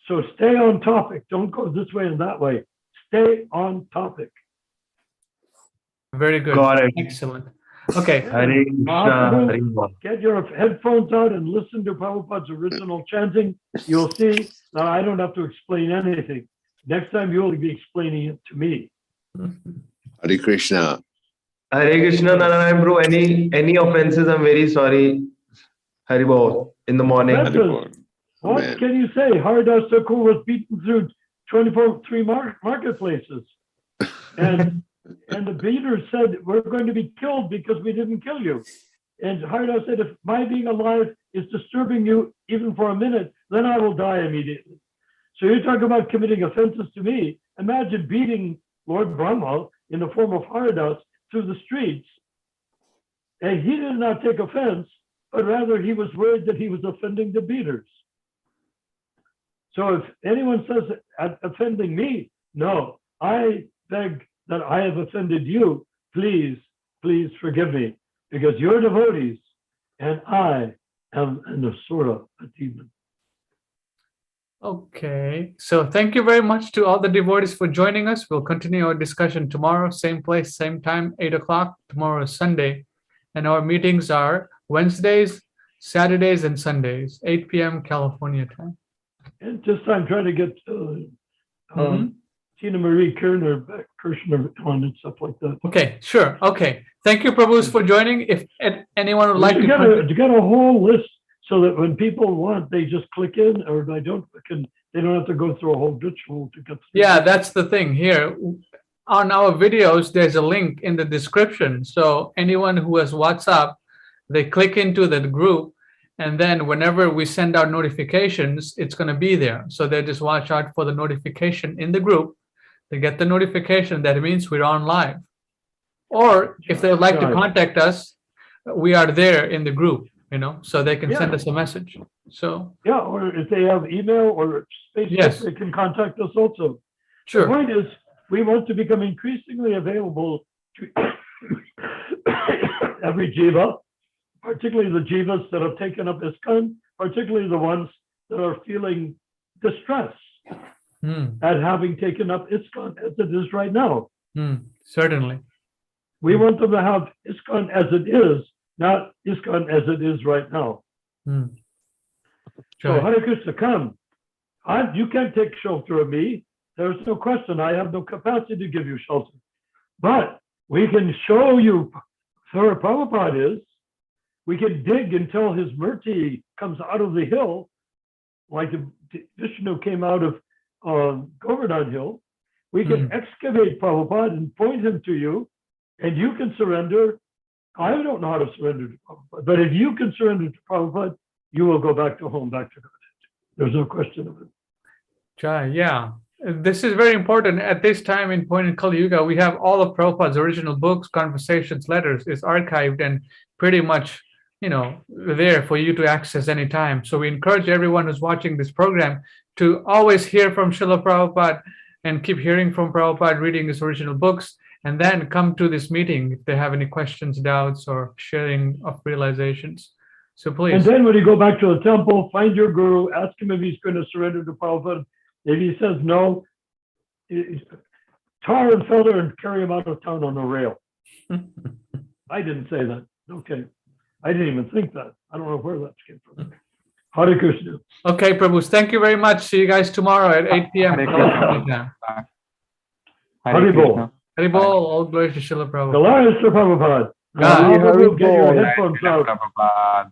S3: So stay on topic. Don't go this way and that way. Stay on topic.
S1: Very good.
S7: Got it.
S1: Excellent. Okay.
S7: Hare Krishna. Hare Krishna.
S3: Get your headphones out and listen to Prabhupada's original chanting. You'll see that I don't have to explain anything. Next time you will be explaining it to me.
S5: Hare Krishna.
S7: Hare Krishna, Narayan bro. Any offenses, I'm very sorry. Haribol in the morning.
S3: Offenses? What
S5: Man.
S3: can you say? Haridas Thakur was beaten through 24 marketplaces. And the beaters said, we're going to be killed because we didn't kill you. And Haridas said, if my being alive is disturbing you even for a minute, then I will die immediately. So you're talking about committing offenses to me. Imagine beating Lord Brahma in the form of Haridas through the streets. And he did not take offense, but rather he was worried that he was offending the beaters. So if anyone says offending me, no, I beg that I have offended you. Please, please forgive me, because you're devotees and I am an asura, a demon.
S1: Okay, so thank you very much to all the devotees for joining us. We'll continue our discussion tomorrow, same place, same time, 8 o'clock. Tomorrow is Sunday. And our meetings are Wednesdays, Saturdays, and Sundays, 8 p.m. California time.
S3: And just I'm trying to get Tina Marie Kirchner on and stuff like that.
S1: Okay, sure. Okay. Thank you, Prabhus, for joining. If anyone would like to
S3: you got a whole list so that when people want, they just click in, or they don't click in, they don't have to go through a whole ritual to get through.
S1: Yeah, that's the thing here. On our videos, there's a link in the description. So anyone who has WhatsApp, they click into the group, and then whenever we send out notifications, it's going to be there. So they just watch out for the notification in the group. They get the notification. That means we're on live. Or if they'd like to contact us, we are there in the group, so they can send us a message. So
S3: yeah, or if they have email or Facebook, they can contact us also.
S1: Sure.
S3: The point is, we want to become increasingly available to every jiva, particularly the jivas that have taken up ISKCON, particularly the ones that are feeling distress at having taken up ISKCON as it is right now.
S1: Certainly.
S3: We want them to have ISKCON as it is, not ISKCON as it is right now. So Hare Krishna, come. You can't take shelter of me. There's no question. I have no capacity to give you shelter. But we can show you where Prabhupada is. We can dig until his murti comes out of the hill, like Vishnu came out of Govardhan Hill. We can excavate Prabhupada and point him to you, and you can surrender. I don't know how to surrender to Prabhupada, but if you can surrender to Prabhupada, you will go back to home, back to God. There's no question of it.
S1: Yeah. This is very important. At this time in point in Kali Yuga, we have all of Prabhupada's original books, conversations, letters is archived and pretty much, there for you to access anytime. So we encourage everyone who's watching this program to always hear from Srila Prabhupada and keep hearing from Prabhupada, reading his original books, and then come to this meeting if they have any questions, doubts, or sharing of realizations. So please.
S3: And then when you go back to the temple, find your guru, ask him if he's going to surrender to Prabhupada. If he says no, tar and feather and carry him out of town on a rail. I didn't say that. Okay. I didn't even think that. I don't know where that came from. Hare Krishna.
S1: Okay, Prabhus. Thank you very much. See you guys tomorrow at 8 p.m.
S3: Haribol.
S1: Haribol. All glory to Srila Prabhupada.
S3: Glory to Prabhupada.
S1: God.
S3: Get your headphones out.
S8: Prabhupada.